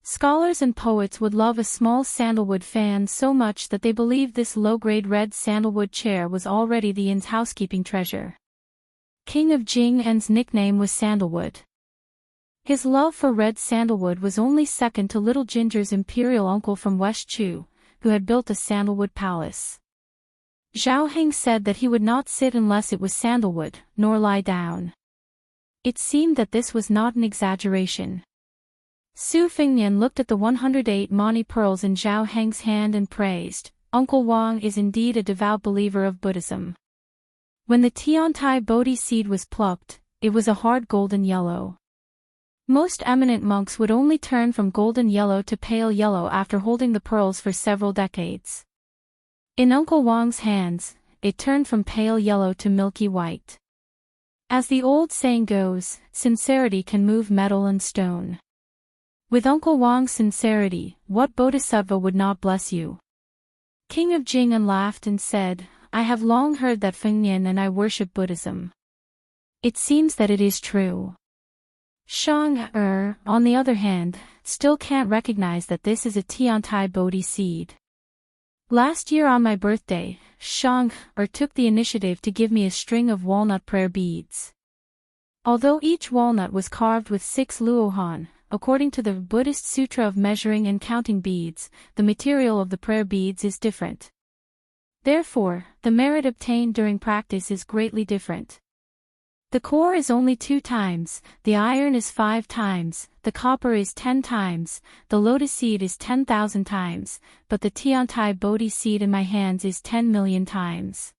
Scholars and poets would love a small sandalwood fan so much that they believed this low-grade red sandalwood chair was already the inn's housekeeping treasure. King of Jing'an's nickname was Sandalwood. His love for red sandalwood was only second to Little Ginger's imperial uncle from West Chu, who had built a sandalwood palace. Zhao Heng said that he would not sit unless it was sandalwood, nor lie down. It seemed that this was not an exaggeration. Su Fengnian looked at the 108 mani pearls in Zhao Heng's hand and praised, "Uncle Wang is indeed a devout believer of Buddhism." When the Tiantai Bodhi seed was plucked, it was a hard golden yellow. Most eminent monks would only turn from golden yellow to pale yellow after holding the pearls for several decades. In Uncle Wang's hands, it turned from pale yellow to milky white. As the old saying goes, sincerity can move metal and stone. With Uncle Wang's sincerity, what bodhisattva would not bless you? King of Jing'an laughed and said, "I have long heard that Fengnian and I worship Buddhism. It seems that it is true. Shang, on the other hand, still can't recognize that this is a Tiantai Bodhi seed. Last year on my birthday, Shang, took the initiative to give me a string of walnut prayer beads. Although each walnut was carved with 6 luohan, according to the Buddhist Sutra of measuring and counting beads, the material of the prayer beads is different. Therefore, the merit obtained during practice is greatly different. The core is only 2 times, the iron is 5 times, the copper is 10 times, the lotus seed is 10,000 times, but the Tiantai Bodhi seed in my hands is 10 million times.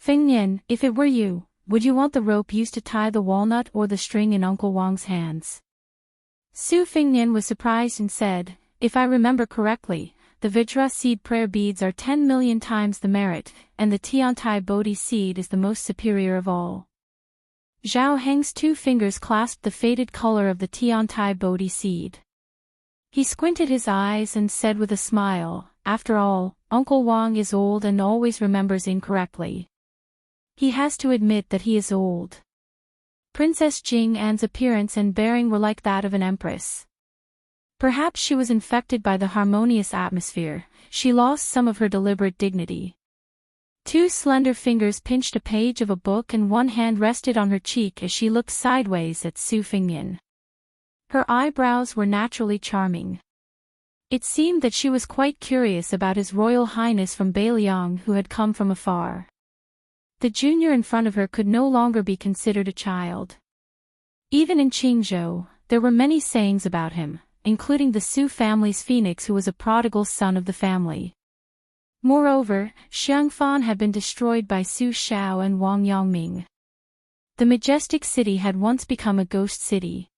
Fengnian, if it were you, would you want the rope used to tie the walnut or the string in Uncle Wang's hands? Su Fengnian was surprised and said, if I remember correctly, the Vajra seed prayer beads are 10 million times the merit, and the Tiantai Bodhi seed is the most superior of all. Zhao Heng's 2 fingers clasped the faded color of the Tiantai Bodhi seed. He squinted his eyes and said with a smile, after all, Uncle Wang is old and always remembers incorrectly. He has to admit that he is old. Princess Jing An's appearance and bearing were like that of an empress. Perhaps she was infected by the harmonious atmosphere, she lost some of her deliberate dignity. 2 slender fingers pinched a page of a book and one hand rested on her cheek as she looked sideways at Su Fengnian. Her eyebrows were naturally charming. It seemed that she was quite curious about His Royal Highness from Beiliang who had come from afar. The junior in front of her could no longer be considered a child. Even in Qingzhou, there were many sayings about him, including the Su family's phoenix who was a prodigal son of the family. Moreover, Xiangfan had been destroyed by Su Shao and Wang Yongming. The majestic city had once become a ghost city.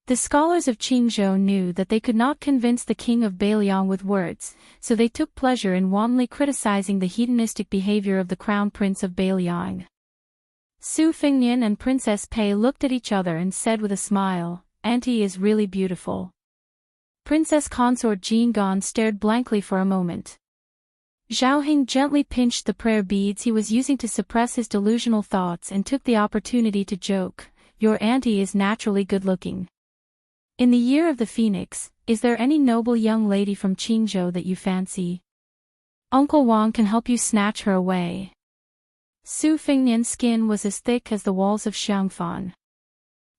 The scholars of Qingzhou knew that they could not convince the king of Beiliang with words, so they took pleasure in wantonly criticizing the hedonistic behavior of the crown prince of Beiliang. Su Fengnian and Princess Pei looked at each other and said with a smile, "Auntie is really beautiful." Princess consort Jean Gan stared blankly for a moment. Zhao Heng gently pinched the prayer beads he was using to suppress his delusional thoughts and took the opportunity to joke, "Your auntie is naturally good-looking. In the year of the phoenix, is there any noble young lady from Qingzhou that you fancy? Uncle Wang can help you snatch her away." Su Fengnian's skin was as thick as the walls of Xiangfan.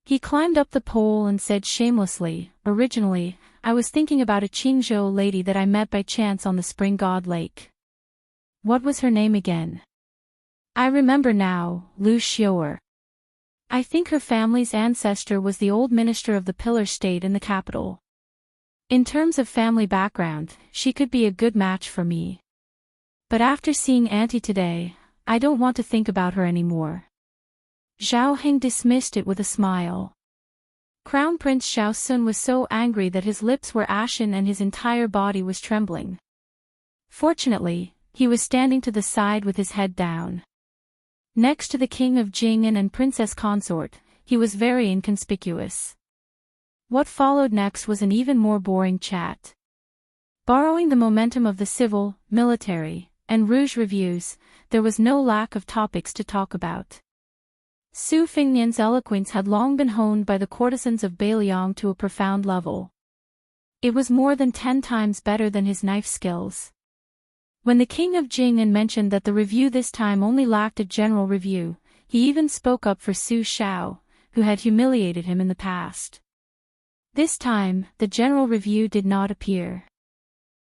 He climbed up the pole and said shamelessly, "Originally, I was thinking about a Qingzhou lady that I met by chance on the Spring God Lake. What was her name again? I remember now, Lu Xiuer. I think her family's ancestor was the old minister of the Pillar State in the capital. In terms of family background, she could be a good match for me. But after seeing Auntie today, I don't want to think about her anymore." Zhao Heng dismissed it with a smile. Crown Prince Xiao Sun was so angry that his lips were ashen and his entire body was trembling. Fortunately, he was standing to the side with his head down. Next to the king of Jing'an and princess consort, he was very inconspicuous. What followed next was an even more boring chat. Borrowing the momentum of the civil, military, and rouge reviews, there was no lack of topics to talk about. Su Fengnian's eloquence had long been honed by the courtesans of Beiliang to a profound level. It was more than 10 times better than his knife skills. When the king of Jing'an mentioned that the review this time only lacked a general review, he even spoke up for Su Shao, who had humiliated him in the past. This time, the general review did not appear.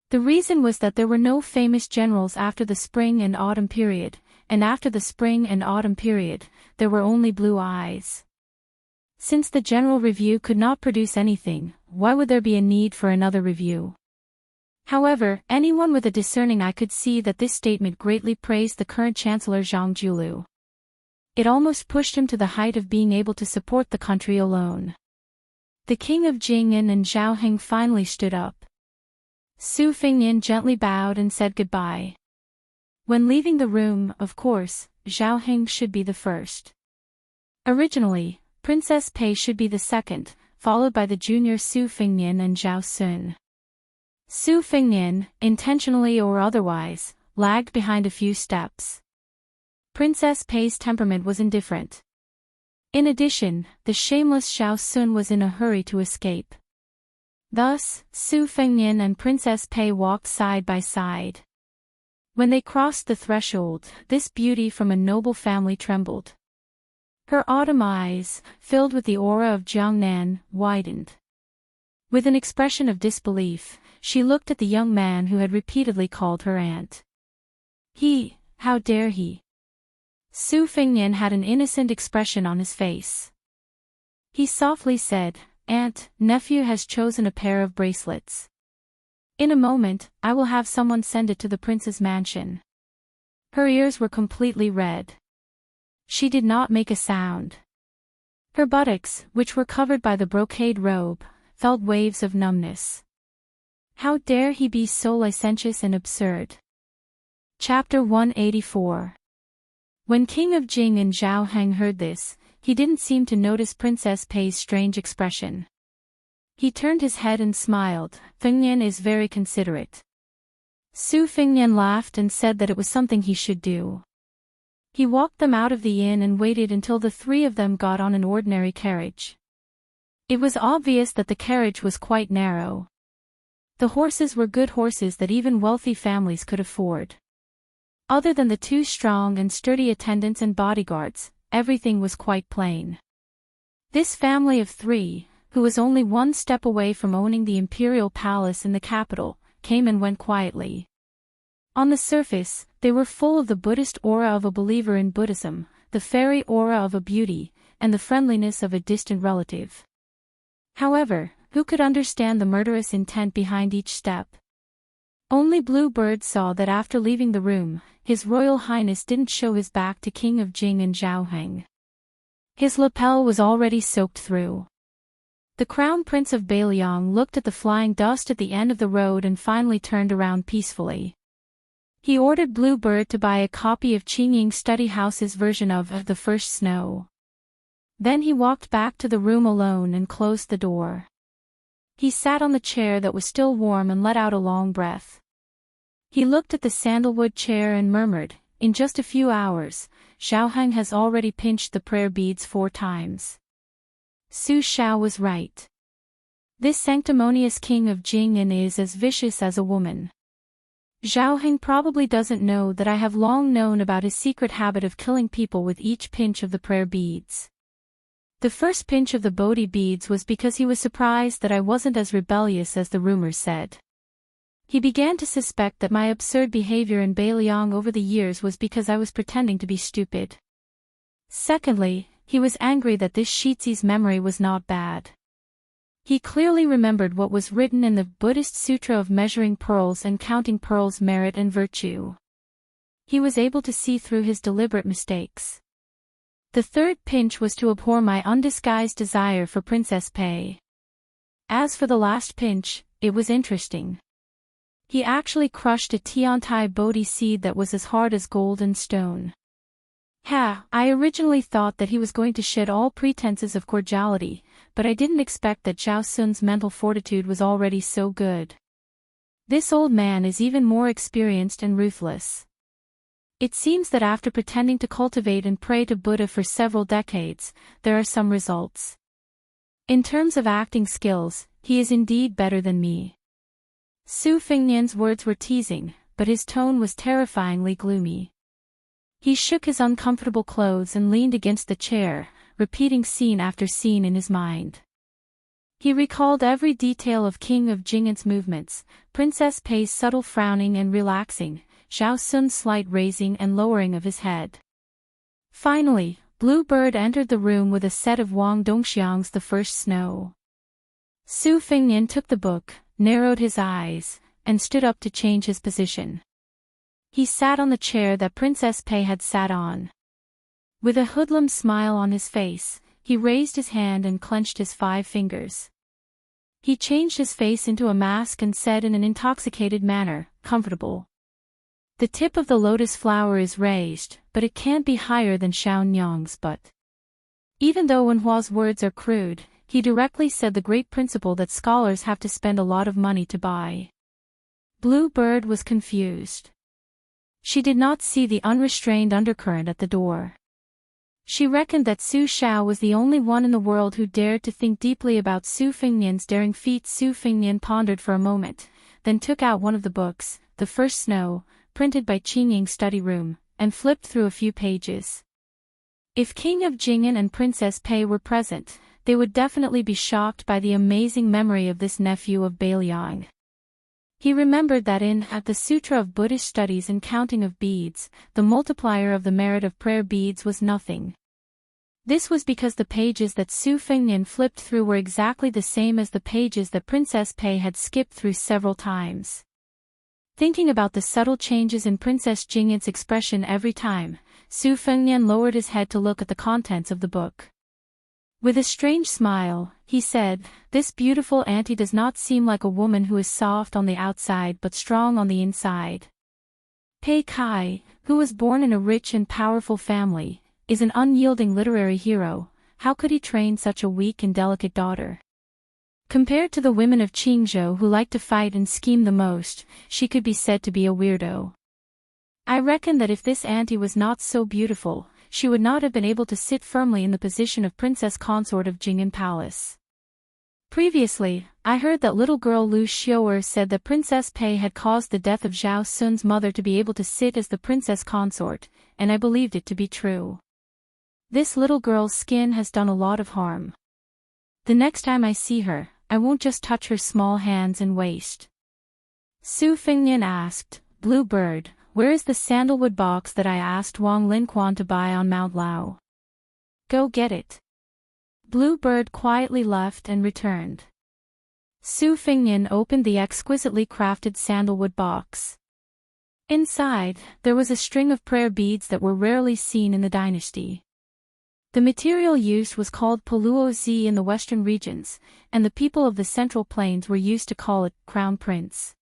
The reason was that there were no famous generals after the spring and autumn period, and after the spring and autumn period, there were only blue eyes. Since the general review could not produce anything, why would there be a need for another review? However, anyone with a discerning eye could see that this statement greatly praised the current Chancellor Zhang Julu. It almost pushed him to the height of being able to support the country alone. The king of Jing'an and Zhao Heng finally stood up. Su Fengnian gently bowed and said goodbye. When leaving the room, of course, Zhao Heng should be the first. Originally, Princess Pei should be the second, followed by the junior Su Fengnian and Zhao Sun. Su Fengnian, intentionally or otherwise, lagged behind a few steps. Princess Pei's temperament was indifferent. In addition, the shameless Xiao Sun was in a hurry to escape. Thus, Su Fengnian and Princess Pei walked side by side. When they crossed the threshold, this beauty from a noble family trembled. Her autumn eyes, filled with the aura of Jiangnan, widened. With an expression of disbelief, she looked at the young man who had repeatedly called her aunt. How dare he? Su Fengnian had an innocent expression on his face. He softly said, "Aunt, nephew has chosen a pair of bracelets. In a moment, I will have someone send it to the prince's mansion." Her ears were completely red. She did not make a sound. Her buttocks, which were covered by the brocade robe, felt waves of numbness. How dare he be so licentious and absurd? Chapter 184. When King of Jing and Zhao Heng heard this, he didn't seem to notice Princess Pei's strange expression. He turned his head and smiled. "Fengnian is very considerate." Su Fengnian laughed and said that it was something he should do. He walked them out of the inn and waited until the three of them got on an ordinary carriage. It was obvious that the carriage was quite narrow. The horses were good horses that even wealthy families could afford. Other than the two strong and sturdy attendants and bodyguards, everything was quite plain. This family of three, who was only one step away from owning the imperial palace in the capital, came and went quietly. On the surface, they were full of the Buddhist aura of a believer in Buddhism, the fairy aura of a beauty, and the friendliness of a distant relative. However, who could understand the murderous intent behind each step? Only Blue Bird saw that after leaving the room, His Royal Highness didn't show his back to King of Jing and Zhao Heng. His lapel was already soaked through. The Crown Prince of Beiliang looked at the flying dust at the end of the road and finally turned around peacefully. He ordered Blue Bird to buy a copy of Qingying Study House's version of The First Snow. Then he walked back to the room alone and closed the door. He sat on the chair that was still warm and let out a long breath. He looked at the sandalwood chair and murmured, "In just a few hours, Zhao Heng has already pinched the prayer beads 4 times. Su Xiao was right. This sanctimonious king of Jing'an is as vicious as a woman. Zhao Heng probably doesn't know that I have long known about his secret habit of killing people with each pinch of the prayer beads. The first pinch of the Bodhi beads was because he was surprised that I wasn't as rebellious as the rumors said. He began to suspect that my absurd behavior in Beiliang over the years was because I was pretending to be stupid. Secondly, he was angry that this Shizi's memory was not bad. He clearly remembered what was written in the Buddhist Sutra of measuring pearls and counting pearls' merit and virtue. He was able to see through his deliberate mistakes. The third pinch was to abhor my undisguised desire for Princess Pei. As for the last pinch, it was interesting. He actually crushed a Tiantai Bodhi seed that was as hard as gold and stone. I originally thought that he was going to shed all pretenses of cordiality, but I didn't expect that Zhao Sun's mental fortitude was already so good. This old man is even more experienced and ruthless. It seems that after pretending to cultivate and pray to Buddha for several decades, there are some results. In terms of acting skills, he is indeed better than me." Su Fengnian's words were teasing, but his tone was terrifyingly gloomy. He shook his uncomfortable clothes and leaned against the chair, repeating scene after scene in his mind. He recalled every detail of King of Jing'an's movements, Princess Pei's subtle frowning and relaxing, Zhao Sun's slight raising and lowering of his head. Finally, Blue Bird entered the room with a set of Wang Dongxiang's The First Snow. Su Fengnian took the book, narrowed his eyes, and stood up to change his position. He sat on the chair that Princess Pei had sat on. With a hoodlum smile on his face, he raised his hand and clenched his 5 fingers. He changed his face into a mask and said in an intoxicated manner, "Comfortable. The tip of the lotus flower is raised, but it can't be higher than Xiaonyang's butt." Even though Wen Hua's words are crude, he directly said the great principle that scholars have to spend a lot of money to buy. Blue Bird was confused. She did not see the unrestrained undercurrent at the door. She reckoned that Su Xiao was the only one in the world who dared to think deeply about Su Fengnian's daring feat. Su Fengnian pondered for a moment, then took out one of the books, The First Snow, printed by Qingying's study room, and flipped through a few pages. If King of Jing'an and Princess Pei were present, they would definitely be shocked by the amazing memory of this nephew of Bailiang. He remembered that in the Sutra of Buddhist Studies and Counting of Beads, the multiplier of the merit of prayer beads was nothing. This was because the pages that Su Fengnian flipped through were exactly the same as the pages that Princess Pei had skipped through several times. Thinking about the subtle changes in Princess Jing'an's expression every time, Su Fengnian lowered his head to look at the contents of the book. With a strange smile, he said, "This beautiful auntie does not seem like a woman who is soft on the outside but strong on the inside." Pei Kai, who was born in a rich and powerful family, is an unyielding literary hero. How could he train such a weak and delicate daughter? Compared to the women of Qingzhou who like to fight and scheme the most, she could be said to be a weirdo. I reckon that if this auntie was not so beautiful, she would not have been able to sit firmly in the position of princess consort of Jing'an Palace. Previously, I heard that little girl Lu Xiu'er said that Princess Pei had caused the death of Zhao Sun's mother to be able to sit as the princess consort, and I believed it to be true. This little girl's skin has done a lot of harm. The next time I see her, I won't just touch her small hands and waist. Su Fengnian asked, "Blue Bird, where is the sandalwood box that I asked Wang Linquan to buy on Mount Lao?" "Go get it." Blue Bird quietly left and returned. Su Fengnian opened the exquisitely crafted sandalwood box. Inside, there was a string of prayer beads that were rarely seen in the dynasty. The material used was called Paluo Zi in the western regions, and the people of the Central Plains were used to call it Crown Prince.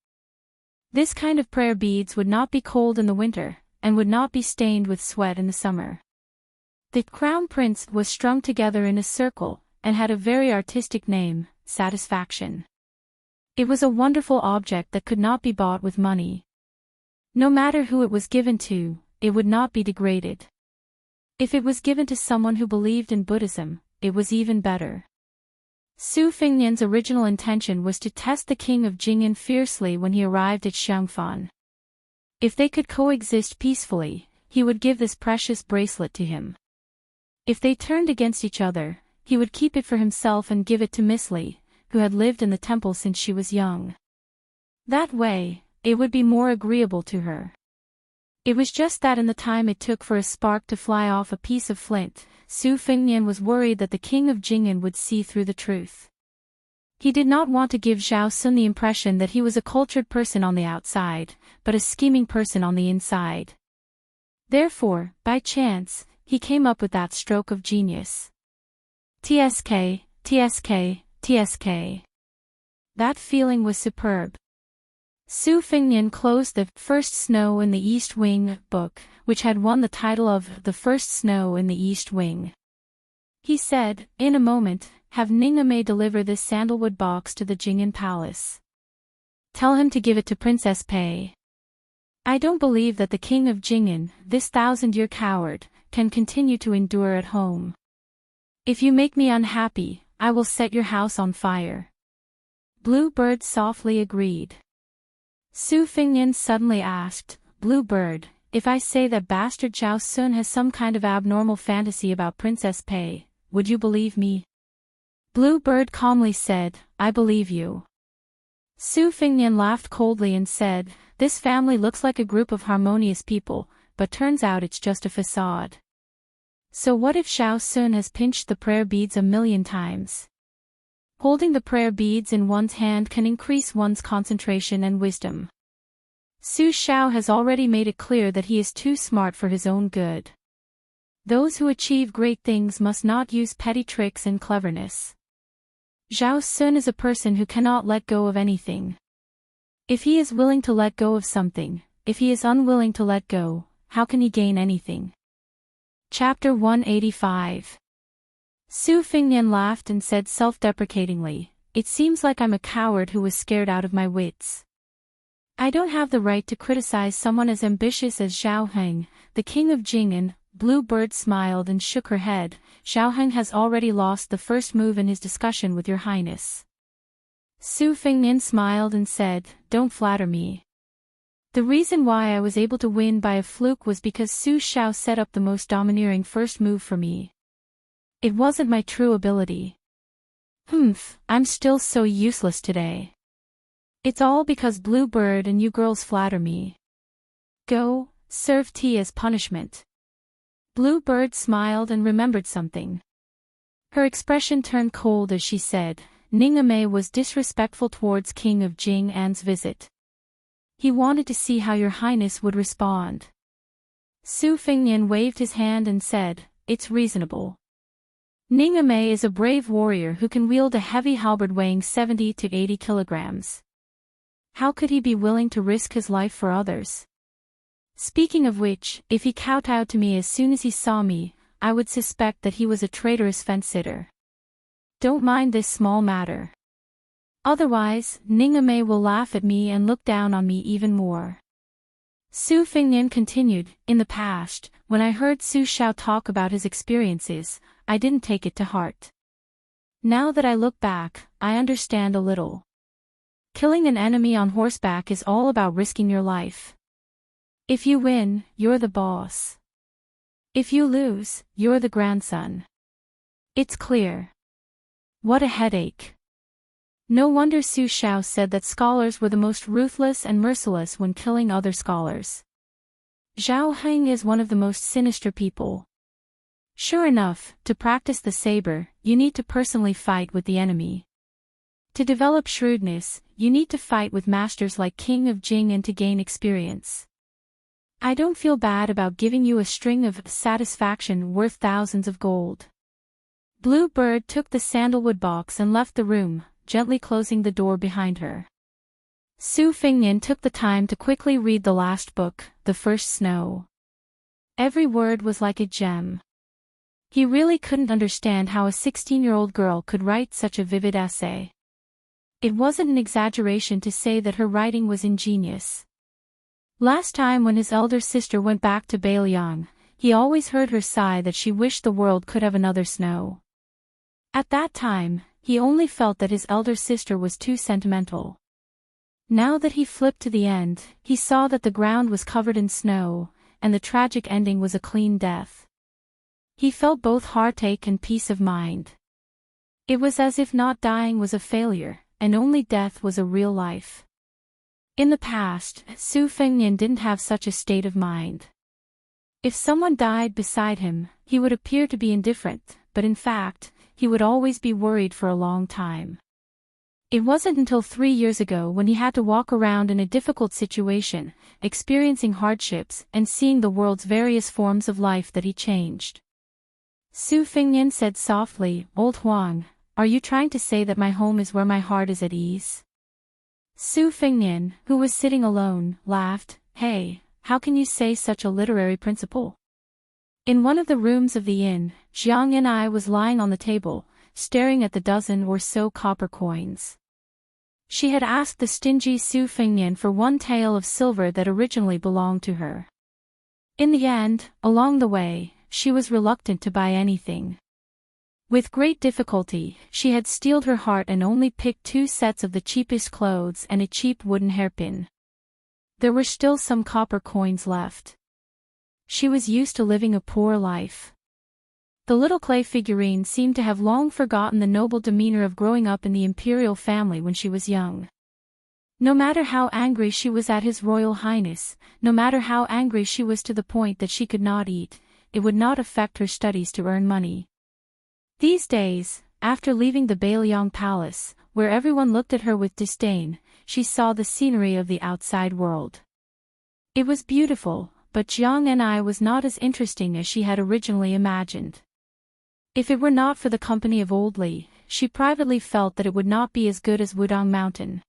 This kind of prayer beads would not be cold in the winter, and would not be stained with sweat in the summer. The Crown Prince was strung together in a circle, and had a very artistic name, Satisfaction. It was a wonderful object that could not be bought with money. No matter who it was given to, it would not be degraded. If it was given to someone who believed in Buddhism, it was even better. Su Fengnian's original intention was to test the king of Jing'an fiercely when he arrived at Xiangfan. If they could coexist peacefully, he would give this precious bracelet to him. If they turned against each other, he would keep it for himself and give it to Miss Li, who had lived in the temple since she was young. That way, it would be more agreeable to her. It was just that in the time it took for a spark to fly off a piece of flint, Su Fengnian was worried that the king of Jing'an would see through the truth. He did not want to give Zhao Sun the impression that he was a cultured person on the outside, but a scheming person on the inside. Therefore, by chance, he came up with that stroke of genius. TSK, TSK, TSK. That feeling was superb. Su Fengnian closed The First Snow in the East Wing book, which had won the title of The First Snow in the East Wing. He said, "In a moment, have Ningame deliver this sandalwood box to the Jing'an Palace. Tell him to give it to Princess Pei. I don't believe that the king of Jing'an, this 1,000-year coward, can continue to endure at home. If you make me unhappy, I will set your house on fire." Blue Bird softly agreed. Su Fengnian suddenly asked, "Blue Bird, if I say that bastard Zhao Sun has some kind of abnormal fantasy about Princess Pei, would you believe me?" Blue Bird calmly said, "I believe you." Su Fengnian laughed coldly and said, "This family looks like a group of harmonious people, but turns out it's just a facade. So what if Zhao Sun has pinched the prayer beads 1,000,000 times? Holding the prayer beads in one's hand can increase one's concentration and wisdom. Su Xiao has already made it clear that he is too smart for his own good. Those who achieve great things must not use petty tricks and cleverness. Zhao Sun is a person who cannot let go of anything. If he is willing to let go of something, if he is unwilling to let go, how can he gain anything?" Chapter 185. Su Fengnian laughed and said self-deprecatingly, "It seems like I'm a coward who was scared out of my wits. I don't have the right to criticize someone as ambitious as Zhao Heng, the king of Jing'an, Bluebird smiled and shook her head. Xiaoheng has already lost the first move in his discussion with your highness. Su Fengnian smiled and said, don't flatter me. The reason why I was able to win by a fluke was because Su Xiao set up the most domineering first move for me. It wasn't my true ability. I'm still so useless today. It's all because Bluebird and you girls flatter me. Go, serve tea as punishment. Bluebird smiled and remembered something. Her expression turned cold as she said, Ningame was disrespectful towards King of Jing An's visit. He wanted to see how your highness would respond. Su Fengnian waved his hand and said, it's reasonable. Ningame is a brave warrior who can wield a heavy halberd weighing 70 to 80 kilograms. How could he be willing to risk his life for others? Speaking of which, if he kowtowed to me as soon as he saw me, I would suspect that he was a traitorous fence-sitter. Don't mind this small matter. Otherwise, Ningame will laugh at me and look down on me even more. Su Fengnian continued, in the past, when I heard Su Xiao talk about his experiences, I didn't take it to heart. Now that I look back, I understand a little. Killing an enemy on horseback is all about risking your life. If you win, you're the boss. If you lose, you're the grandson. It's clear. What a headache. No wonder Su Xiao said that scholars were the most ruthless and merciless when killing other scholars. Zhao Heng is one of the most sinister people. Sure enough, to practice the saber, you need to personally fight with the enemy. To develop shrewdness, you need to fight with masters like King of Jing and to gain experience. I don't feel bad about giving you a string of satisfaction worth thousands of gold. Bluebird took the sandalwood box and left the room, gently closing the door behind her. Su Fengnian took the time to quickly read the last book, The First Snow. Every word was like a gem. He really couldn't understand how a 16-year-old girl could write such a vivid essay. It wasn't an exaggeration to say that her writing was ingenious. Last time when his elder sister went back to Beiliang, he always heard her sigh that she wished the world could have another snow. At that time, he only felt that his elder sister was too sentimental. Now that he flipped to the end, he saw that the ground was covered in snow, and the tragic ending was a clean death. He felt both heartache and peace of mind. It was as if not dying was a failure, and only death was a real life. In the past, Su Fengnian didn't have such a state of mind. If someone died beside him, he would appear to be indifferent, but in fact, he would always be worried for a long time. It wasn't until 3 years ago when he had to walk around in a difficult situation, experiencing hardships and seeing the world's various forms of life that he changed. Su Fengnian said softly, Old Huang, are you trying to say that my home is where my heart is at ease? Su Fengnian, who was sitting alone, laughed, Hey, how can you say such a literary principle? In one of the rooms of the inn, Jiang and I was lying on the table, staring at the dozen or so copper coins. She had asked the stingy Su Fengnian for one tael of silver that originally belonged to her. In the end, along the way, she was reluctant to buy anything. With great difficulty, she had steeled her heart and only picked 2 sets of the cheapest clothes and a cheap wooden hairpin. There were still some copper coins left. She was used to living a poor life. The little clay figurine seemed to have long forgotten the noble demeanor of growing up in the imperial family when she was young. No matter how angry she was at His Royal Highness, no matter how angry she was to the point that she could not eat, it would not affect her studies to earn money. These days, after leaving the Beiliang Palace, where everyone looked at her with disdain, she saw the scenery of the outside world. It was beautiful, but Jiang and I was not as interesting as she had originally imagined. If it were not for the company of Old Li, she privately felt that it would not be as good as Wudong Mountain.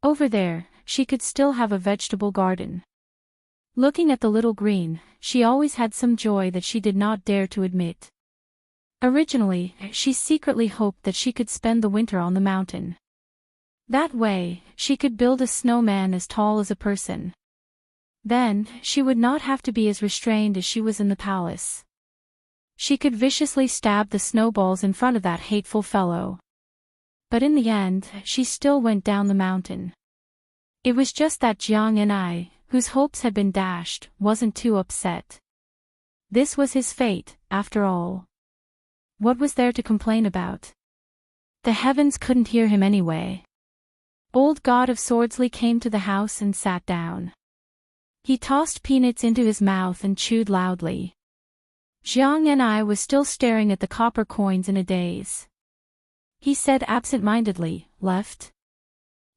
Over there, she could still have a vegetable garden. Looking at the little green, she always had some joy that she did not dare to admit. Originally, she secretly hoped that she could spend the winter on the mountain. That way, she could build a snowman as tall as a person. Then, she would not have to be as restrained as she was in the palace. She could viciously stab the snowballs in front of that hateful fellow. But in the end, she still went down the mountain. It was just that Jiang and I, whose hopes had been dashed, wasn't too upset. This was his fate, after all. What was there to complain about? The heavens couldn't hear him anyway. Old God of Swordsley came to the house and sat down. He tossed peanuts into his mouth and chewed loudly. Jiang and I was still staring at the copper coins in a daze. He said absent-mindedly, "Left?"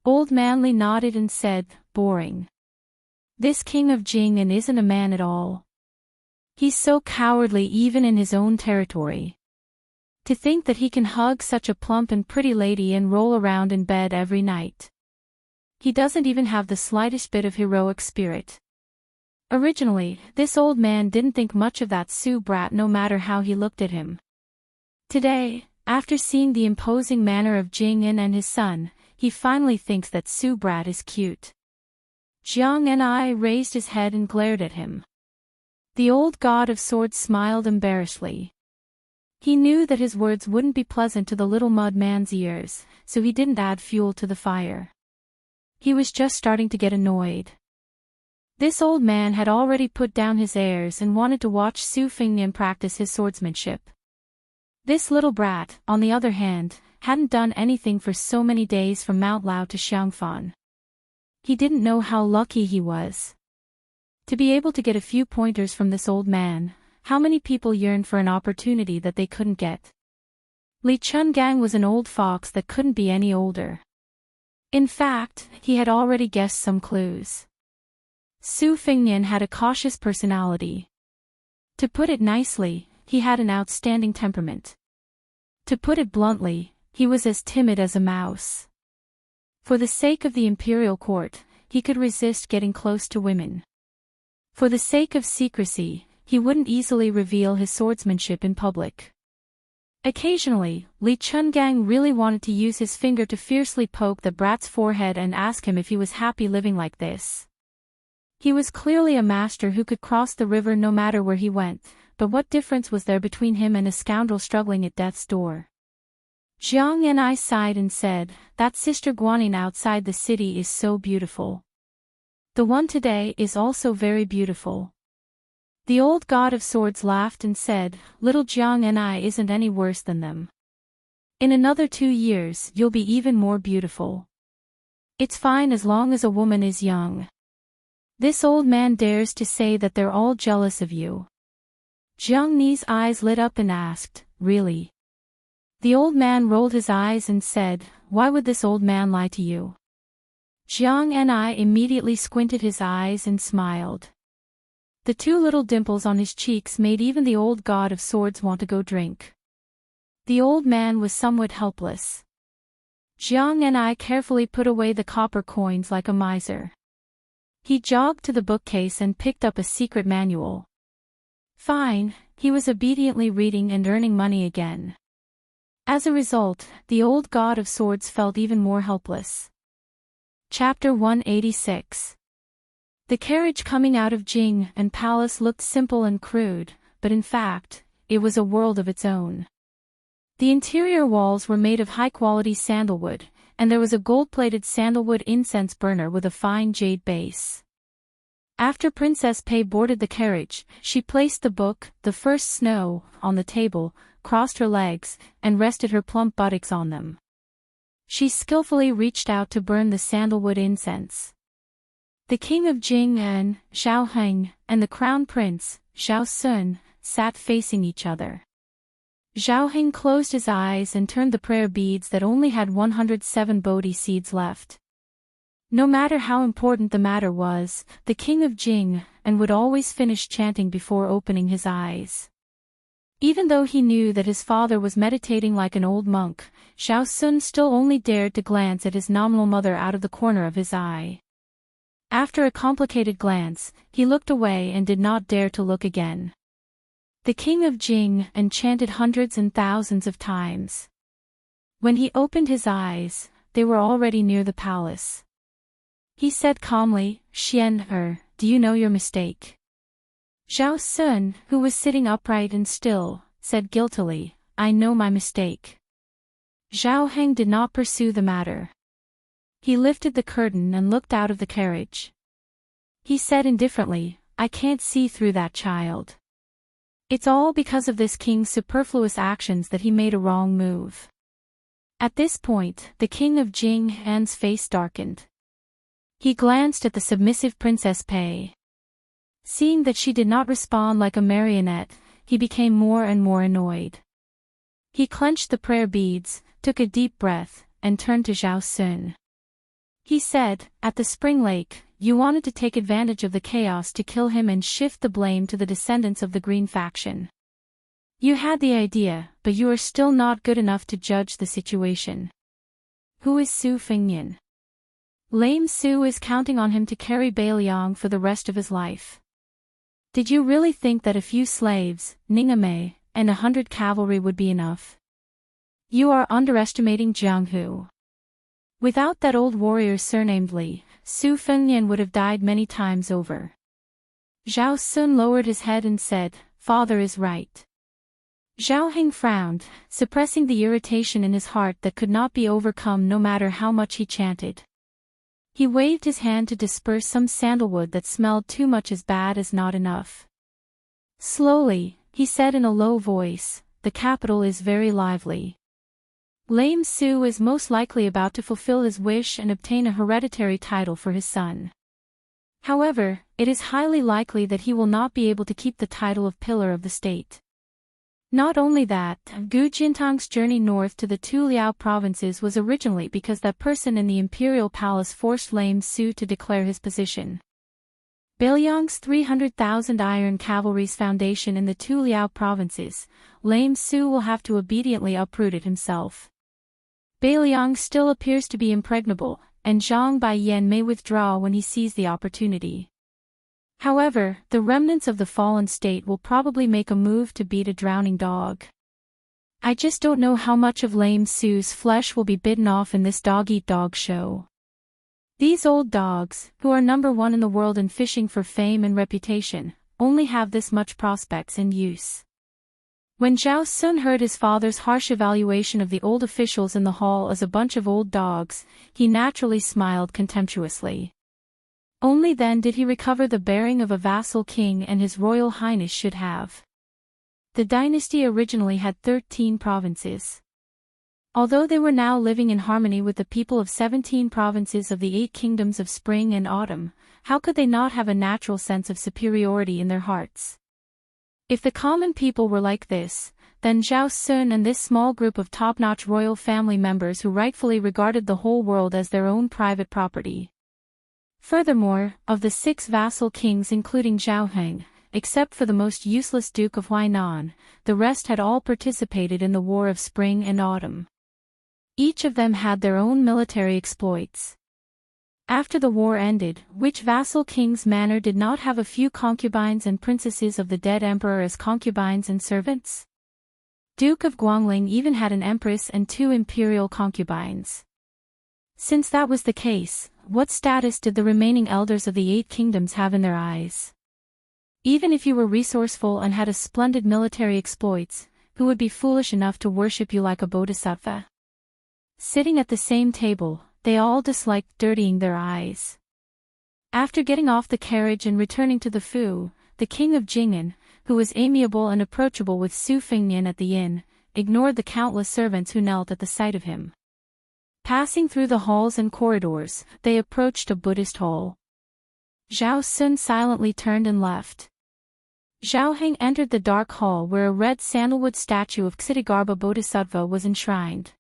Old Manly nodded and said, "Boring. This king of Jing'an isn't a man at all. He's so cowardly even in his own territory. To think that he can hug such a plump and pretty lady and roll around in bed every night. He doesn't even have the slightest bit of heroic spirit." Originally, this old man didn't think much of that Su brat no matter how he looked at him. Today, after seeing the imposing manner of Jing'an and his son, he finally thinks that Su brat is cute. Jiang and I raised his head and glared at him. The old God of Swords smiled embarrassedly. He knew that his words wouldn't be pleasant to the little mud man's ears, so he didn't add fuel to the fire. He was just starting to get annoyed. This old man had already put down his airs and wanted to watch Su Fengnian practice his swordsmanship. This little brat, on the other hand, hadn't done anything for so many days from Mount Lao to Xiangfan. He didn't know how lucky he was. To be able to get a few pointers from this old man. How many people yearned for an opportunity that they couldn't get? Li Chungang was an old fox that couldn't be any older. In fact, he had already guessed some clues. Su Fengnian had a cautious personality. To put it nicely, he had an outstanding temperament. To put it bluntly, he was as timid as a mouse. For the sake of the imperial court, he could resist getting close to women. For the sake of secrecy, he wouldn't easily reveal his swordsmanship in public. Occasionally, Li Chungang really wanted to use his finger to fiercely poke the brat's forehead and ask him if he was happy living like this. He was clearly a master who could cross the river no matter where he went, but what difference was there between him and a scoundrel struggling at death's door? Jiang and I sighed and said, "That Sister Guanyin outside the city is so beautiful. The one today is also very beautiful." The old God of Swords laughed and said, "Little Jiang and I isn't any worse than them. In another 2 years you'll be even more beautiful. It's fine as long as a woman is young. This old man dares to say that they're all jealous of you." Jiang Ni's eyes lit up and asked, "Really?" The old man rolled his eyes and said, "Why would this old man lie to you?" Jiang and I immediately squinted his eyes and smiled. The 2 little dimples on his cheeks made even the old God of Swords want to go drink. The old man was somewhat helpless. Jiang and I carefully put away the copper coins like a miser. He jogged to the bookcase and picked up a secret manual. Fine, he was obediently reading and earning money again. As a result, the old God of Swords felt even more helpless. Chapter 186. The carriage coming out of Jing and Palace looked simple and crude, but in fact, it was a world of its own. The interior walls were made of high-quality sandalwood, and there was a gold-plated sandalwood incense burner with a fine jade base. After Princess Pei boarded the carriage, she placed the book, The First Snow, on the table, crossed her legs, and rested her plump buttocks on them. She skillfully reached out to burn the sandalwood incense. The king of Jing'an, Xiao Heng, and the crown prince, Xiao Sun, sat facing each other. Xiao Heng closed his eyes and turned the prayer beads that only had 107 Bodhi seeds left. No matter how important the matter was, the king of Jing and would always finish chanting before opening his eyes. Even though he knew that his father was meditating like an old monk, Xiao Sun still only dared to glance at his nominal mother out of the corner of his eye. After a complicated glance, he looked away and did not dare to look again. The king of Jing enchanted hundreds and thousands of times. When he opened his eyes, they were already near the palace. He said calmly, do you know your mistake? Zhao Sun, who was sitting upright and still, said guiltily, I know my mistake. Zhao Heng did not pursue the matter. He lifted the curtain and looked out of the carriage. He said indifferently, I can't see through that child. It's all because of this king's superfluous actions that he made a wrong move. At this point, the king of Jing Han's face darkened. He glanced at the submissive Princess Pei. Seeing that she did not respond like a marionette, he became more and more annoyed. He clenched the prayer beads, took a deep breath, and turned to Zhao Sun. He said, at the spring lake, you wanted to take advantage of the chaos to kill him and shift the blame to the descendants of the Green faction. You had the idea, but you are still not good enough to judge the situation. Who is Su Fengnian? Lame Su is counting on him to carry Beiliang for the rest of his life. Did you really think that a few slaves, Ningame, and 100 cavalry would be enough? You are underestimating Jiang Hu. Without that old warrior surnamed Li, Su Fengnian would have died many times over. Zhao Sun lowered his head and said, Father is right. Zhao Heng frowned, suppressing the irritation in his heart that could not be overcome no matter how much he chanted. He waved his hand to disperse some sandalwood that smelled too much as bad as not enough. Slowly, he said in a low voice, the capital is very lively. Lame Su is most likely about to fulfill his wish and obtain a hereditary title for his son. However, it is highly likely that he will not be able to keep the title of pillar of the state. Not only that, Gu Jintang's journey north to the two Liao provinces was originally because that person in the imperial palace forced Lame Su to declare his position. Beiliang's 300,000 iron cavalry's foundation in the two Liao provinces, Lame Su will have to obediently uproot it himself. Beiliang still appears to be impregnable, and Zhang Baiyan may withdraw when he sees the opportunity. However, the remnants of the fallen state will probably make a move to beat a drowning dog. I just don't know how much of Lame Su's flesh will be bitten off in this dog-eat-dog show. These old dogs, who are number one in the world in fishing for fame and reputation, only have this much prospects in use. When Zhao Sun heard his father's harsh evaluation of the old officials in the hall as a bunch of old dogs, he naturally smiled contemptuously. Only then did he recover the bearing of a vassal king and his royal highness should have. The dynasty originally had 13 provinces. Although they were now living in harmony with the people of 17 provinces of the 8 kingdoms of spring and autumn, how could they not have a natural sense of superiority in their hearts? If the common people were like this, then Zhao Sun and this small group of top-notch royal family members who rightfully regarded the whole world as their own private property. Furthermore, of the 6 vassal kings including Zhao Heng, except for the most useless Duke of Huainan, the rest had all participated in the War of Spring and Autumn. Each of them had their own military exploits. After the war ended, which vassal king's manor did not have a few concubines and princesses of the dead emperor as concubines and servants? Duke of Guangling even had an empress and 2 imperial concubines. Since that was the case, what status did the remaining elders of the 8 kingdoms have in their eyes? Even if you were resourceful and had a splendid military exploits, who would be foolish enough to worship you like a bodhisattva? Sitting at the same table, they all disliked dirtying their eyes. After getting off the carriage and returning to the Fu, the king of Jing'an, who was amiable and approachable with Su Fengnian at the inn, ignored the countless servants who knelt at the sight of him. Passing through the halls and corridors, they approached a Buddhist hall. Zhao Sun silently turned and left. Zhao Heng entered the dark hall where a red sandalwood statue of Ksitigarbha Bodhisattva was enshrined.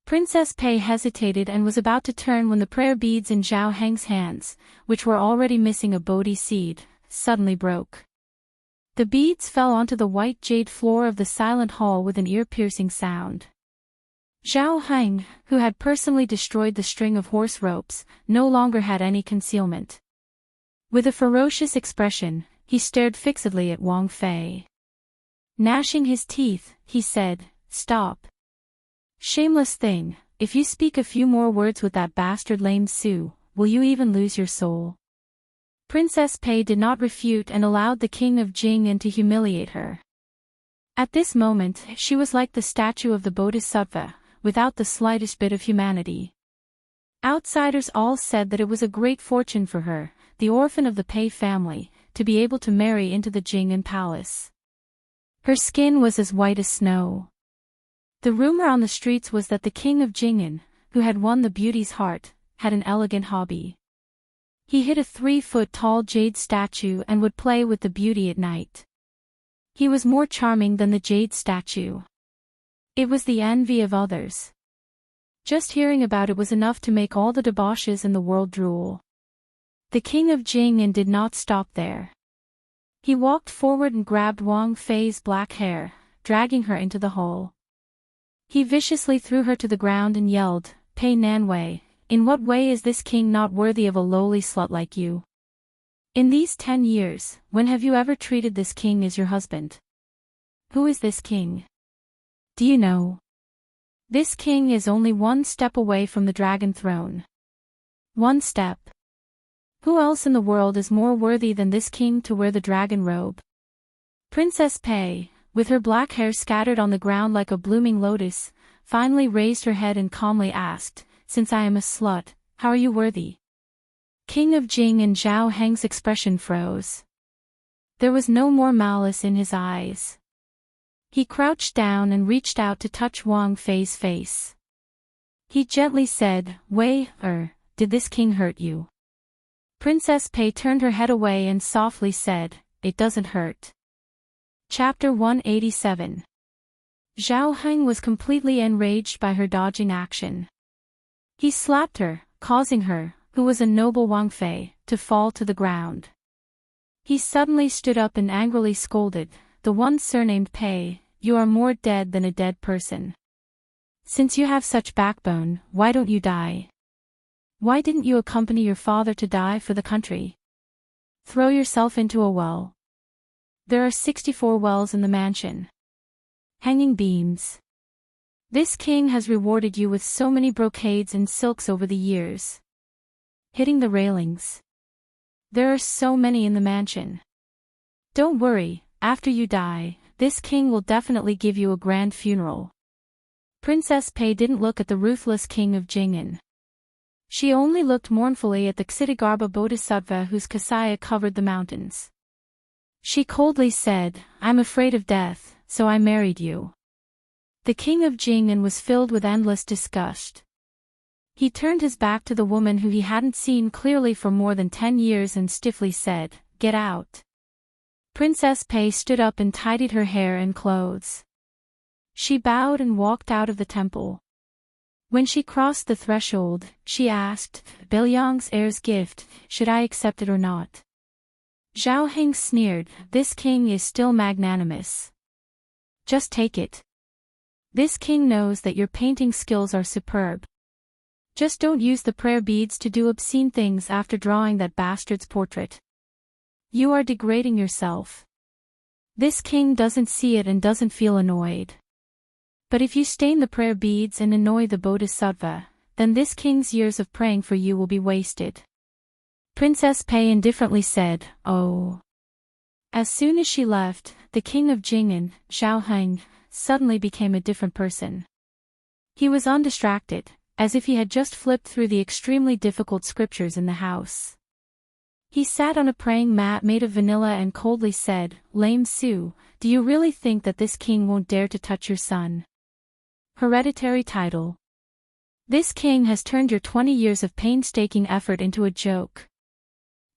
Princess Pei hesitated and was about to turn when the prayer beads in Zhao Heng's hands, which were already missing a Bodhi seed, suddenly broke. The beads fell onto the white jade floor of the silent hall with an ear-piercing sound. Zhao Heng, who had personally destroyed the string of horse ropes, no longer had any concealment. With a ferocious expression, he stared fixedly at Wang Fei. Gnashing his teeth, he said, "Stop. Shameless thing, if you speak a few more words with that bastard Lame Su, will you even lose your soul?" Princess Pei did not refute and allowed the king of Jing'an to humiliate her. At this moment, she was like the statue of the Bodhisattva, without the slightest bit of humanity. Outsiders all said that it was a great fortune for her, the orphan of the Pei family, to be able to marry into the Jing'an palace. Her skin was as white as snow. The rumor on the streets was that the king of Jing'an, who had won the beauty's heart, had an elegant hobby. He hid a 3-foot-tall jade statue and would play with the beauty at night. He was more charming than the jade statue. It was the envy of others. Just hearing about it was enough to make all the debauches in the world drool. The king of Jing'an did not stop there. He walked forward and grabbed Wang Fei's black hair, dragging her into the hole. He viciously threw her to the ground and yelled, "Pei Nanwei, in what way is this king not worthy of a lowly slut like you? In these 10 years, when have you ever treated this king as your husband? Who is this king? Do you know? This king is only 1 step away from the dragon throne. 1 step. Who else in the world is more worthy than this king to wear the dragon robe?" Princess Pei, with her black hair scattered on the ground like a blooming lotus, finally raised her head and calmly asked, "Since I am a slut, how are you worthy?" King of Jing and Zhao Heng's expression froze. There was no more malice in his eyes. He crouched down and reached out to touch Wang Fei's face. He gently said, "Wei, did this king hurt you?" Princess Pei turned her head away and softly said, "It doesn't hurt." Chapter 187. Zhao Heng was completely enraged by her dodging action. He slapped her, causing her, who was a noble Wang Fei, to fall to the ground. He suddenly stood up and angrily scolded, "The one surnamed Pei, you are more dead than a dead person. Since you have such backbone, why don't you die? Why didn't you accompany your father to die for the country? Throw yourself into a well. There are 64 wells in the mansion. Hanging beams. This king has rewarded you with so many brocades and silks over the years. Hitting the railings. There are so many in the mansion. Don't worry, after you die, this king will definitely give you a grand funeral." Princess Pei didn't look at the ruthless king of Jing'an. She only looked mournfully at the Ksitigarbha Bodhisattva whose kasaya covered the mountains. She coldly said, "I'm afraid of death, so I married you." The king of Jing'an was filled with endless disgust. He turned his back to the woman who he hadn't seen clearly for more than 10 years and stiffly said, "Get out." Princess Pei stood up and tidied her hair and clothes. She bowed and walked out of the temple. When she crossed the threshold, she asked, "Belyang's heir's gift, should I accept it or not?" Zhao Heng sneered, "This king is still magnanimous. Just take it. This king knows that your painting skills are superb. Just don't use the prayer beads to do obscene things after drawing that bastard's portrait. You are degrading yourself. This king doesn't see it and doesn't feel annoyed. But if you stain the prayer beads and annoy the Bodhisattva, then this king's years of praying for you will be wasted." Princess Pei indifferently said, "Oh." As soon as she left, the king of Jing'an, Zhao Heng, suddenly became a different person. He was undistracted, as if he had just flipped through the extremely difficult scriptures in the house. He sat on a praying mat made of vanilla and coldly said, "Lame Su, do you really think that this king won't dare to touch your son? Hereditary title. This king has turned your 20 years of painstaking effort into a joke."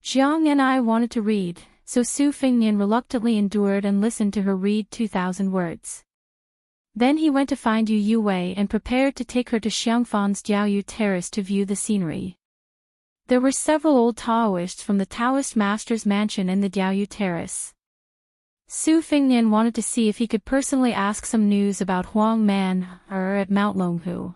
Jiang and I wanted to read, so Su Fingnian reluctantly endured and listened to her read 2,000 words. Then he went to find Yu Wei and prepared to take her to Xiangfan's Diaoyu Terrace to view the scenery. There were several old Taoists from the Taoist master's mansion in the Diaoyu Terrace. Su Fingnian wanted to see if he could personally ask some news about Huang Man, at Mount Longhu.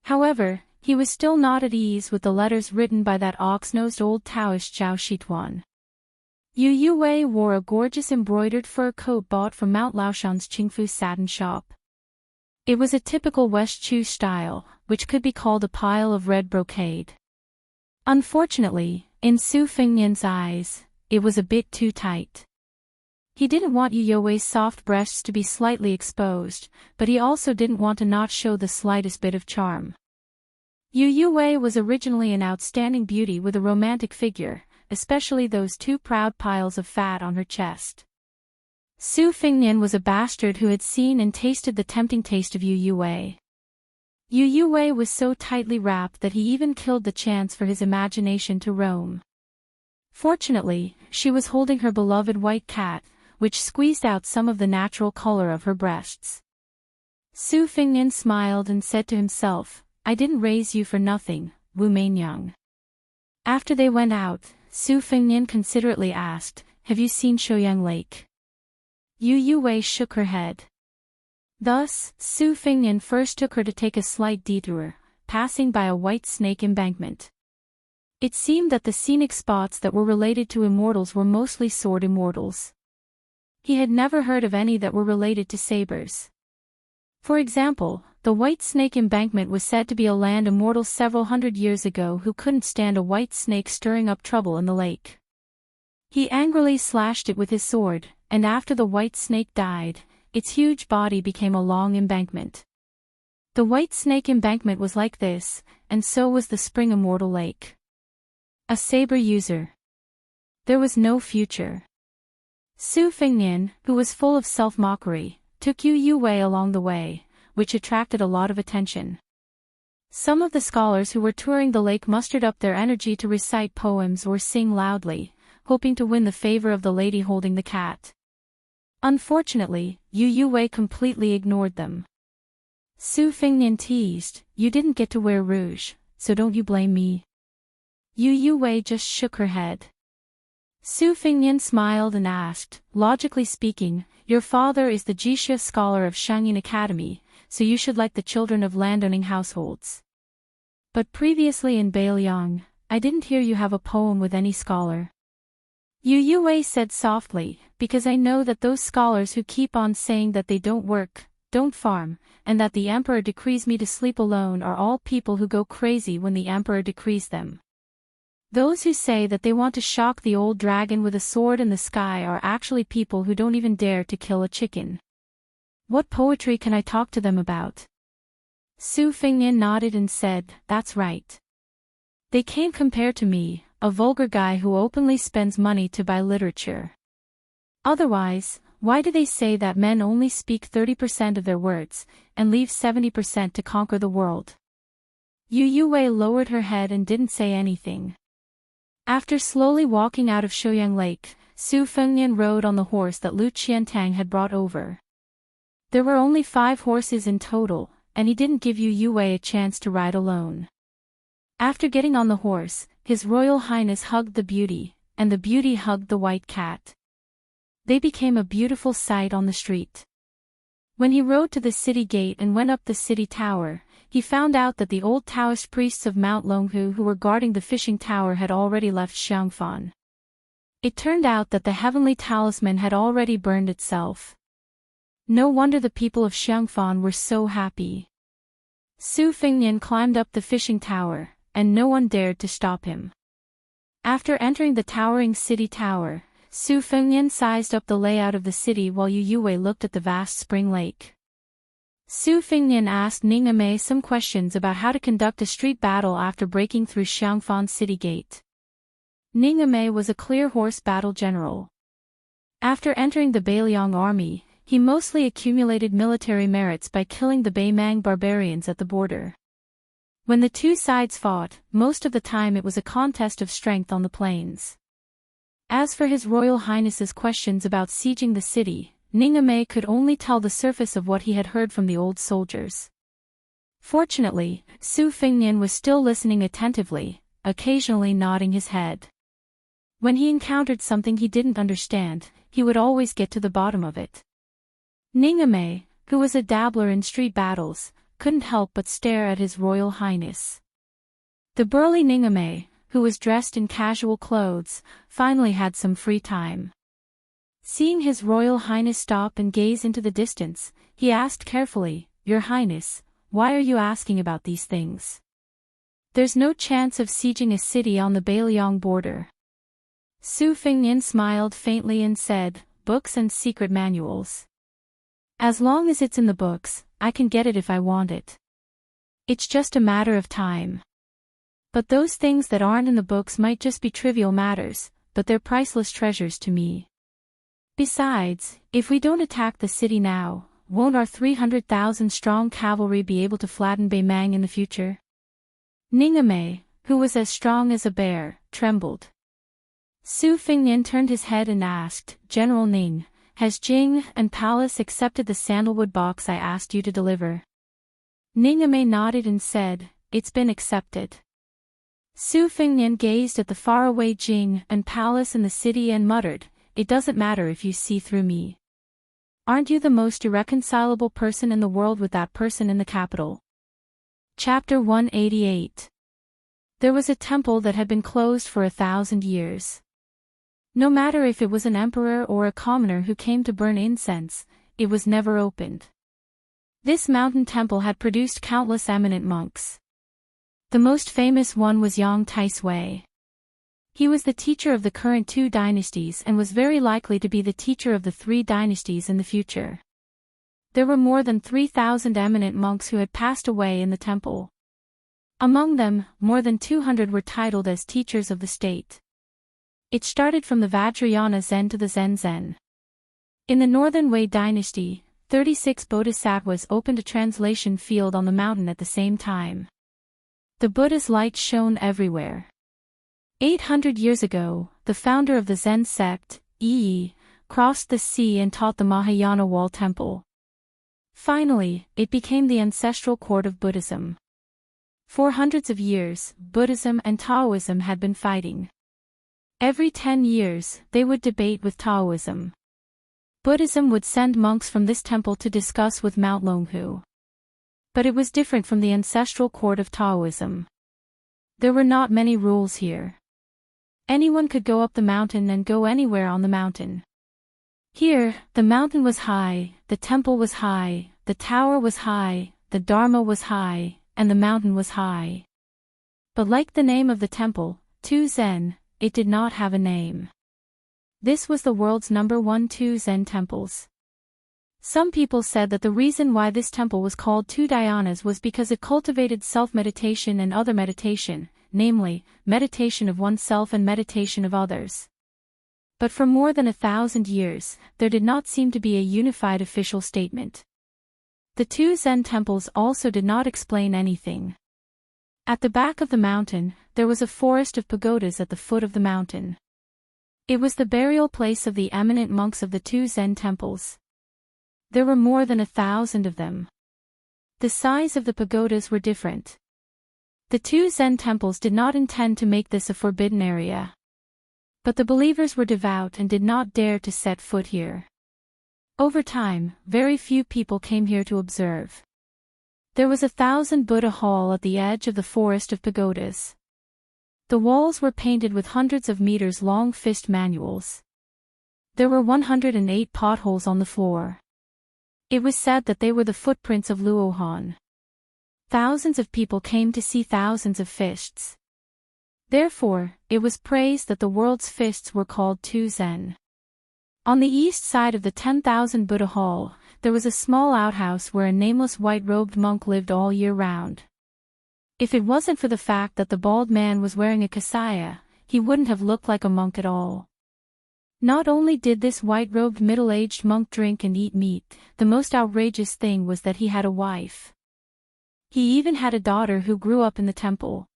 However, he was still not at ease with the letters written by that ox-nosed old Taoist Zhao Shituan. Yu Wei wore a gorgeous embroidered fur coat bought from Mount Laoshan's Qingfu satin shop. It was a typical West Chu style, which could be called a pile of red brocade. Unfortunately, In Su Fengnian's eyes, it was a bit too tight. He didn't want Yu Yue's soft breasts to be slightly exposed, but he also didn't want to not show the slightest bit of charm. Yu Yue was originally an outstanding beauty with a romantic figure, especially those two proud piles of fat on her chest. Su Fengnian was a bastard who had seen and tasted the tempting taste of Yu Yue. Yu Yue was so tightly wrapped that he even killed the chance for his imagination to roam. Fortunately, she was holding her beloved white cat, which squeezed out some of the natural color of her breasts. Su Fengnian smiled and said to himself, "I didn't raise you for nothing, Wu Mainyang." After they went out, Su Fengnian considerately asked, "Have you seen Shouyang Lake?" Yu Yue shook her head. Thus, Su Fengnian first took her to take a slight detour, passing by a white snake embankment. It seemed that the scenic spots that were related to immortals were mostly sword immortals. He had never heard of any that were related to sabers. For example, the White Snake Embankment was said to be a land immortal several hundred years ago who couldn't stand a white snake stirring up trouble in the lake. He angrily slashed it with his sword, and after the white snake died, its huge body became a long embankment. The White Snake Embankment was like this, and so was the Spring Immortal Lake. A saber user. There was no future. Su Fengnian, who was full of self-mockery, took Yu Yue along the way, which attracted a lot of attention. Some of the scholars who were touring the lake mustered up their energy to recite poems or sing loudly, hoping to win the favor of the lady holding the cat. Unfortunately, Yu Yue completely ignored them. Su Fengnian teased, "You didn't get to wear rouge, so don't you blame me." Yu Yue just shook her head. Su Fengnian smiled and asked, "Logically speaking, your father is the Jixia scholar of Shangyin Academy, so you should like the children of landowning households. But previously in Beiliang, I didn't hear you have a poem with any scholar." Yu Yue said softly, "Because I know that those scholars who keep on saying that they don't work, don't farm, and that the emperor decrees me to sleep alone are all people who go crazy when the emperor decrees them. Those who say that they want to shock the old dragon with a sword in the sky are actually people who don't even dare to kill a chicken. What poetry can I talk to them about?" Su Fengnian nodded and said, "That's right. They can't compare to me, a vulgar guy who openly spends money to buy literature. Otherwise, why do they say that men only speak 30% of their words, and leave 70% to conquer the world?" Yu Yue lowered her head and didn't say anything. After slowly walking out of Shouyang Lake, Su Fengnian rode on the horse that Lu Qiantang had brought over. There were only 5 horses in total, and he didn't give Yu Yue a chance to ride alone. After getting on the horse, His Royal Highness hugged the beauty, and the beauty hugged the white cat. They became a beautiful sight on the street. When he rode to the city gate and went up the city tower, he found out that the old Taoist priests of Mount Longhu who were guarding the fishing tower had already left Xiangfan. It turned out that the heavenly talisman had already burned itself. No wonder the people of Xiangfan were so happy. Su Fengnian climbed up the fishing tower, and no one dared to stop him. After entering the towering city tower, Su Fengnian sized up the layout of the city while Yu Yue looked at the vast spring lake. Su Fengnian asked Ning Amei some questions about how to conduct a street battle after breaking through Xiangfan city gate. Ning Amei was a clear horse battle general. After entering the Beiliang army, he mostly accumulated military merits by killing the Beimang barbarians at the border. When the two sides fought, most of the time it was a contest of strength on the plains. As for His Royal Highness's questions about sieging the city, Ning Amei could only tell the surface of what he had heard from the old soldiers. Fortunately, Su Fengnian was still listening attentively, occasionally nodding his head. When he encountered something he didn't understand, he would always get to the bottom of it. Ning Amei, who was a dabbler in street battles, couldn't help but stare at His Royal Highness. The burly Ning Amei, who was dressed in casual clothes, finally had some free time. Seeing His Royal Highness stop and gaze into the distance, he asked carefully, "Your Highness, why are you asking about these things?" There's no chance of sieging a city on the Bailiang border. Su Fingnian smiled faintly and said, books and secret manuals. As long as it's in the books, I can get it if I want it. It's just a matter of time. But those things that aren't in the books might just be trivial matters, but they're priceless treasures to me. Besides, if we don't attack the city now, won't our 300,000 strong cavalry be able to flatten Beimang in the future? Ningame, who was as strong as a bear, trembled. Su Fingnian turned his head and asked, General Ning, has Jing and Palace accepted the sandalwood box I asked you to deliver? Ningame nodded and said, it's been accepted. Su Fingnian gazed at the faraway Jing and Palace in the city and muttered, it doesn't matter if you see through me. Aren't you the most irreconcilable person in the world with that person in the capital? Chapter 188. There was a temple that had been closed for 1,000 years. No matter if it was an emperor or a commoner who came to burn incense, it was never opened. This mountain temple had produced countless eminent monks. The most famous one was Yang Taisui. He was the teacher of the current 2 dynasties and was very likely to be the teacher of the 3 dynasties in the future. There were more than 3,000 eminent monks who had passed away in the temple. Among them, more than 200 were titled as teachers of the state. It started from the Vajrayana Zen to the Zen Zen. In the Northern Wei dynasty, 36 bodhisattvas opened a translation field on the mountain at the same time. The Buddha's light shone everywhere. 800 years ago, the founder of the Zen sect, Yi, crossed the sea and taught the Mahayana wall temple. Finally, it became the ancestral court of Buddhism. For hundreds of years, Buddhism and Taoism had been fighting. Every 10 years, they would debate with Taoism. Buddhism would send monks from this temple to discuss with Mount Longhu. But it was different from the ancestral court of Taoism. There were not many rules here. Anyone could go up the mountain and go anywhere on the mountain. Here, the mountain was high, the temple was high, the tower was high, the Dharma was high, and the mountain was high. But like the name of the temple, Tu Zen, it did not have a name. This was the world's #1 Tu Zen temples. Some people said that the reason why this temple was called 2 Dhyanas was because it cultivated self-meditation and other meditation, namely, meditation of oneself and meditation of others. But for more than 1,000 years, there did not seem to be a unified official statement. The 2 Zen temples also did not explain anything. At the back of the mountain, there was a forest of pagodas at the foot of the mountain. It was the burial place of the eminent monks of the 2 Zen temples. There were more than 1,000 of them. The size of the pagodas were different. The 2 Zen temples did not intend to make this a forbidden area. But the believers were devout and did not dare to set foot here. Over time, very few people came here to observe. There was 1,000 Buddha hall at the edge of the forest of pagodas. The walls were painted with hundreds of meters long fist manuals. There were 108 potholes on the floor. It was said that they were the footprints of Luohan. Thousands of people came to see thousands of fists. Therefore, it was praised that the world's fists were called 2 Zen. On the east side of the 10,000 Buddha hall, there was a small outhouse where a nameless white-robed monk lived all year round. If it wasn't for the fact that the bald man was wearing a kasaya, he wouldn't have looked like a monk at all. Not only did this white-robed middle-aged monk drink and eat meat, the most outrageous thing was that he had a wife. He even had a daughter who grew up in the temple.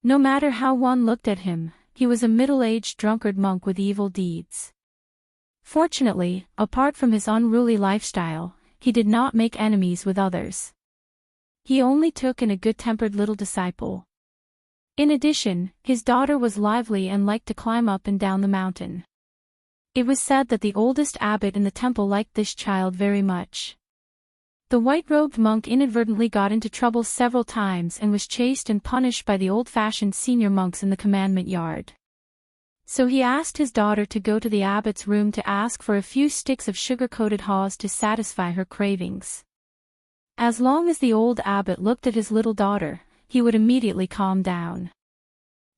No matter how one looked at him, he was a middle-aged drunkard monk with evil deeds. Fortunately, apart from his unruly lifestyle, he did not make enemies with others. He only took in a good-tempered little disciple. In addition, his daughter was lively and liked to climb up and down the mountain. It was said that the oldest abbot in the temple liked this child very much. The white-robed monk inadvertently got into trouble several times and was chased and punished by the old-fashioned senior monks in the commandment yard. So he asked his daughter to go to the abbot's room to ask for a few sticks of sugar-coated haws to satisfy her cravings. As long as the old abbot looked at his little daughter, he would immediately calm down.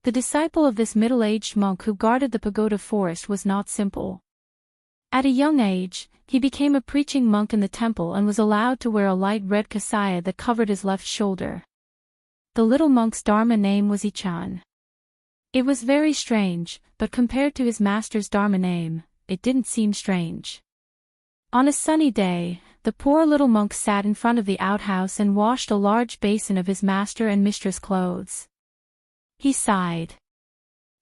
The disciple of this middle-aged monk who guarded the pagoda forest was not simple. At a young age, he became a preaching monk in the temple and was allowed to wear a light red kasaya that covered his left shoulder. The little monk's dharma name was Ichan. It was very strange, but compared to his master's dharma name, it didn't seem strange. On a sunny day, the poor little monk sat in front of the outhouse and washed a large basin of his master and mistress' clothes. He sighed.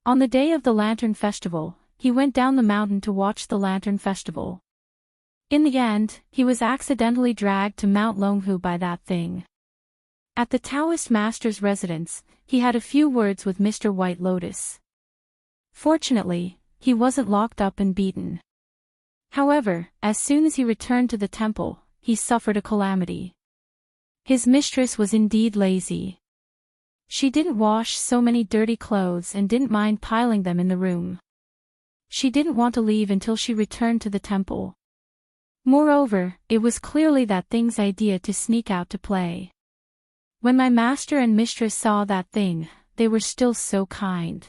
On the day of the lantern festival, he went down the mountain to watch the lantern festival. In the end, he was accidentally dragged to Mount Longhu by that thing. At the Taoist master's residence, he had a few words with Mr. White Lotus. Fortunately, he wasn't locked up and beaten. However, as soon as he returned to the temple, he suffered a calamity. His mistress was indeed lazy. She didn't wash so many dirty clothes and didn't mind piling them in the room. She didn't want to leave until she returned to the temple. Moreover, it was clearly that thing's idea to sneak out to play. When my master and mistress saw that thing, they were still so kind.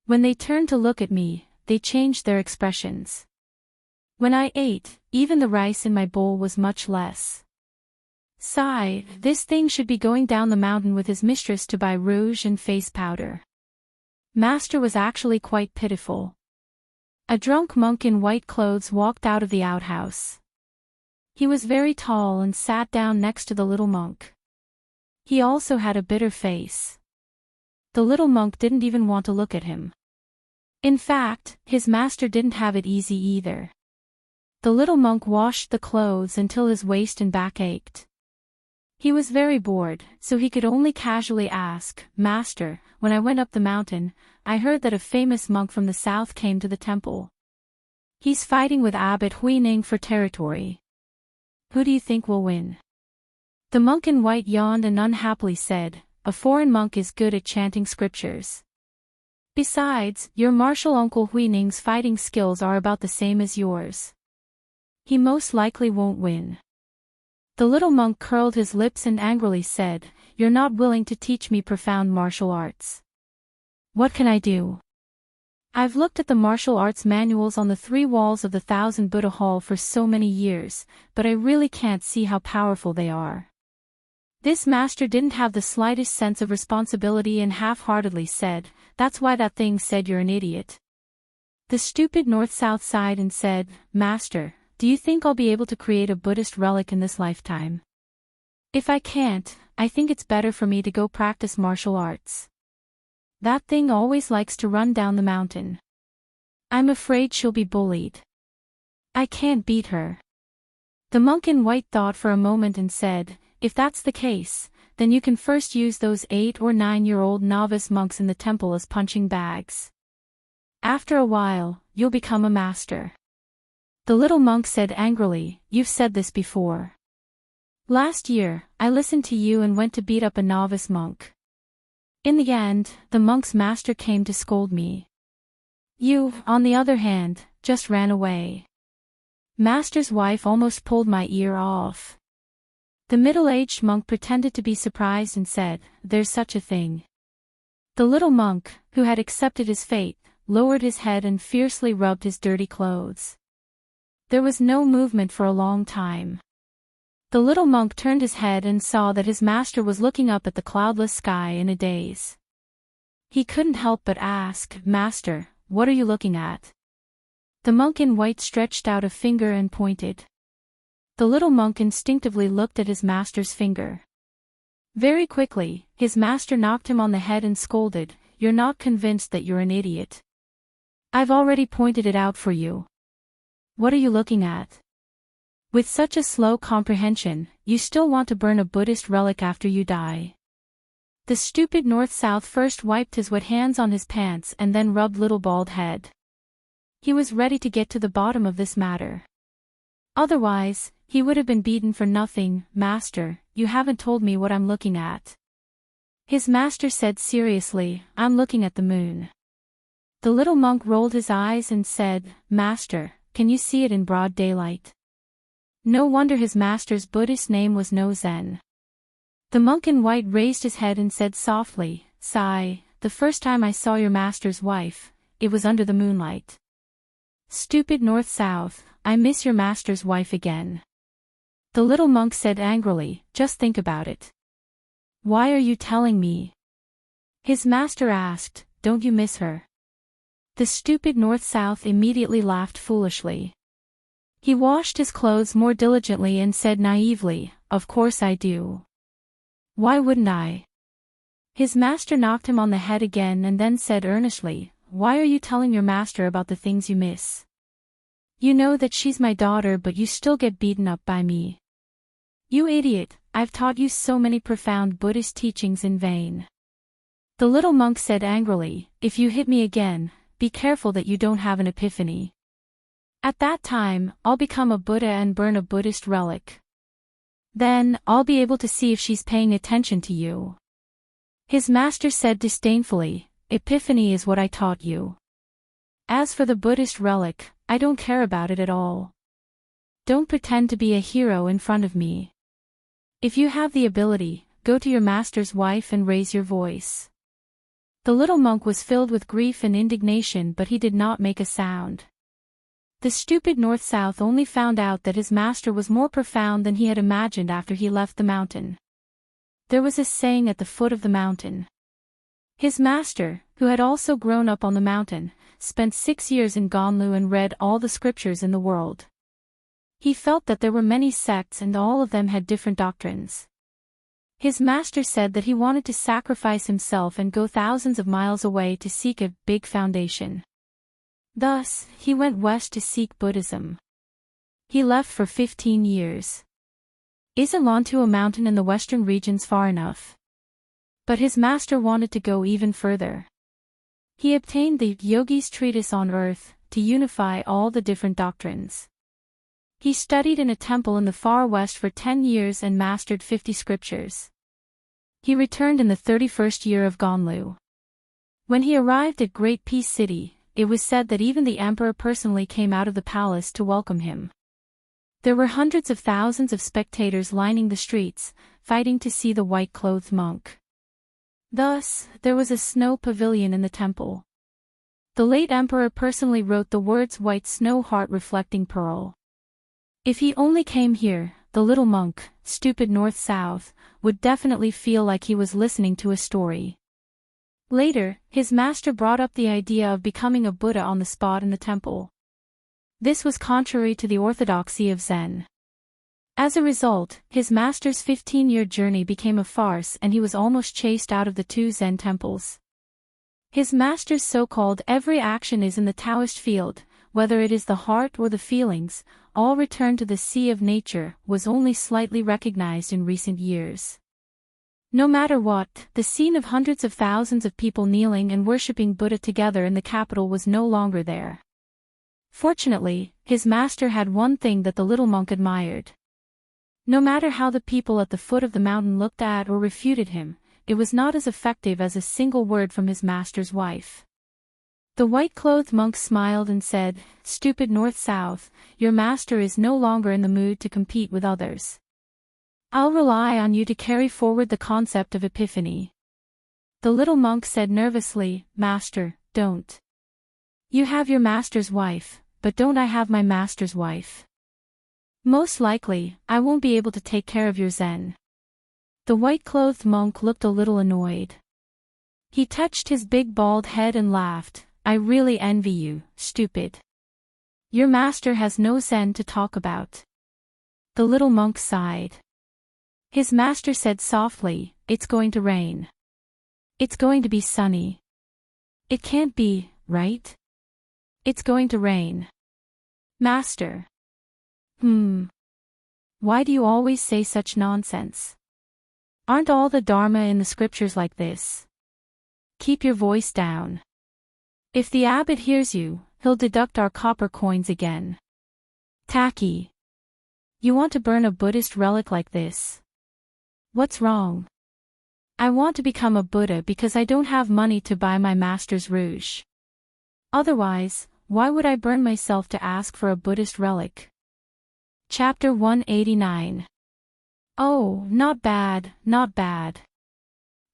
When they turned to look at me, they changed their expressions. When I ate, even the rice in my bowl was much less. Sigh, this thing should be going down the mountain with his mistress to buy rouge and face powder. Master was actually quite pitiful. A drunk monk in white clothes walked out of the outhouse. He was very tall and sat down next to the little monk. He also had a bitter face. The little monk didn't even want to look at him. In fact, his master didn't have it easy either. The little monk washed the clothes until his waist and back ached. He was very bored, so he could only casually ask, "Master, when I went up the mountain, I heard that a famous monk from the south came to the temple. He's fighting with Abbot Huining for territory. Who do you think will win?" The monk in white yawned and unhappily said, "A foreign monk is good at chanting scriptures. Besides, your martial uncle Huining's fighting skills are about the same as yours. He most likely won't win." The little monk curled his lips and angrily said, "You're not willing to teach me profound martial arts. What can I do? I've looked at the martial arts manuals on the 3 walls of the 1000 Buddha Hall for so many years, but I really can't see how powerful they are." This master didn't have the slightest sense of responsibility and half-heartedly said, "That's why that thing said you're an idiot." The stupid north-south sighed and said, "Master, do you think I'll be able to create a Buddhist relic in this lifetime? If I can't, I think it's better for me to go practice martial arts. That thing always likes to run down the mountain. I'm afraid she'll be bullied. I can't beat her." The monk in white thought for a moment and said, "If that's the case, then you can first use those 8 or 9-year-old novice monks in the temple as punching bags. After a while, you'll become a master." The little monk said angrily, "You've said this before. Last year, I listened to you and went to beat up a novice monk. In the end, the monk's master came to scold me. You, on the other hand, just ran away. Master's wife almost pulled my ear off." The middle-aged monk pretended to be surprised and said, "There's such a thing." The little monk, who had accepted his fate, lowered his head and fiercely rubbed his dirty clothes. There was no movement for a long time. The little monk turned his head and saw that his master was looking up at the cloudless sky in a daze. He couldn't help but ask, "Master, what are you looking at?" The monk in white stretched out a finger and pointed. The little monk instinctively looked at his master's finger. Very quickly, his master knocked him on the head and scolded, "You're not convinced that you're an idiot. I've already pointed it out for you. What are you looking at? With such a slow comprehension, you still want to burn a Buddhist relic after you die." The stupid north-south first wiped his wet hands on his pants and then rubbed little bald head. He was ready to get to the bottom of this matter. Otherwise, he would have been beaten for nothing. "Master, you haven't told me what I'm looking at." His master said seriously, "I'm looking at the moon." The little monk rolled his eyes and said, "Master, can you see it in broad daylight?" No wonder his master's Buddhist name was No Zen. The monk in white raised his head and said softly, "Sigh, the first time I saw your master's wife, it was under the moonlight." "Stupid north-south, I miss your master's wife again." The little monk said angrily, "Just think about it." "Why are you telling me?" His master asked, "Don't you miss her?" The stupid north-south immediately laughed foolishly. He washed his clothes more diligently and said naively, "Of course I do. Why wouldn't I?" His master knocked him on the head again and then said earnestly, "Why are you telling your master about the things you miss? You know that she's my daughter, but you still get beaten up by me. You idiot, I've taught you so many profound Buddhist teachings in vain." The little monk said angrily, "If you hit me again, be careful that you don't have an epiphany. At that time, I'll become a Buddha and burn a Buddhist relic. Then, I'll be able to see if she's paying attention to you." His master said disdainfully, "Epiphany is what I taught you. As for the Buddhist relic, I don't care about it at all. Don't pretend to be a hero in front of me. If you have the ability, go to your master's wife and raise your voice." The little monk was filled with grief and indignation, but he did not make a sound. The stupid north-south only found out that his master was more profound than he had imagined after he left the mountain. There was a saying at the foot of the mountain. His master, who had also grown up on the mountain, spent 6 years in Gonlu and read all the scriptures in the world. He felt that there were many sects and all of them had different doctrines. His master said that he wanted to sacrifice himself and go thousands of miles away to seek a big foundation. Thus, he went west to seek Buddhism. He left for 15 years. Isn't Lantu a mountain in the western regions far enough? But his master wanted to go even further. He obtained the Yogi's Treatise on Earth, to unify all the different doctrines. He studied in a temple in the far west for 10 years and mastered 50 scriptures. He returned in the 31st year of Gonlu. When he arrived at Great Peace City, it was said that even the emperor personally came out of the palace to welcome him. There were hundreds of thousands of spectators lining the streets, fighting to see the white-clothed monk. Thus, there was a snow pavilion in the temple. The late emperor personally wrote the words "White Snow Heart Reflecting Pearl." If he only came here, the little monk, stupid north-south, would definitely feel like he was listening to a story. Later, his master brought up the idea of becoming a Buddha on the spot in the temple. This was contrary to the orthodoxy of Zen. As a result, his master's 15-year journey became a farce and he was almost chased out of the 2 Zen temples. His master's so-called every action is in the Taoist field, whether it is the heart or the feelings, all return to the sea of nature, was only slightly recognized in recent years. No matter what, the scene of hundreds of thousands of people kneeling and worshipping Buddha together in the capital was no longer there. Fortunately, his master had one thing that the little monk admired. No matter how the people at the foot of the mountain looked at or refuted him, it was not as effective as a single word from his master's wife. The white-clothed monk smiled and said, "Stupid north-south, your master is no longer in the mood to compete with others. I'll rely on you to carry forward the concept of epiphany." The little monk said nervously, "Master, don't. You have your master's wife, but don't I have my master's wife? Most likely, I won't be able to take care of your Zen." The white-clothed monk looked a little annoyed. He touched his big bald head and laughed, "I really envy you, stupid. Your master has no Zen to talk about." The little monk sighed. His master said softly, "It's going to rain. It's going to be sunny. It can't be, right? It's going to rain." "Master. Why do you always say such nonsense? Aren't all the Dharma in the scriptures like this? Keep your voice down. If the abbot hears you, he'll deduct our copper coins again. Tacky. You want to burn a Buddhist relic like this? What's wrong?" "I want to become a Buddha because I don't have money to buy my master's rouge. Otherwise, why would I burn myself to ask for a Buddhist relic?" Chapter 189. Oh, not bad, not bad.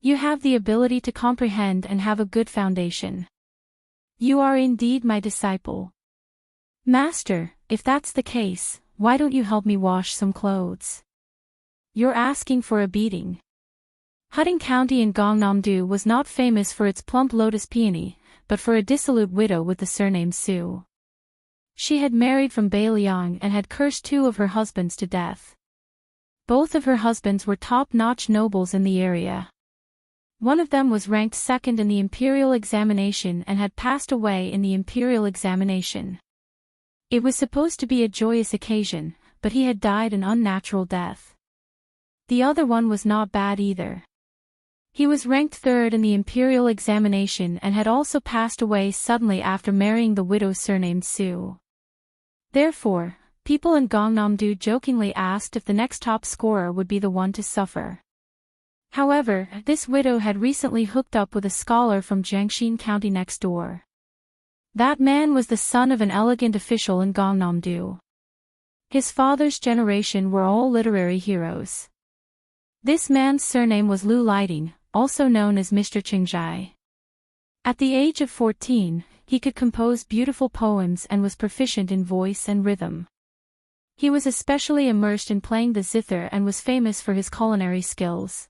You have the ability to comprehend and have a good foundation. You are indeed my disciple. Master, if that's the case, why don't you help me wash some clothes? You're asking for a beating. Hutting County in Gangnam-do was not famous for its plump lotus peony, but for a dissolute widow with the surname Su. She had married from Bailiang and had cursed 2 of her husbands to death. Both of her husbands were top-notch nobles in the area. One of them was ranked 2nd in the imperial examination and had passed away in the imperial examination. It was supposed to be a joyous occasion, but he had died an unnatural death. The other one was not bad either. He was ranked 3rd in the imperial examination and had also passed away suddenly after marrying the widow surnamed Su. Therefore, people in Gangnam-do jokingly asked if the next top scorer would be the one to suffer. However, this widow had recently hooked up with a scholar from Jiangxin County next door. That man was the son of an elegant official in Gangnam-do. His father's generation were all literary heroes. This man's surname was Lu Lighting, also known as Mr. Qingjai. At the age of 14, he could compose beautiful poems and was proficient in voice and rhythm. He was especially immersed in playing the zither and was famous for his culinary skills.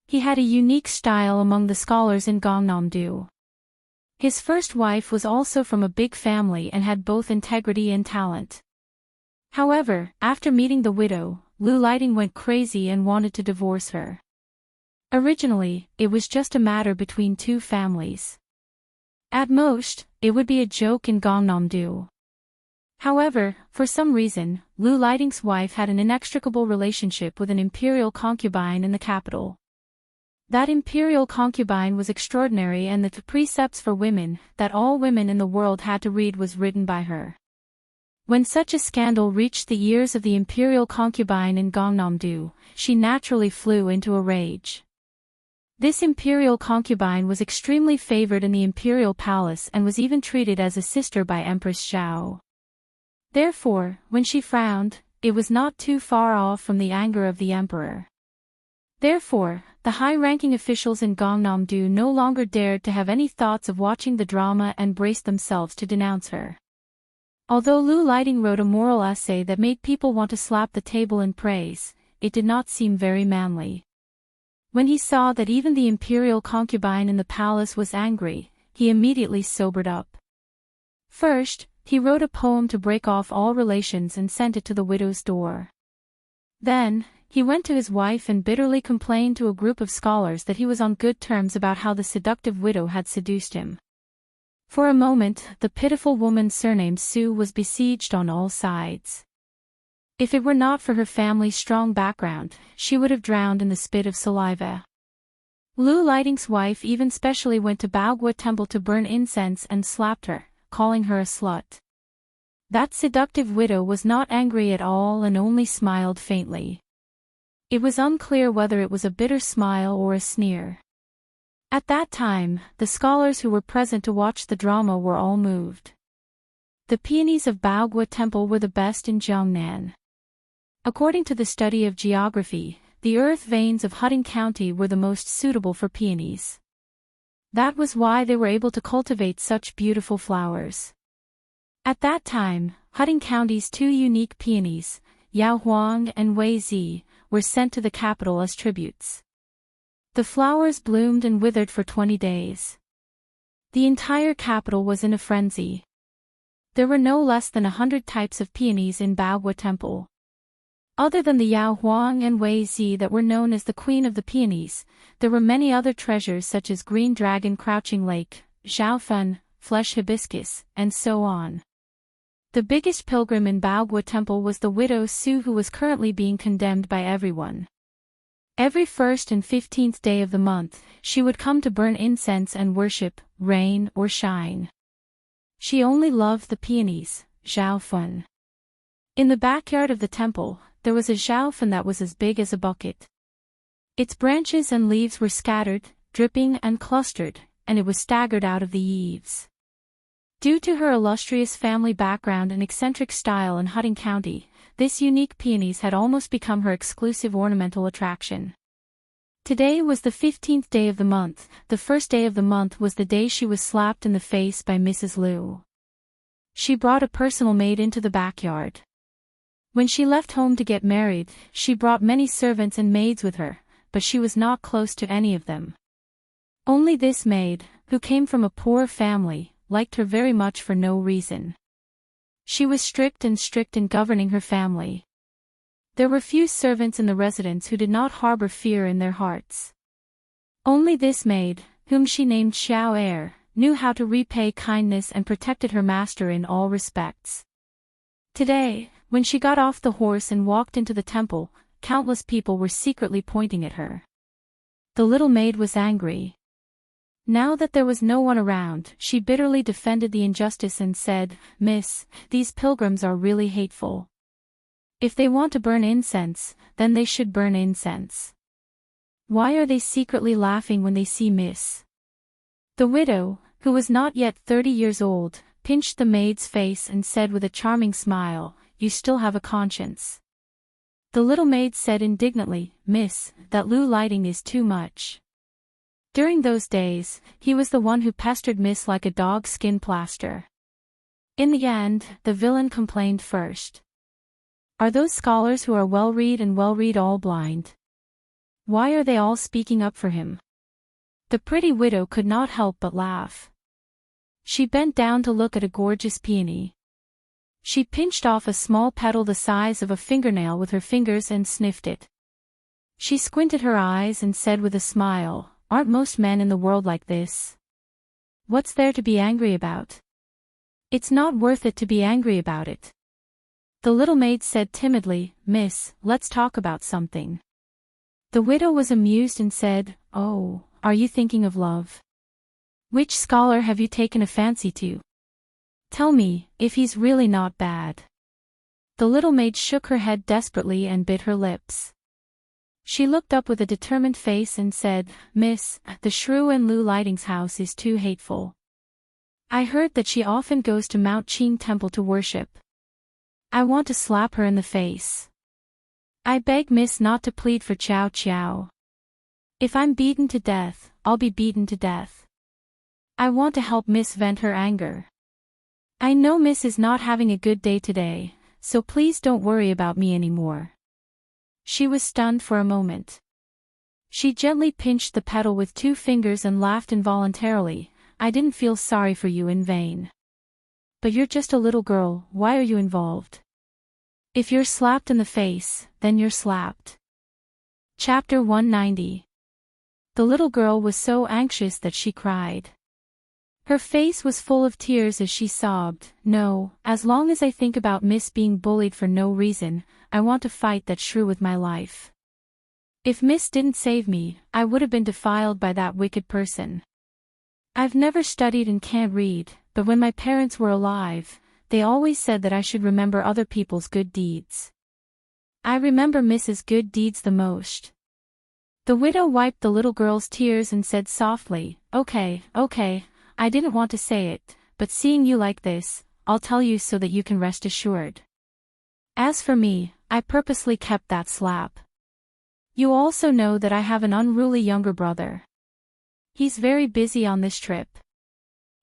He had a unique style among the scholars in Gangnam-do. His first wife was also from a big family and had both integrity and talent. However, after meeting the widow, Lu Lighting went crazy and wanted to divorce her. Originally, it was just a matter between 2 families. At most, it would be a joke in Gangnam-do. However, for some reason, Lu Lighting's wife had an inextricable relationship with an imperial concubine in the capital. That imperial concubine was extraordinary, and the precepts for women, that all women in the world had to read, was written by her. When such a scandal reached the ears of the imperial concubine in Gangnam-do, she naturally flew into a rage. This imperial concubine was extremely favored in the imperial palace and was even treated as a sister by Empress Zhao. Therefore, when she frowned, it was not too far off from the anger of the emperor. Therefore, the high-ranking officials in Gangnam-do no longer dared to have any thoughts of watching the drama and braced themselves to denounce her. Although Lu Lighting wrote a moral essay that made people want to slap the table in praise, it did not seem very manly. When he saw that even the imperial concubine in the palace was angry, he immediately sobered up. First, he wrote a poem to break off all relations and sent it to the widow's door. Then, he went to his wife and bitterly complained to a group of scholars that he was on good terms about how the seductive widow had seduced him. For a moment, the pitiful woman surnamed Su was besieged on all sides. If it were not for her family's strong background, she would have drowned in the spit of saliva. Lu Lighting's wife even specially went to Baogwa Temple to burn incense and slapped her, calling her a slut. That seductive widow was not angry at all and only smiled faintly. It was unclear whether it was a bitter smile or a sneer. At that time, the scholars who were present to watch the drama were all moved. The peonies of Baogwa Temple were the best in Jiangnan. According to the study of geography, the earth veins of Hutting County were the most suitable for peonies. That was why they were able to cultivate such beautiful flowers. At that time, Hutting County's 2 unique peonies, Yao Huang and Wei Zi, were sent to the capital as tributes. The flowers bloomed and withered for 20 days. The entire capital was in a frenzy. There were no less than 100 types of peonies in Baogwa Temple. Other than the Yao Huang and Wei Zi that were known as the Queen of the Peonies, there were many other treasures such as Green Dragon Crouching Lake, Xiaofun, Flesh Hibiscus, and so on. The biggest pilgrim in Baogwa Temple was the widow Su, who was currently being condemned by everyone. Every 1st and 15th day of the month, she would come to burn incense and worship, rain or shine. She only loved the peonies, Xiaofun. In the backyard of the temple, there was a Xiaofun that was as big as a bucket. Its branches and leaves were scattered, dripping and clustered, and it was staggered out of the eaves. Due to her illustrious family background and eccentric style in Hutting County, this unique peonies had almost become her exclusive ornamental attraction. Today was the 15th day of the month. The first day of the month was the day she was slapped in the face by Mrs. Liu. She brought a personal maid into the backyard. When she left home to get married, she brought many servants and maids with her, but she was not close to any of them. Only this maid, who came from a poor family, liked her very much for no reason. She was strict in governing her family. There were few servants in the residence who did not harbor fear in their hearts. Only this maid, whom she named Xiao Er, knew how to repay kindness and protected her master in all respects. Today, when she got off the horse and walked into the temple, countless people were secretly pointing at her. The little maid was angry. Now that there was no one around, she bitterly defended the injustice and said, "Miss, these pilgrims are really hateful. If they want to burn incense, then they should burn incense. Why are they secretly laughing when they see Miss?" The widow, who was not yet 30 years old, pinched the maid's face and said with a charming smile, "You still have a conscience." The little maid said indignantly, "Miss, that Liu lighting is too much." During those days, he was the one who pestered Miss like a dog's skin plaster. In the end, the villain complained first. "Are those scholars who are well-read and well-read all blind? Why are they all speaking up for him?" The pretty widow could not help but laugh. She bent down to look at a gorgeous peony. She pinched off a small petal the size of a fingernail with her fingers and sniffed it. She squinted her eyes and said with a smile, "Aren't most men in the world like this? What's there to be angry about? It's not worth it to be angry about it." The little maid said timidly, "Miss, let's talk about something." The widow was amused and said, "Oh, are you thinking of love? Which scholar have you taken a fancy to? Tell me, if he's really not bad." The little maid shook her head desperately and bit her lips. She looked up with a determined face and said, "Miss, the shrew in Liu Lighting's house is too hateful. I heard that she often goes to Mount Qing Temple to worship. I want to slap her in the face. I beg Miss not to plead for Chow Chow. If I'm beaten to death, I'll be beaten to death. I want to help Miss vent her anger. I know Miss is not having a good day today, so please don't worry about me anymore." She was stunned for a moment. She gently pinched the petal with 2 fingers and laughed involuntarily. "I didn't feel sorry for you in vain. But you're just a little girl, why are you involved? If you're slapped in the face, then you're slapped." Chapter 190. The little girl was so anxious that she cried. Her face was full of tears as she sobbed, "No, as long as I think about Miss being bullied for no reason, I want to fight that shrew with my life. If Miss didn't save me, I would have been defiled by that wicked person. I've never studied and can't read, but when my parents were alive, they always said that I should remember other people's good deeds. I remember Miss's good deeds the most." The widow wiped the little girl's tears and said softly, Okay, I didn't want to say it, but seeing you like this, I'll tell you so that you can rest assured. As for me, I purposely kept that slap. You also know that I have an unruly younger brother. He's very busy on this trip.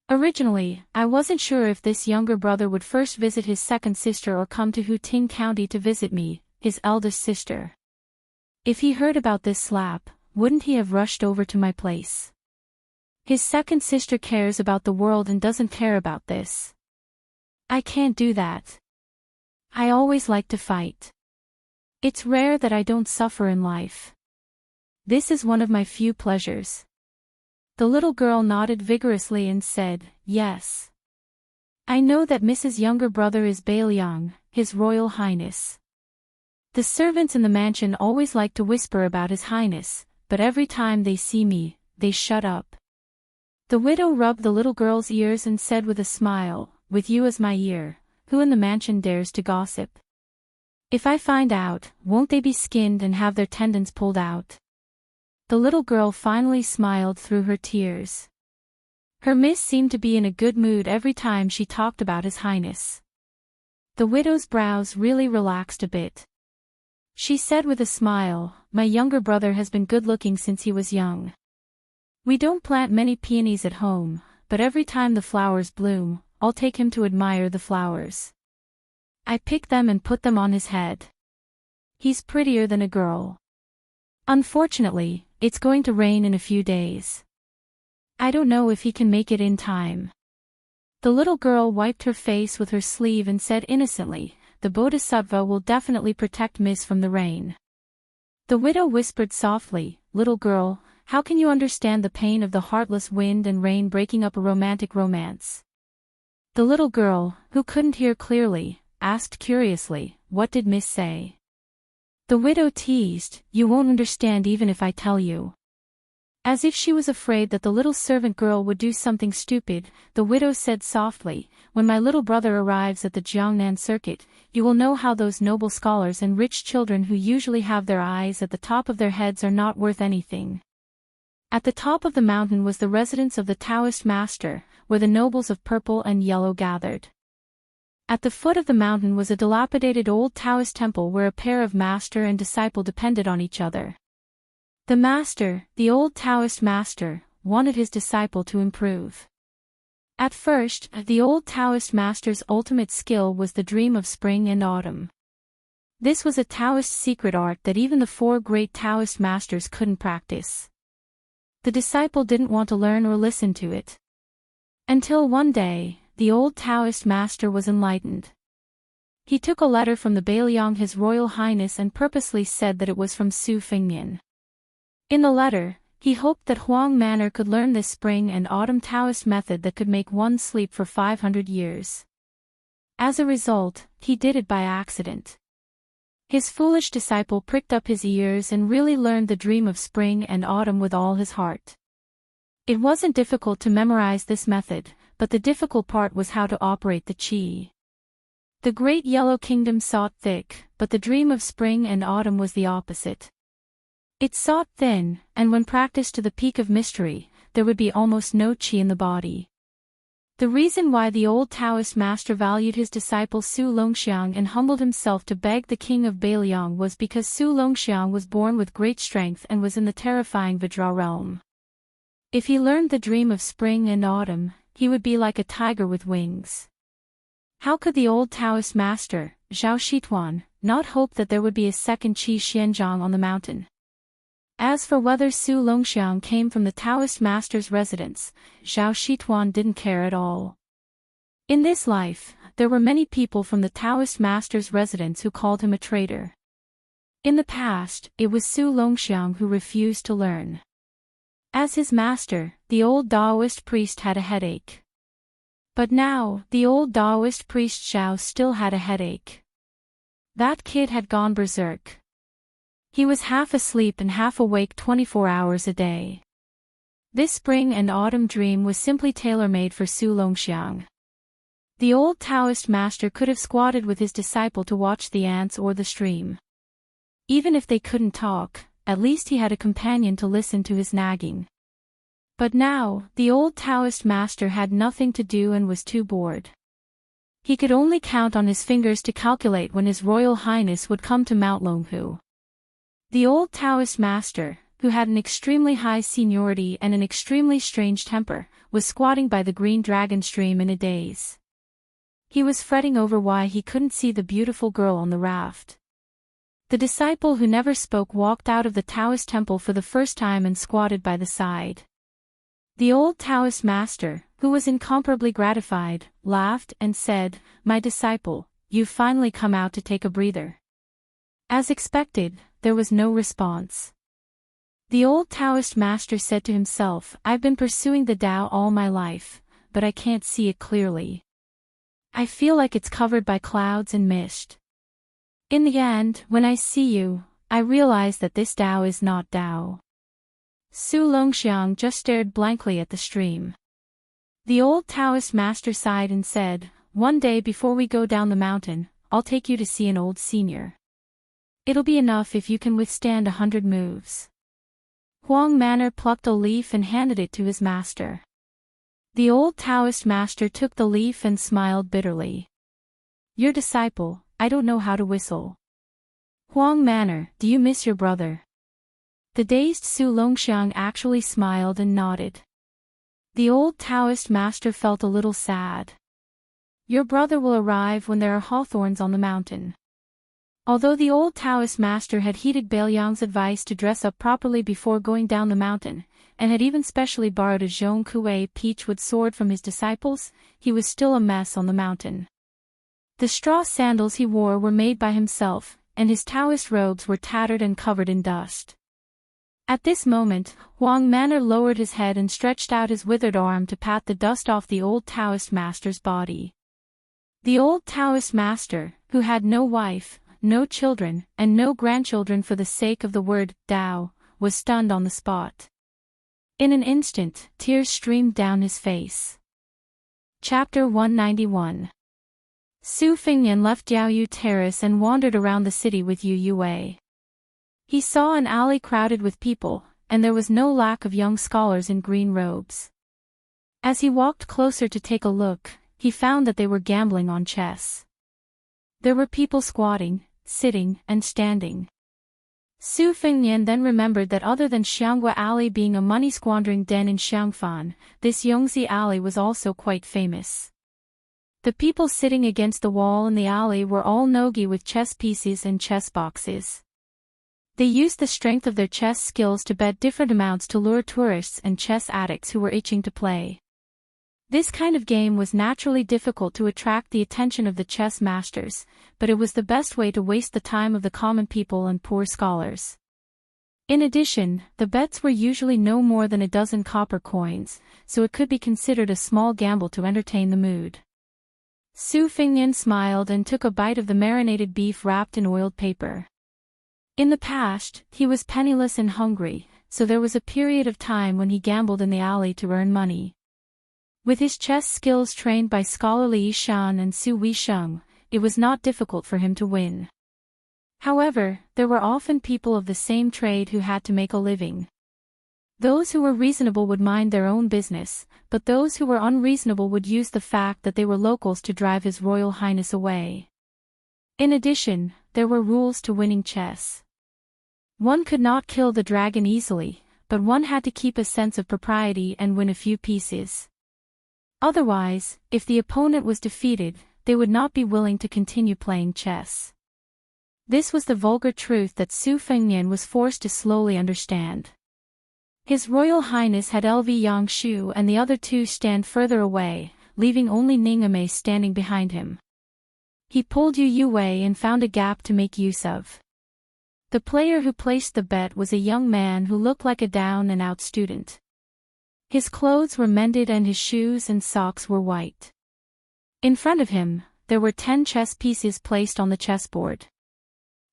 Originally, I wasn't sure if this younger brother would first visit his second sister or come to Hutting County to visit me, his eldest sister. If he heard about this slap, wouldn't he have rushed over to my place? His second sister cares about the world and doesn't care about this. I can't do that. I always like to fight. It's rare that I don't suffer in life. This is one of my few pleasures." The little girl nodded vigorously and said, "Yes. I know that Mrs. younger brother is Bailiang, His Royal Highness. The servants in the mansion always like to whisper about His Highness, but every time they see me, they shut up." The widow rubbed the little girl's ears and said with a smile, "With you as my ear, who in the mansion dares to gossip? If I find out, won't they be skinned and have their tendons pulled out?" The little girl finally smiled through her tears. Her miss seemed to be in a good mood every time she talked about His Highness. The widow's brows really relaxed a bit. She said with a smile, "My younger brother has been good-looking since he was young. We don't plant many peonies at home, but every time the flowers bloom, I'll take him to admire the flowers. I pick them and put them on his head. He's prettier than a girl. Unfortunately, it's going to rain in a few days. I don't know if he can make it in time." The little girl wiped her face with her sleeve and said innocently, "The Bodhisattva will definitely protect Miss from the rain." The widow whispered softly, "Little girl, how can you understand the pain of the heartless wind and rain breaking up a romantic romance?" The little girl, who couldn't hear clearly, asked curiously, "What did Miss say?" The widow teased, "You won't understand even if I tell you." As if she was afraid that the little servant girl would do something stupid, the widow said softly, "When my little brother arrives at the Jiangnan circuit, you will know how those noble scholars and rich children who usually have their eyes at the top of their heads are not worth anything." At the top of the mountain was the residence of the Taoist master, where the nobles of purple and yellow gathered. At the foot of the mountain was a dilapidated old Taoist temple where a pair of master and disciple depended on each other. The master, the old Taoist master, wanted his disciple to improve. At first, the old Taoist master's ultimate skill was the dream of spring and autumn. This was a Taoist secret art that even the four great Taoist masters couldn't practice. The disciple didn't want to learn or listen to it. Until one day, the old Taoist master was enlightened. He took a letter from the Bailiang His Royal Highness and purposely said that it was from Su Fengnian. In the letter, he hoped that Huang Manor could learn this spring and autumn Taoist method that could make one sleep for 500 years. As a result, he did it by accident. His foolish disciple pricked up his ears and really learned the dream of spring and autumn with all his heart. It wasn't difficult to memorize this method, but the difficult part was how to operate the qi. The great yellow kingdom sought thick, but the dream of spring and autumn was the opposite. It sought thin, and when practiced to the peak of mystery, there would be almost no qi in the body. The reason why the old Taoist master valued his disciple Su Longxiang and humbled himself to beg the king of Bailiang was because Su Longxiang was born with great strength and was in the terrifying Vajra realm. If he learned the dream of spring and autumn, he would be like a tiger with wings. How could the old Taoist master, Zhao Shituan, not hope that there would be a second Qi Xianzhang on the mountain? As for whether Su Longxiang came from the Taoist master's residence, Zhao Shituan didn't care at all. In this life, there were many people from the Taoist master's residence who called him a traitor. In the past, it was Su Longxiang who refused to learn. As his master, the old Taoist priest had a headache. But now, the old Taoist priest Zhao still had a headache. That kid had gone berserk. He was half asleep and half awake 24 hours a day. This spring and autumn dream was simply tailor-made for Su Longxiang. The old Taoist master could have squatted with his disciple to watch the ants or the stream. Even if they couldn't talk, at least he had a companion to listen to his nagging. But now, the old Taoist master had nothing to do and was too bored. He could only count on his fingers to calculate when His Royal Highness would come to Mount Longhu. The old Taoist master, who had an extremely high seniority and an extremely strange temper, was squatting by the Green Dragon stream in a daze. He was fretting over why he couldn't see the beautiful girl on the raft. The disciple who never spoke walked out of the Taoist temple for the first time and squatted by the side. The old Taoist master, who was incomparably gratified, laughed and said, "My disciple, you've finally come out to take a breather." As expected, there was no response. The old Taoist master said to himself, "I've been pursuing the Tao all my life, but I can't see it clearly. I feel like it's covered by clouds and mist. In the end, when I see you, I realize that this Tao is not Tao." Su Longxiang just stared blankly at the stream. The old Taoist master sighed and said, "One day before we go down the mountain, I'll take you to see an old senior. It'll be enough if you can withstand 100 moves." Huang Manor plucked a leaf and handed it to his master. The old Taoist master took the leaf and smiled bitterly. Your disciple, I don't know how to whistle. Huang Manor, do you miss your brother? The dazed Su Longxiang actually smiled and nodded. The old Taoist master felt a little sad. Your brother will arrive when there are hawthorns on the mountain. Although the old Taoist master had heeded Bailiang's advice to dress up properly before going down the mountain, and had even specially borrowed a Zhong Kuei peachwood sword from his disciples, he was still a mess on the mountain. The straw sandals he wore were made by himself, and his Taoist robes were tattered and covered in dust. At this moment, Huang Manor lowered his head and stretched out his withered arm to pat the dust off the old Taoist master's body. The old Taoist master, who had no wife, no children, and no grandchildren for the sake of the word Tao, was stunned on the spot. In an instant, tears streamed down his face. Chapter 191. Su Fingyan left Jiaoyu Terrace and wandered around the city with Yu Yue. He saw an alley crowded with people, and there was no lack of young scholars in green robes. As he walked closer to take a look, he found that they were gambling on chess. There were people squatting, sitting, and standing. Su Fingyan then remembered that other than Xianghua Alley being a money-squandering den in Xiangfan, this Yongzi Alley was also quite famous. The people sitting against the wall in the alley were all nogi with chess pieces and chess boxes. They used the strength of their chess skills to bet different amounts to lure tourists and chess addicts who were itching to play. This kind of game was naturally difficult to attract the attention of the chess masters, but it was the best way to waste the time of the common people and poor scholars. In addition, the bets were usually no more than a dozen copper coins, so it could be considered a small gamble to entertain the mood. Su Fingyan smiled and took a bite of the marinated beef wrapped in oiled paper. In the past, he was penniless and hungry, so there was a period of time when he gambled in the alley to earn money. With his chess skills trained by scholarly Yi Shan and Su Weisheng, it was not difficult for him to win. However, there were often people of the same trade who had to make a living. Those who were reasonable would mind their own business, but those who were unreasonable would use the fact that they were locals to drive His Royal Highness away. In addition, there were rules to winning chess. One could not kill the dragon easily, but one had to keep a sense of propriety and win a few pieces. Otherwise, if the opponent was defeated, they would not be willing to continue playing chess. This was the vulgar truth that Su Fingyan was forced to slowly understand. His Royal Highness had LV Yangshu and the other two stand further away, leaving only Ningame standing behind him. He pulled Yu Yue and found a gap to make use of. The player who placed the bet was a young man who looked like a down-and-out student. His clothes were mended and his shoes and socks were white. In front of him, there were 10 chess pieces placed on the chessboard.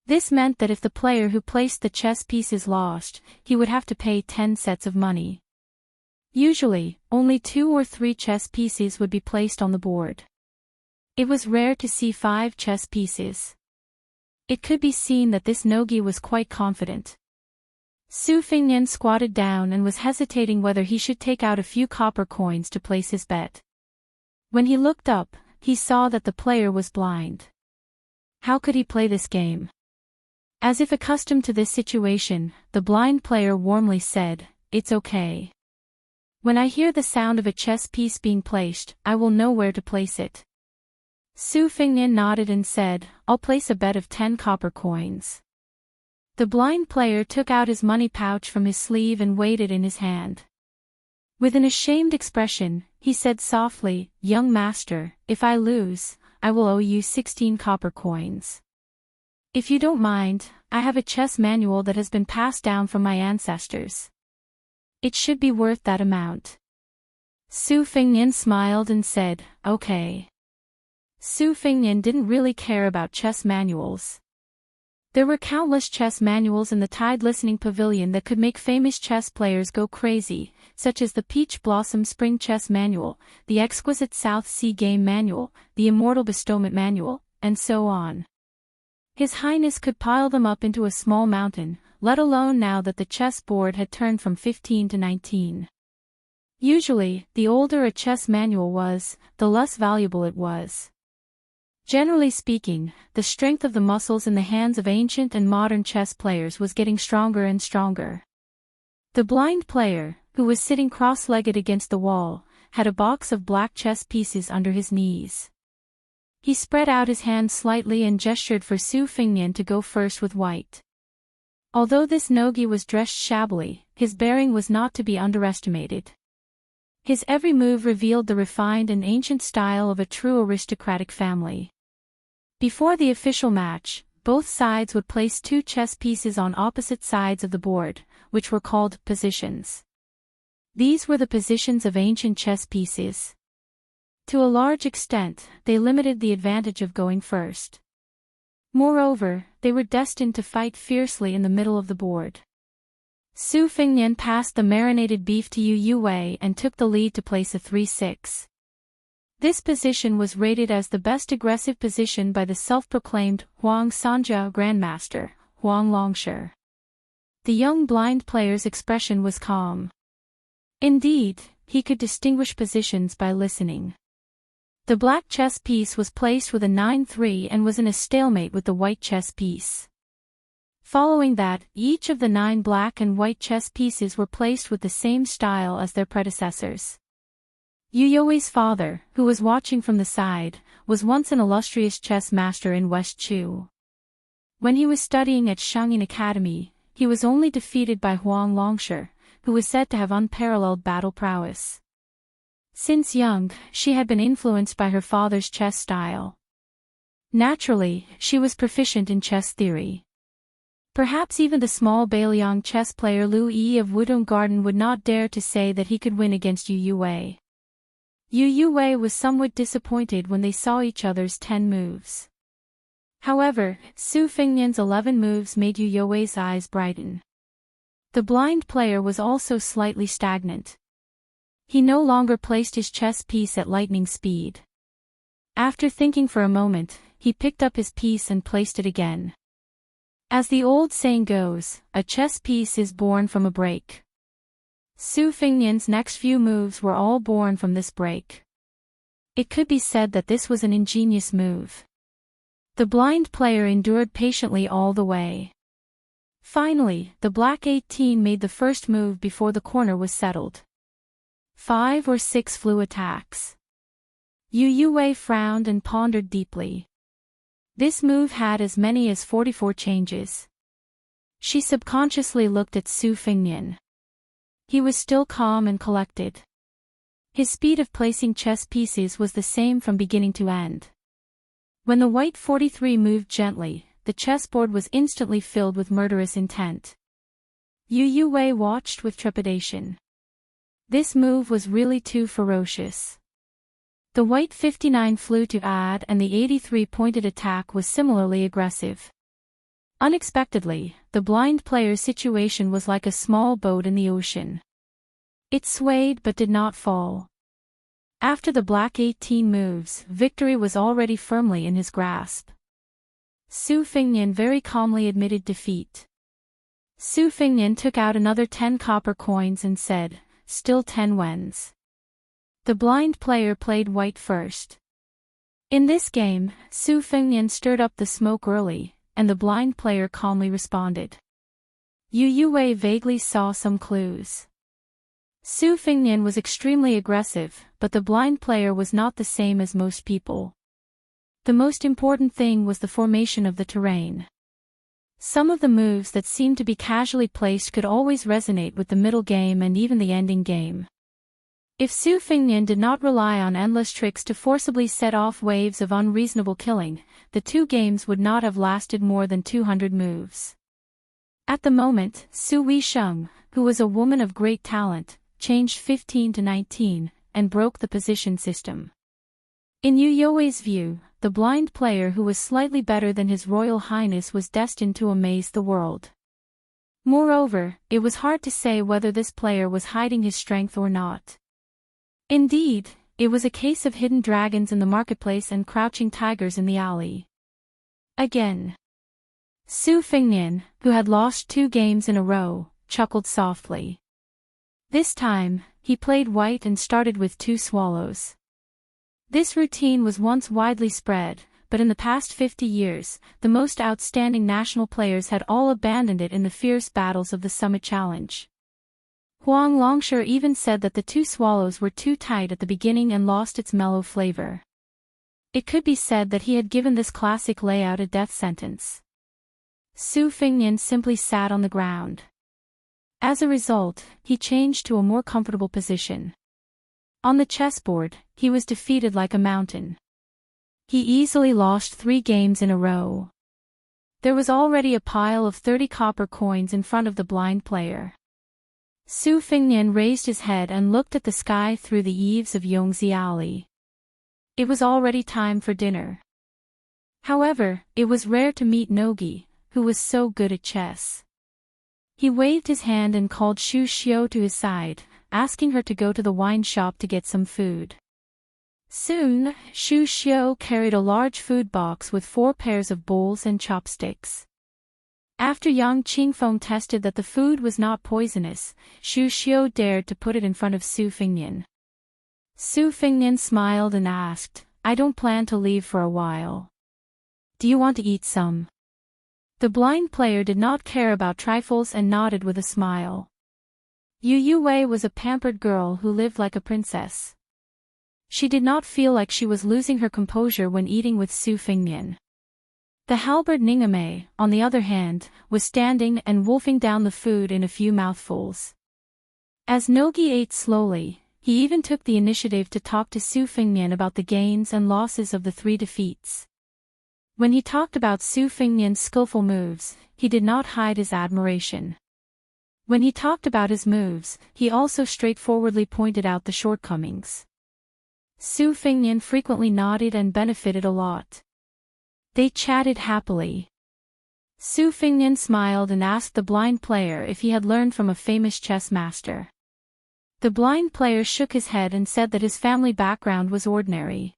This meant that if the player who placed the chess pieces lost, he would have to pay 10 sets of money. Usually, only 2 or 3 chess pieces would be placed on the board. It was rare to see 5 chess pieces. It could be seen that this nogi was quite confident. Su Fingyan squatted down and was hesitating whether he should take out a few copper coins to place his bet. When he looked up, he saw that the player was blind. How could he play this game? As if accustomed to this situation, the blind player warmly said, "It's okay. When I hear the sound of a chess piece being placed, I will know where to place it." Su Fingyan nodded and said, "I'll place a bet of 10 copper coins." The blind player took out his money pouch from his sleeve and weighed it in his hand. With an ashamed expression, he said softly, "Young master, if I lose, I will owe you 16 copper coins. If you don't mind, I have a chess manual that has been passed down from my ancestors. It should be worth that amount." Su Fingyan smiled and said, "Okay." Su Fingyan didn't really care about chess manuals. There were countless chess manuals in the Tide Listening Pavilion that could make famous chess players go crazy, such as the Peach Blossom Spring Chess Manual, the Exquisite South Sea Game Manual, the Immortal Bestowment Manual, and so on. His Highness could pile them up into a small mountain, let alone now that the chess board had turned from 15 to 19. Usually, the older a chess manual was, the less valuable it was. Generally speaking, the strength of the muscles in the hands of ancient and modern chess players was getting stronger and stronger. The blind player, who was sitting cross-legged against the wall, had a box of black chess pieces under his knees. He spread out his hand slightly and gestured for Su Fingnian to go first with white. Although this nogi was dressed shabbily, his bearing was not to be underestimated. His every move revealed the refined and ancient style of a true aristocratic family. Before the official match, both sides would place 2 chess pieces on opposite sides of the board, which were called positions. These were the positions of ancient chess pieces. To a large extent, they limited the advantage of going first. Moreover, they were destined to fight fiercely in the middle of the board. Su Fingnian passed the marinated beef to Yu Yue and took the lead to place a 3-6. This position was rated as the best aggressive position by the self-proclaimed Huang Sanjia Grandmaster, Huang Longshi. The young blind player's expression was calm. Indeed, he could distinguish positions by listening. The black chess piece was placed with a 9-3 and was in a stalemate with the white chess piece. Following that, each of the 9 black and white chess pieces were placed with the same style as their predecessors. Yu Yue's father, who was watching from the side, was once an illustrious chess master in West Chu. When he was studying at Shangyin Academy, he was only defeated by Huang Longshi, who was said to have unparalleled battle prowess. Since young, she had been influenced by her father's chess style. Naturally, she was proficient in chess theory. Perhaps even the small Beiliang chess player Liu Yi of Wudong Garden would not dare to say that he could win against Yu Yue. Yu Yue was somewhat disappointed when they saw each other's 10 moves. However, Su Fingnian's 11 moves made Yu Yue's eyes brighten. The blind player was also slightly stagnant. He no longer placed his chess piece at lightning speed. After thinking for a moment, he picked up his piece and placed it again. As the old saying goes, a chess piece is born from a break. Su Fingnian's next few moves were all born from this break. It could be said that this was an ingenious move. The blind player endured patiently all the way. Finally, the black 18 made the first move before the corner was settled. 5 or 6 flew attacks. Yu Yue frowned and pondered deeply. This move had as many as 44 changes. She subconsciously looked at Su Fingnian. He was still calm and collected. His speed of placing chess pieces was the same from beginning to end. When the white 43 moved gently, the chessboard was instantly filled with murderous intent. Yu Yue watched with trepidation. This move was really too ferocious. The white 59 flew to add and the 83 pointed attack was similarly aggressive. Unexpectedly, the blind player's situation was like a small boat in the ocean. It swayed but did not fall. After the black 18 moves, victory was already firmly in his grasp. Su Fingnian very calmly admitted defeat. Su Fingnian took out another 10 copper coins and said, "Still 10 wens." The blind player played white first. In this game, Su Fingnian stirred up the smoke early, and the blind player calmly responded. Yu Yue vaguely saw some clues. Su Fingnian was extremely aggressive, but the blind player was not the same as most people. The most important thing was the formation of the terrain. Some of the moves that seemed to be casually placed could always resonate with the middle game and even the ending game. If Su Fingnian did not rely on endless tricks to forcibly set off waves of unreasonable killing, the 2 games would not have lasted more than 200 moves. At the moment, Su Weisheng, who was a woman of great talent, changed 15 to 19, and broke the position system. In Yu Yue's view, the blind player who was slightly better than His Royal Highness was destined to amaze the world. Moreover, it was hard to say whether this player was hiding his strength or not. Indeed, it was a case of hidden dragons in the marketplace and crouching tigers in the alley. Again. Su Fingnian, who had lost 2 games in a row, chuckled softly. This time, he played white and started with 2 swallows. This routine was once widely spread, but in the past 50 years, the most outstanding national players had all abandoned it in the fierce battles of the Summit Challenge. Huang Longshi even said that the 2 swallows were too tight at the beginning and lost its mellow flavor. It could be said that he had given this classic layout a death sentence. Su Fengnian simply sat on the ground. As a result, he changed to a more comfortable position. On the chessboard, he was defeated like a mountain. He easily lost 3 games in a row. There was already a pile of 30 copper coins in front of the blind player. Su Fengnian raised his head and looked at the sky through the eaves of Yongzi Alley. It was already time for dinner. However, it was rare to meet Nogi, who was so good at chess. He waved his hand and called Xu Xiu to his side, asking her to go to the wine shop to get some food. Soon, Xu Xiu carried a large food box with 4 pairs of bowls and chopsticks. After Yang Qingfeng tested that the food was not poisonous, Xu Xiu dared to put it in front of Su Fengnian. Su Fengnian smiled and asked, "I don't plan to leave for a while. Do you want to eat some?" The blind player did not care about trifles and nodded with a smile. Yu Yuwei was a pampered girl who lived like a princess. She did not feel like she was losing her composure when eating with Su Fengnian. The halberd Ningame, on the other hand, was standing and wolfing down the food in a few mouthfuls. As Nogi ate slowly, he even took the initiative to talk to Su Fengnian about the gains and losses of the 3 defeats. When he talked about Su Fengnian's skillful moves, he did not hide his admiration. When he talked about his moves, he also straightforwardly pointed out the shortcomings. Su Fengnian frequently nodded and benefited a lot. They chatted happily. Su Fengnian smiled and asked the blind player if he had learned from a famous chess master. The blind player shook his head and said that his family background was ordinary.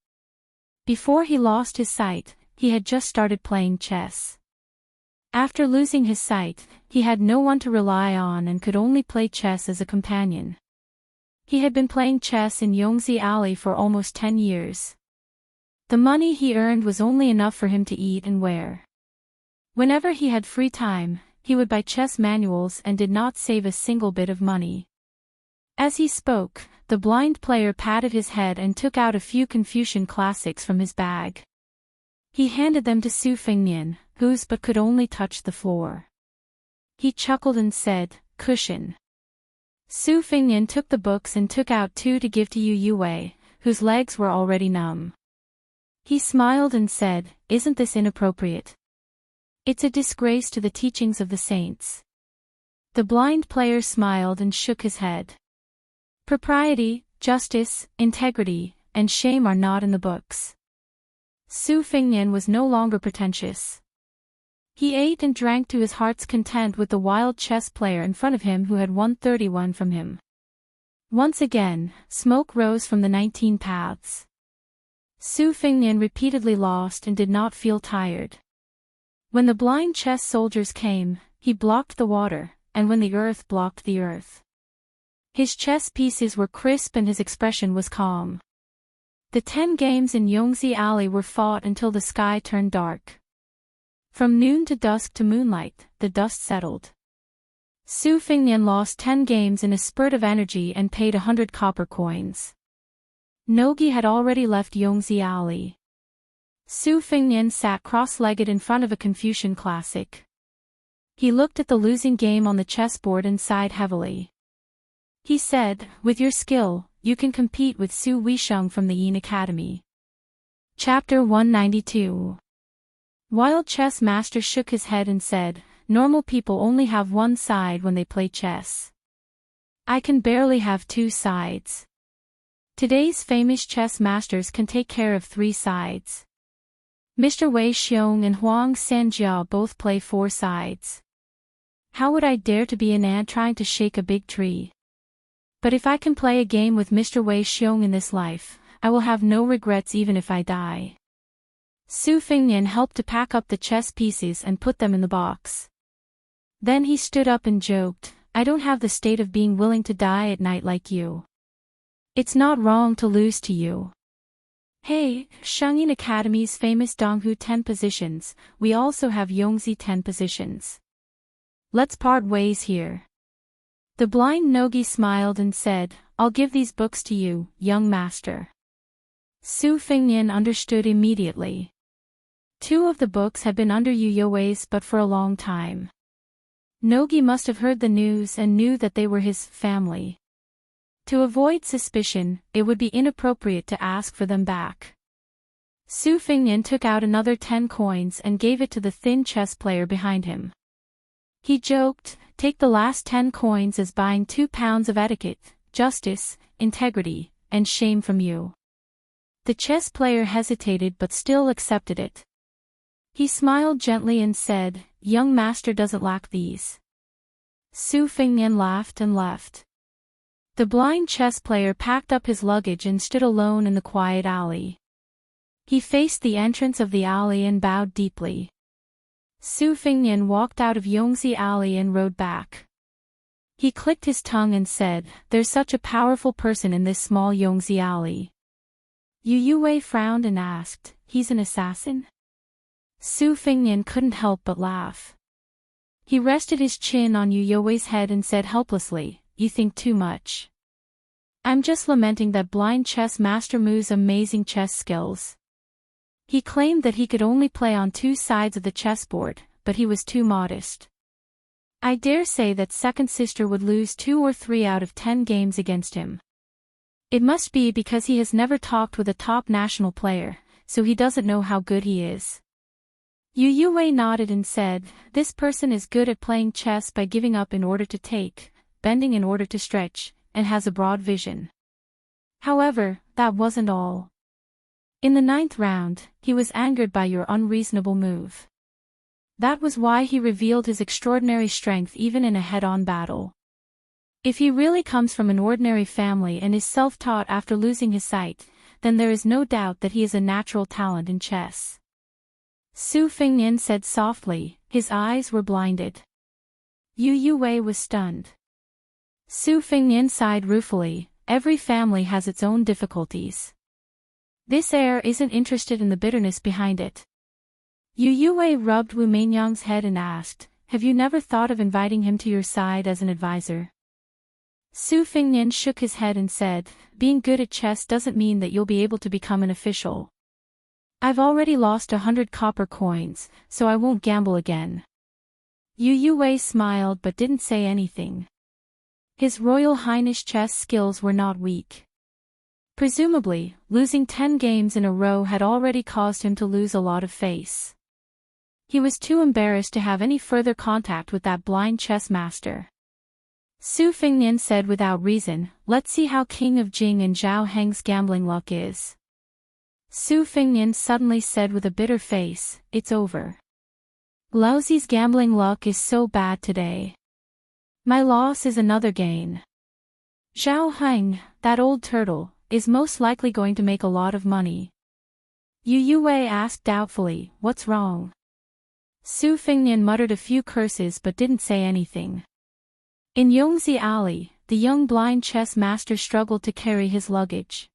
Before he lost his sight, he had just started playing chess. After losing his sight, he had no one to rely on and could only play chess as a companion. He had been playing chess in Yongzi Alley for almost 10 years. The money he earned was only enough for him to eat and wear. Whenever he had free time, he would buy chess manuals and did not save a single bit of money. As he spoke, the blind player patted his head and took out a few Confucian classics from his bag. He handed them to Su Fengnian, whose but could only touch the floor. He chuckled and said, "Cushion." Su Fengnian took the books and took out 2 to give to Yu Yuwei, whose legs were already numb. He smiled and said, "Isn't this inappropriate? It's a disgrace to the teachings of the saints." The blind player smiled and shook his head. Propriety, justice, integrity, and shame are not in the books. Su Fengnian was no longer pretentious. He ate and drank to his heart's content with the wild chess player in front of him who had won 31 from him. Once again, smoke rose from the 19 paths. Su Fengnian repeatedly lost and did not feel tired. When the blind chess soldiers came, he blocked the water, and when the earth blocked the earth. His chess pieces were crisp and his expression was calm. The 10 games in Yongzi Alley were fought until the sky turned dark. From noon to dusk to moonlight, the dust settled. Su Fengnian lost 10 games in a spurt of energy and paid 100 copper coins. Nogi had already left Yongzi Alley. Su Fengnian sat cross-legged in front of a Confucian classic. He looked at the losing game on the chessboard and sighed heavily. He said, "With your skill, you can compete with Su Weisheng from the Yin Academy." Chapter 192. Wild Chess Master shook his head and said, "Normal people only have one side when they play chess. I can barely have 2 sides. Today's famous chess masters can take care of 3 sides. Mr. Wei Xiong and Huang Sanjiao both play 4 sides. How would I dare to be an ant trying to shake a big tree? But if I can play a game with Mr. Wei Xiong in this life, I will have no regrets even if I die." Su Fengnian helped to pack up the chess pieces and put them in the box. Then he stood up and joked, I don't have the state of being willing to die at night like you. It's not wrong to lose to you. Hey, Shangyin Academy's famous Donghu 10 positions, we also have Yongzi 10 positions. Let's part ways here. The blind Nogi smiled and said, I'll give these books to you, young master. Su Fengnian understood immediately. 2 of the books had been under Yu Youwei's but for a long time. Nogi must have heard the news and knew that they were his family. To avoid suspicion, it would be inappropriate to ask for them back. Su Fengnian took out another 10 coins and gave it to the thin chess player behind him. He joked, take the last 10 coins as buying 2 pounds of etiquette, justice, integrity, and shame from you. The chess player hesitated but still accepted it. He smiled gently and said, young master doesn't lack these. Su Fengnian laughed and left. The blind chess player packed up his luggage and stood alone in the quiet alley. He faced the entrance of the alley and bowed deeply. Su Fengnian walked out of Yongzi Alley and rode back. He clicked his tongue and said, there's such a powerful person in this small Yongzi Alley. Yu Youwei frowned and asked, he's an assassin? Su Fengnian couldn't help but laugh. He rested his chin on Yu Youwei's head and said helplessly, you think too much. I'm just lamenting that blind chess master Mu's amazing chess skills. He claimed that he could only play on 2 sides of the chessboard, but he was too modest. I dare say that second sister would lose 2 or 3 out of 10 games against him. It must be because he has never talked with a top national player, so he doesn't know how good he is. Yu Youwei nodded and said, this person is good at playing chess by giving up in order to take, bending in order to stretch, and has a broad vision. However, that wasn't all. In the 9th round, he was angered by your unreasonable move. That was why he revealed his extraordinary strength even in a head-on battle. If he really comes from an ordinary family and is self-taught after losing his sight, then there is no doubt that he is a natural talent in chess. Su Fengnian said softly, his eyes were blinded. Yu Youwei was stunned. Su Fengnian sighed ruefully, every family has its own difficulties. This heir isn't interested in the bitterness behind it. Yu Youwei rubbed Wu Meinyang's head and asked, have you never thought of inviting him to your side as an advisor? Su Fengnian shook his head and said, being good at chess doesn't mean that you'll be able to become an official. I've already lost 100 copper coins, so I won't gamble again. Yu Youwei smiled but didn't say anything. His Royal Highness chess skills were not weak. Presumably, losing 10 games in a row had already caused him to lose a lot of face. He was too embarrassed to have any further contact with that blind chess master. Su Fengnian said without reason, let's see how King of Jing and Zhao Heng's gambling luck is. Su Fengnian suddenly said with a bitter face, it's over. Laozi's gambling luck is so bad today. My loss is another gain. Zhao Heng, that old turtle, is most likely going to make a lot of money. Yu Youwei asked doubtfully, what's wrong? Su Fengnian muttered a few curses but didn't say anything. In Yongzi Alley, the young blind chess master struggled to carry his luggage.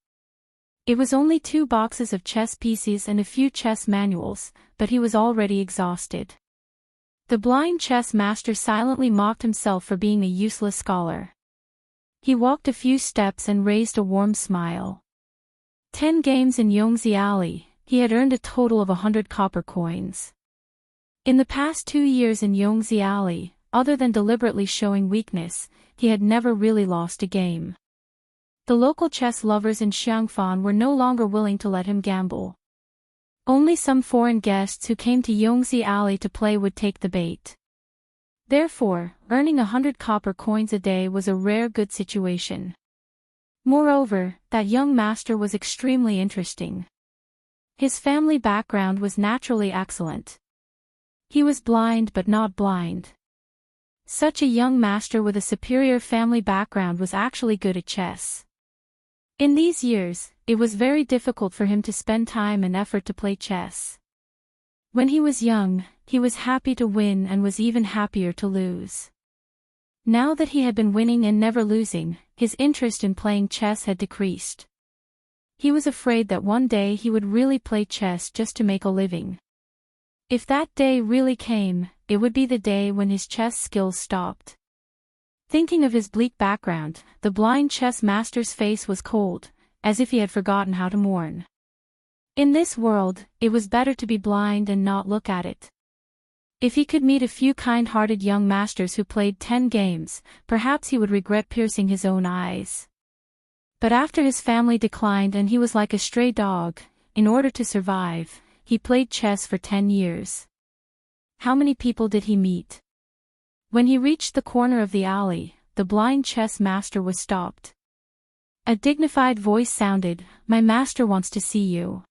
It was only 2 boxes of chess pieces and a few chess manuals, but he was already exhausted. The blind chess master silently mocked himself for being a useless scholar. He walked a few steps and raised a warm smile. 10 games in Yongzi Alley, he had earned a total of 100 copper coins. In the past 2 years in Yongzi Alley, other than deliberately showing weakness, he had never really lost a game. The local chess lovers in Xiangfan were no longer willing to let him gamble. Only some foreign guests who came to Yongzi Alley to play would take the bait. Therefore, earning 100 copper coins a day was a rare good situation. Moreover, that young master was extremely interesting. His family background was naturally excellent. He was blind but not blind. Such a young master with a superior family background was actually good at chess. In these years, it was very difficult for him to spend time and effort to play chess. When he was young, he was happy to win and was even happier to lose. Now that he had been winning and never losing, his interest in playing chess had decreased. He was afraid that one day he would really play chess just to make a living. If that day really came, it would be the day when his chess skills stopped. Thinking of his bleak background, the blind chess master's face was cold, as if he had forgotten how to mourn. In this world, it was better to be blind and not look at it. If he could meet a few kind-hearted young masters who played 10 games, perhaps he would regret piercing his own eyes. But after his family declined and he was like a stray dog, in order to survive, he played chess for 10 years. How many people did he meet? When he reached the corner of the alley, the blind chess master was stopped. A dignified voice sounded, "My master wants to see you."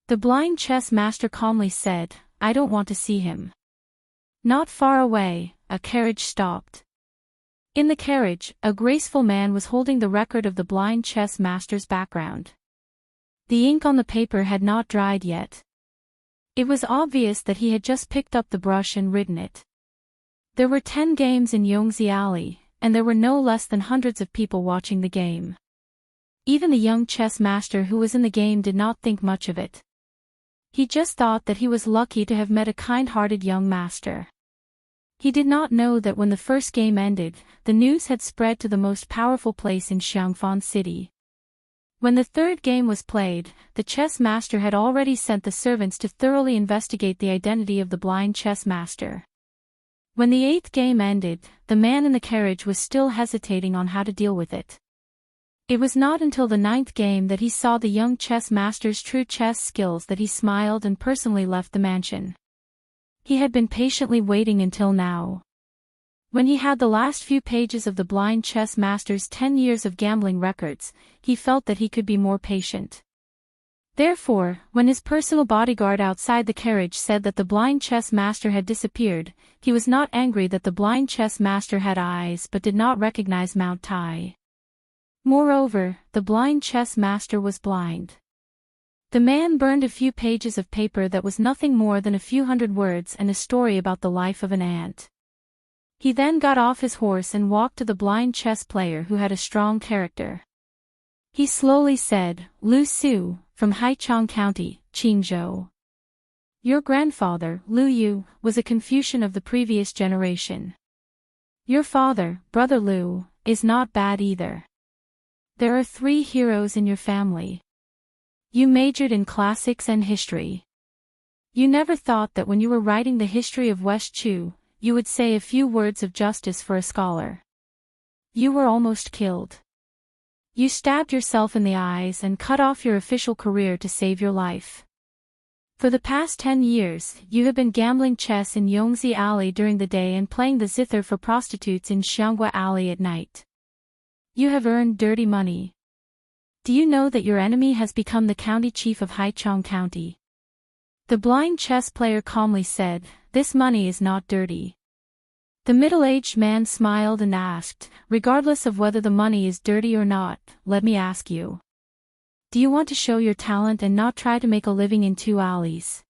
The blind chess master calmly said, "I don't want to see him." Not far away, a carriage stopped. In the carriage, a graceful man was holding the record of the blind chess master's background. The ink on the paper had not dried yet. It was obvious that he had just picked up the brush and written it. There were 10 games in Yongzi Alley, and there were no less than hundreds of people watching the game. Even the young chess master who was in the game did not think much of it. He just thought that he was lucky to have met a kind-hearted young master. He did not know that when the first game ended, the news had spread to the most powerful place in Xiangfan City. When the third game was played, the chess master had already sent the servants to thoroughly investigate the identity of the blind chess master. When the 8th game ended, the man in the carriage was still hesitating on how to deal with it. It was not until the 9th game that he saw the young chess master's true chess skills that he smiled and personally left the mansion. He had been patiently waiting until now. When he had the last few pages of the blind chess master's 10 years of gambling records, he felt that he could be more patient. Therefore, when his personal bodyguard outside the carriage said that the blind chess master had disappeared, he was not angry that the blind chess master had eyes but did not recognize Mount Tai. Moreover, the blind chess master was blind. The man burned a few pages of paper that was nothing more than a few hundred words and a story about the life of an ant. He then got off his horse and walked to the blind chess player who had a strong character. He slowly said, "Lu Su, from Haichang County, Qingzhou. Your grandfather, Lu Yu, was a Confucian of the previous generation. Your father, Brother Lu, is not bad either. There are 3 heroes in your family. You majored in classics and history. You never thought that when you were writing the history of West Chu, you would say a few words of justice for a scholar. You were almost killed. You stabbed yourself in the eyes and cut off your official career to save your life. For the past 10 years, you have been gambling chess in Yongzi Alley during the day and playing the zither for prostitutes in Xianghua Alley at night. You have earned dirty money. Do you know that your enemy has become the county chief of Haichang County?" The blind chess player calmly said, "This money is not dirty." The middle-aged man smiled and asked, "Regardless of whether the money is dirty or not, let me ask you. Do you want to show your talent and not try to make a living in 2 alleys?"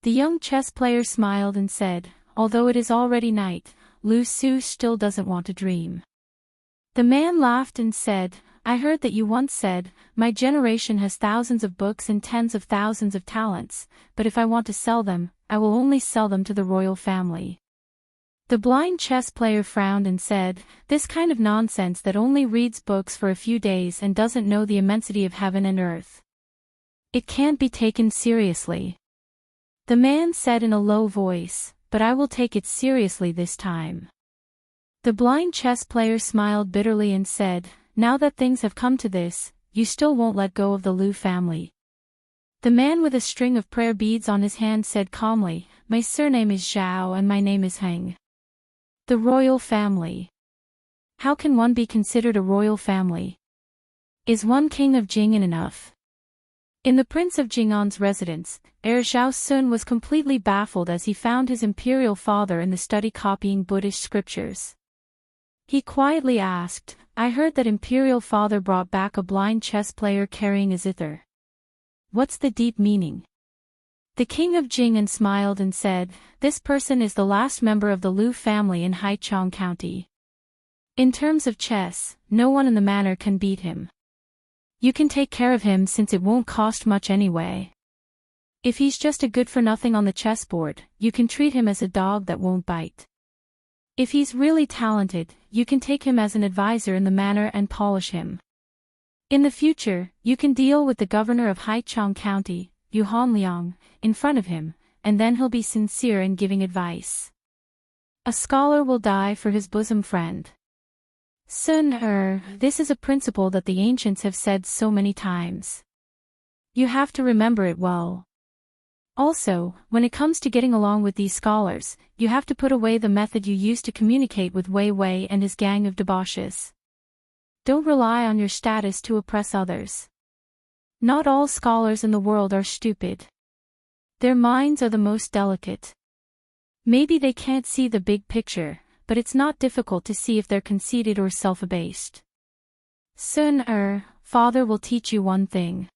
The young chess player smiled and said, "Although it is already night, Lu Su still doesn't want to dream." The man laughed and said, "I heard that you once said, 'My generation has thousands of books and tens of thousands of talents, but if I want to sell them, I will only sell them to the royal family.'" The blind chess player frowned and said, "This kind of nonsense that only reads books for a few days and doesn't know the immensity of heaven and earth. It can't be taken seriously." The man said in a low voice, "But I will take it seriously this time." The blind chess player smiled bitterly and said, "Now that things have come to this, you still won't let go of the Lu family." The man with a string of prayer beads on his hand said calmly, "My surname is Zhao and my name is Heng." The royal family. How can one be considered a royal family? Is one king of Jing'an enough? In the Prince of Jing'an's residence, heir Zhao Sun was completely baffled as he found his imperial father in the study copying Buddhist scriptures. He quietly asked, "I heard that imperial father brought back a blind chess player carrying a zither. What's the deep meaning?" The king of Jing'an smiled and said, "This person is the last member of the Lu family in Haichang County. In terms of chess, no one in the manor can beat him. You can take care of him since it won't cost much anyway. If he's just a good-for-nothing on the chessboard, you can treat him as a dog that won't bite. If he's really talented, you can take him as an advisor in the manor and polish him. In the future, you can deal with the governor of Haichang County, Yuhan Liang, in front of him, and then he'll be sincere in giving advice. A scholar will die for his bosom friend. This is a principle that the ancients have said so many times. You have to remember it well. Also, when it comes to getting along with these scholars, you have to put away the method you used to communicate with Wei Wei and his gang of debauches. Don't rely on your status to oppress others. Not all scholars in the world are stupid. Their minds are the most delicate. Maybe they can't see the big picture, but it's not difficult to see if they're conceited or self-abased. Father will teach you one thing.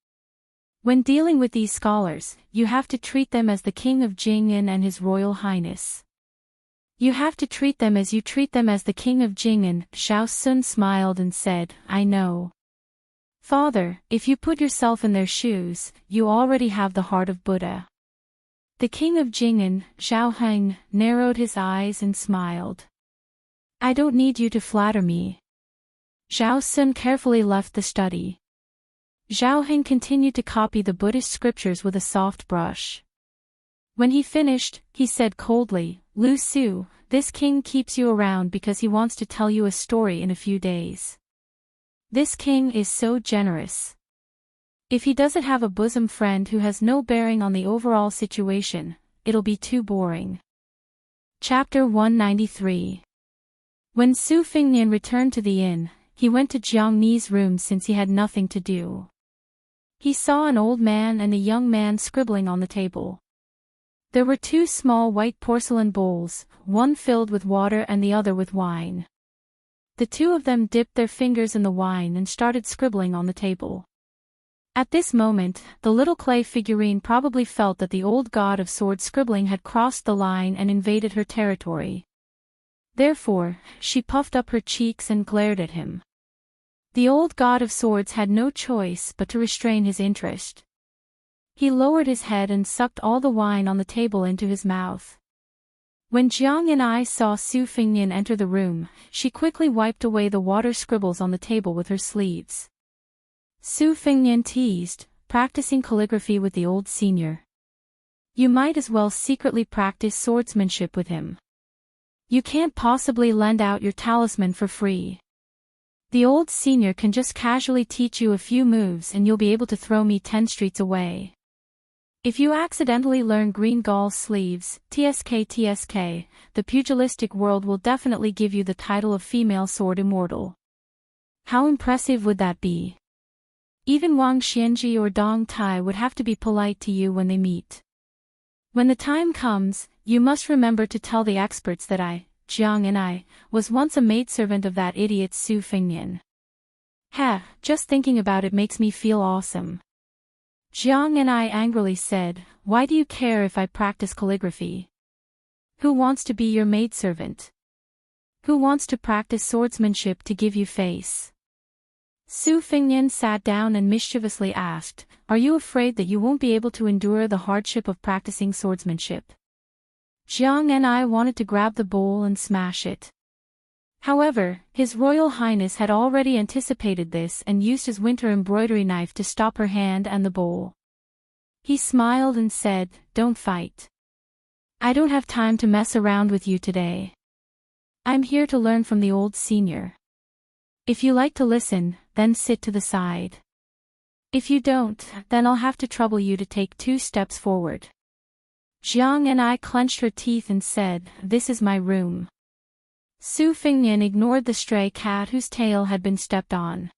When dealing with these scholars, you have to treat them as the King of Jing'an and His Royal Highness. You have to treat them as you treat them as the King of Jing'an. Xiao Sun smiled and said, I know. Father, if you put yourself in their shoes, you already have the heart of Buddha. The King of Jing'an, Zhao Heng, narrowed his eyes and smiled. I don't need you to flatter me. Zhao Sun carefully left the study. Zhao Heng continued to copy the Buddhist scriptures with a soft brush. When he finished, he said coldly, Lu Su, this king keeps you around because he wants to tell you a story in a few days. This king is so generous. If he doesn't have a bosom friend who has no bearing on the overall situation, it'll be too boring. Chapter 193. When Su Fingnian returned to the inn, he went to Jiang Ni's room since he had nothing to do. He saw an old man and a young man scribbling on the table. There were two small white porcelain bowls, one filled with water and the other with wine. The two of them dipped their fingers in the wine and started scribbling on the table. At this moment, the little clay figurine probably felt that the old god of sword scribbling had crossed the line and invaded her territory. Therefore, she puffed up her cheeks and glared at him. The old god of swords had no choice but to restrain his interest. He lowered his head and sucked all the wine on the table into his mouth. When Jiang and I saw Su Fingnian enter the room, she quickly wiped away the water scribbles on the table with her sleeves. Su Fingnian teased, practicing calligraphy with the old senior. You might as well secretly practice swordsmanship with him. You can't possibly lend out your talisman for free. The old senior can just casually teach you a few moves and you'll be able to throw me 10 streets away. If you accidentally learn green gall sleeves, TSK, the pugilistic world will definitely give you the title of female sword immortal. How impressive would that be? Even Wang Xianji or Dong Tai would have to be polite to you when they meet. When the time comes, you must remember to tell the experts that Jiang and I, was once a maidservant of that idiot Su Fingnian. Just thinking about it makes me feel awesome. Jiang and I angrily said, why do you care if I practice calligraphy? Who wants to be your maidservant? Who wants to practice swordsmanship to give you face? Su Fingnian sat down and mischievously asked, are you afraid that you won't be able to endure the hardship of practicing swordsmanship? Jiang and I wanted to grab the bowl and smash it. However, His Royal Highness had already anticipated this and used his winter embroidery knife to stop her hand and the bowl. He smiled and said, don't fight. I don't have time to mess around with you today. I'm here to learn from the old senior. If you like to listen, then sit to the side. If you don't, then I'll have to trouble you to take 2 steps forward. Jiang and I clenched her teeth and said, this is my room. Su Fingnian ignored the stray cat whose tail had been stepped on.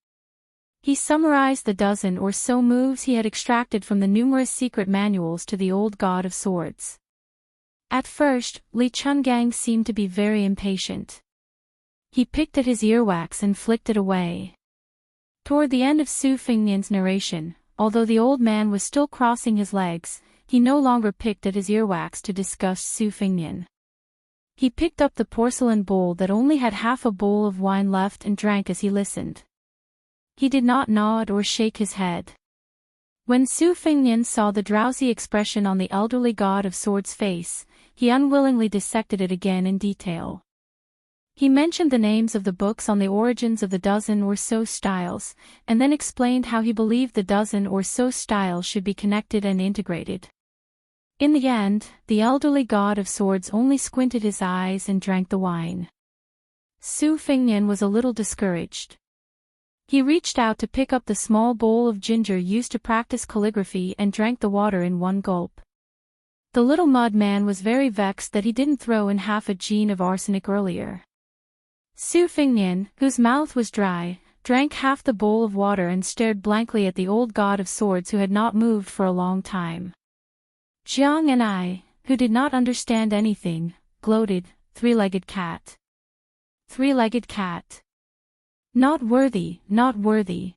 He summarized the dozen or so moves he had extracted from the numerous secret manuals to the old god of swords. At first, Li Chungang seemed to be very impatient. He picked at his earwax and flicked it away. Toward the end of Su Fingnian's narration, although the old man was still crossing his legs, he no longer picked at his earwax to disgust Su Fingnian. He picked up the porcelain bowl that only had half a bowl of wine left and drank as he listened. He did not nod or shake his head. When Su Fengnian saw the drowsy expression on the elderly god of swords' face, he unwillingly dissected it again in detail. He mentioned the names of the books on the origins of the dozen or so styles, and then explained how he believed the dozen or so styles should be connected and integrated. In the end, the elderly god of swords only squinted his eyes and drank the wine. Su Fengnian was a little discouraged. He reached out to pick up the small bowl of ginger used to practice calligraphy and drank the water in one gulp. The little mud man was very vexed that he didn't throw in half a gene of arsenic earlier. Su Fengnian, whose mouth was dry, drank half the bowl of water and stared blankly at the old god of swords who had not moved for a long time. Jiang and I, who did not understand anything, gloated, "Three-legged cat. Three-legged cat. Not worthy, not worthy."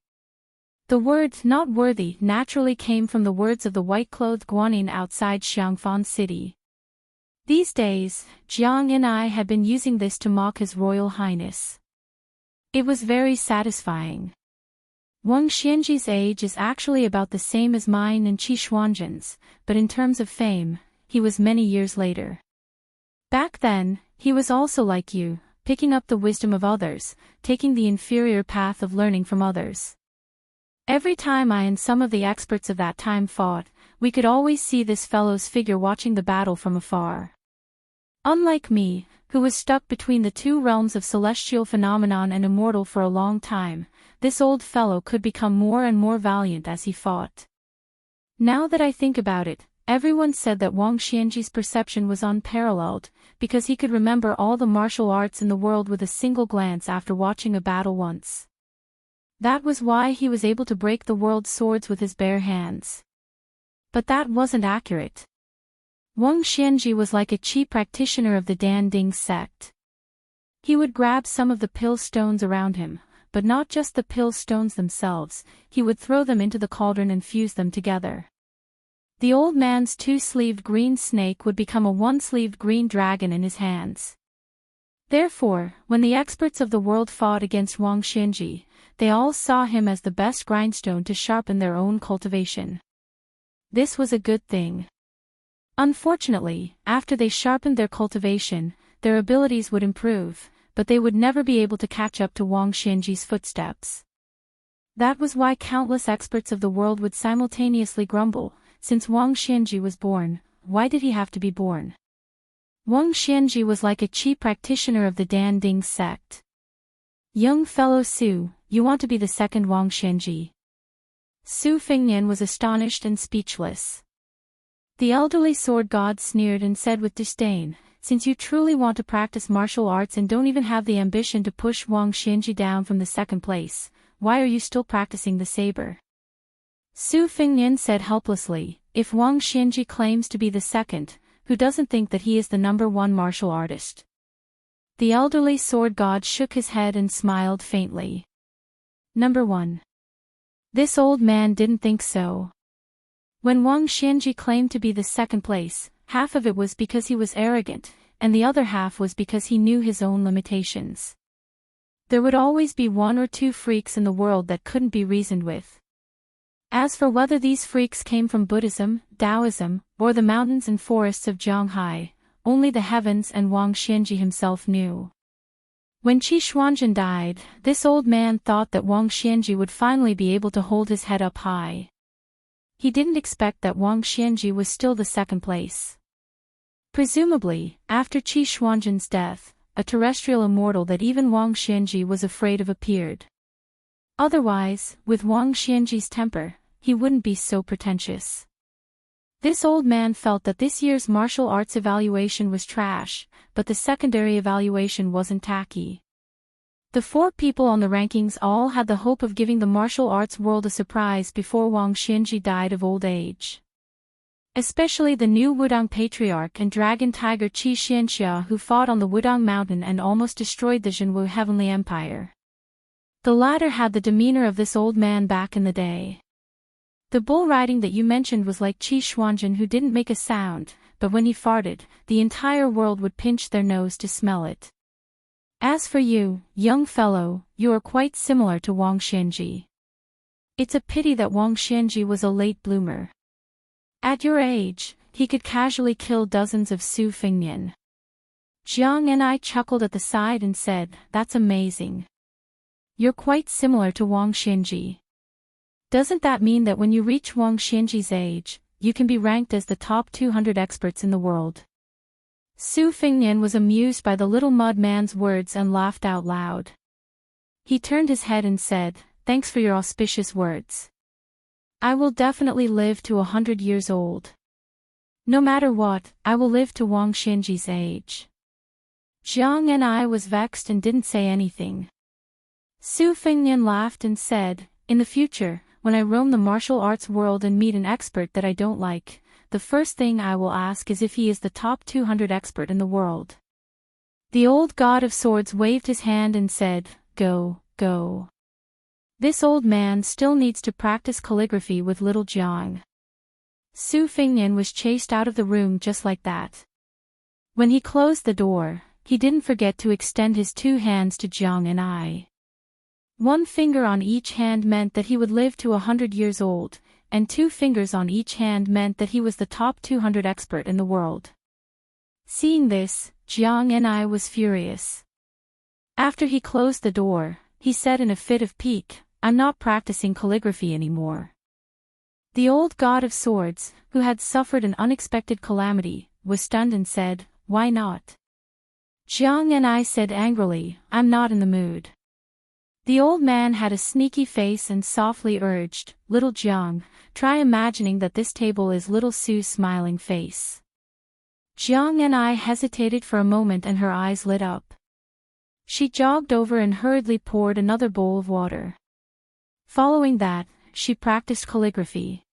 The word "not worthy" naturally came from the words of the white-clothed guanyin outside Xiangfan City. These days, Jiang and I had been using this to mock His Royal Highness. It was very satisfying. Wang Xianji's age is actually about the same as mine and Qi Xuanzhen's, but in terms of fame, he was many years later. Back then, he was also like you, picking up the wisdom of others, taking the inferior path of learning from others. Every time I and some of the experts of that time fought, we could always see this fellow's figure watching the battle from afar. Unlike me, who was stuck between the two realms of celestial phenomenon and immortal for a long time, this old fellow could become more and more valiant as he fought. Now that I think about it, everyone said that Wang Xianji's perception was unparalleled, because he could remember all the martial arts in the world with a single glance after watching a battle once. That was why he was able to break the world's swords with his bare hands. But that wasn't accurate. Wang Xianji was like a Qi practitioner of the Danding sect. He would grab some of the pill stones around him, but not just the pill stones themselves, he would throw them into the cauldron and fuse them together. The old man's two-sleeved green snake would become a one-sleeved green dragon in his hands. Therefore, when the experts of the world fought against Wang Xianji, they all saw him as the best grindstone to sharpen their own cultivation. This was a good thing. Unfortunately, after they sharpened their cultivation, their abilities would improve, but they would never be able to catch up to Wang Xianji's footsteps. That was why countless experts of the world would simultaneously grumble, since Wang Xianji was born, why did he have to be born? Wang Xianji was like a Qi practitioner of the Danding sect. Young fellow Su, you want to be the second Wang Xianji? Su Fengnian was astonished and speechless. The elderly sword god sneered and said with disdain, since you truly want to practice martial arts and don't even have the ambition to push Wang Xianji down from the second place, why are you still practicing the saber? Su Fengnian said helplessly, if Wang Xianji claims to be the second, who doesn't think that he is the number one martial artist? The elderly sword god shook his head and smiled faintly. Number one. This old man didn't think so. When Wang Xianji claimed to be the second place, half of it was because he was arrogant, and the other half was because he knew his own limitations. There would always be one or two freaks in the world that couldn't be reasoned with. As for whether these freaks came from Buddhism, Taoism, or the mountains and forests of Zhanghai, only the heavens and Wang Xianji himself knew. When Qi Xuanzhen died, this old man thought that Wang Xianji would finally be able to hold his head up high. He didn't expect that Wang Xianji was still the second place. Presumably, after Qi Xuanzhen's death, a terrestrial immortal that even Wang Xianji was afraid of appeared. Otherwise, with Wang Xianji's temper, he wouldn't be so pretentious. This old man felt that this year's martial arts evaluation was trash, but the secondary evaluation wasn't tacky. The four people on the rankings all had the hope of giving the martial arts world a surprise before Wang Xianji died of old age. Especially the new Wudang patriarch and dragon tiger Qi Xianxia, who fought on the Wudang mountain and almost destroyed the Zhenwu heavenly empire. The latter had the demeanor of this old man back in the day. The bull riding that you mentioned was like Qi Xuanzhen, who didn't make a sound, but when he farted, the entire world would pinch their nose to smell it. As for you, young fellow, you are quite similar to Wang Xianji. It's a pity that Wang Xianji was a late bloomer. At your age, he could casually kill dozens of Su Fingnian. Jiang and I chuckled at the side and said, "That's amazing. You're quite similar to Wang Xianji. Doesn't that mean that when you reach Wang Xianji's age, you can be ranked as the top 200 experts in the world?" Su Fingnian was amused by the little mud man's words and laughed out loud. He turned his head and said, "Thanks for your auspicious words. I will definitely live to 100 years old. No matter what, I will live to Wang Xianji's age." Jiang and I was vexed and didn't say anything. Su Fingnian laughed and said, "In the future, when I roam the martial arts world and meet an expert that I don't like, the first thing I will ask is if he is the top 200 expert in the world." The old god of swords waved his hand and said, "Go, go. This old man still needs to practice calligraphy with little Jiang." Su Fingnian was chased out of the room just like that. When he closed the door, he didn't forget to extend his 2 hands to Jiang and I. 1 finger on each hand meant that he would live to 100 years old, and 2 fingers on each hand meant that he was the top 200 expert in the world. Seeing this, Jiang and I was furious. After he closed the door, he said in a fit of pique, "I'm not practicing calligraphy anymore." The old god of swords, who had suffered an unexpected calamity, was stunned and said, "Why not?" Jiang and I said angrily, "I'm not in the mood." The old man had a sneaky face and softly urged, "Little Jiang, try imagining that this table is little Su's smiling face." Jiang and I hesitated for a moment and her eyes lit up. She jogged over and hurriedly poured another bowl of water. Following that, she practiced calligraphy.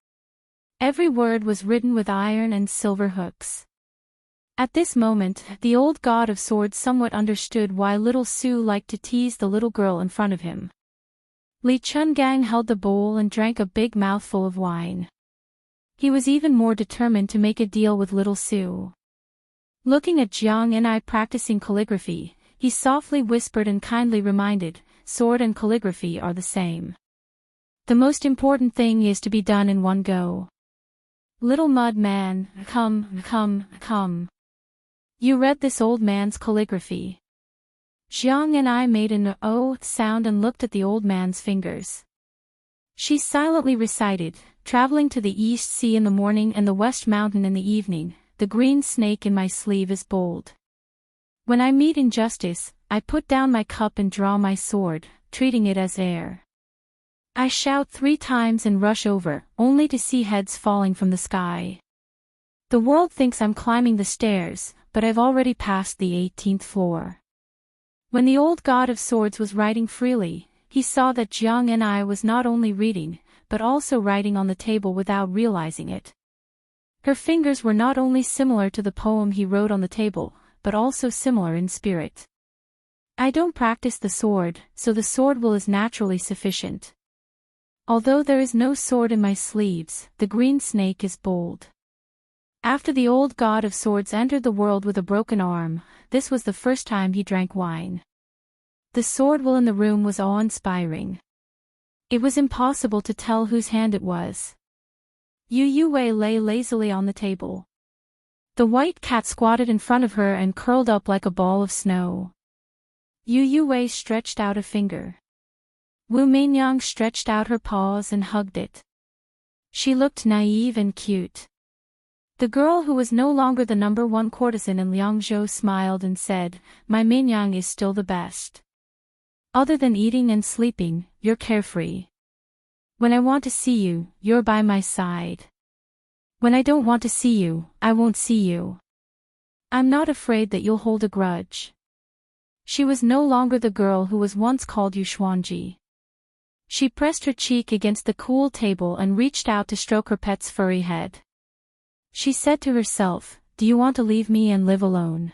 Every word was written with iron and silver hooks. At this moment, the old god of swords somewhat understood why little Su liked to tease the little girl in front of him. Li Chungang held the bowl and drank a big mouthful of wine. He was even more determined to make a deal with little Su. Looking at Jiang and I practicing calligraphy, he softly whispered and kindly reminded, "Sword and calligraphy are the same. The most important thing is to be done in one go. Little mud man, come, come, come. You read this old man's calligraphy." Jiang and I made an "oh" sound and looked at the old man's fingers. She silently recited, "Traveling to the East Sea in the morning and the West Mountain in the evening, the green snake in my sleeve is bold. When I meet injustice, I put down my cup and draw my sword, treating it as air. I shout 3 times and rush over, only to see heads falling from the sky. The world thinks I'm climbing the stairs, but I've already passed the 18th floor." When the old god of swords was writing freely, he saw that Jiang and I was not only reading, but also writing on the table without realizing it. Her fingers were not only similar to the poem he wrote on the table, but also similar in spirit. I don't practice the sword, so the sword will is naturally sufficient. Although there is no sword in my sleeves, the green snake is bold. After the old god of swords entered the world with a broken arm, this was the first time he drank wine. The sword will in the room was awe-inspiring. It was impossible to tell whose hand it was. Yu Yue lay lazily on the table. The white cat squatted in front of her and curled up like a ball of snow. Yu Yue stretched out a finger. Wu Meinyang stretched out her paws and hugged it. She looked naive and cute. The girl who was no longer the #1 courtesan in Liangzhou smiled and said, "My Meinyang is still the best. Other than eating and sleeping, you're carefree. When I want to see you, you're by my side. When I don't want to see you, I won't see you. I'm not afraid that you'll hold a grudge." She was no longer the girl who was once called Yu Xuanji. She pressed her cheek against the cool table and reached out to stroke her pet's furry head. She said to herself, "Do you want to leave me and live alone?"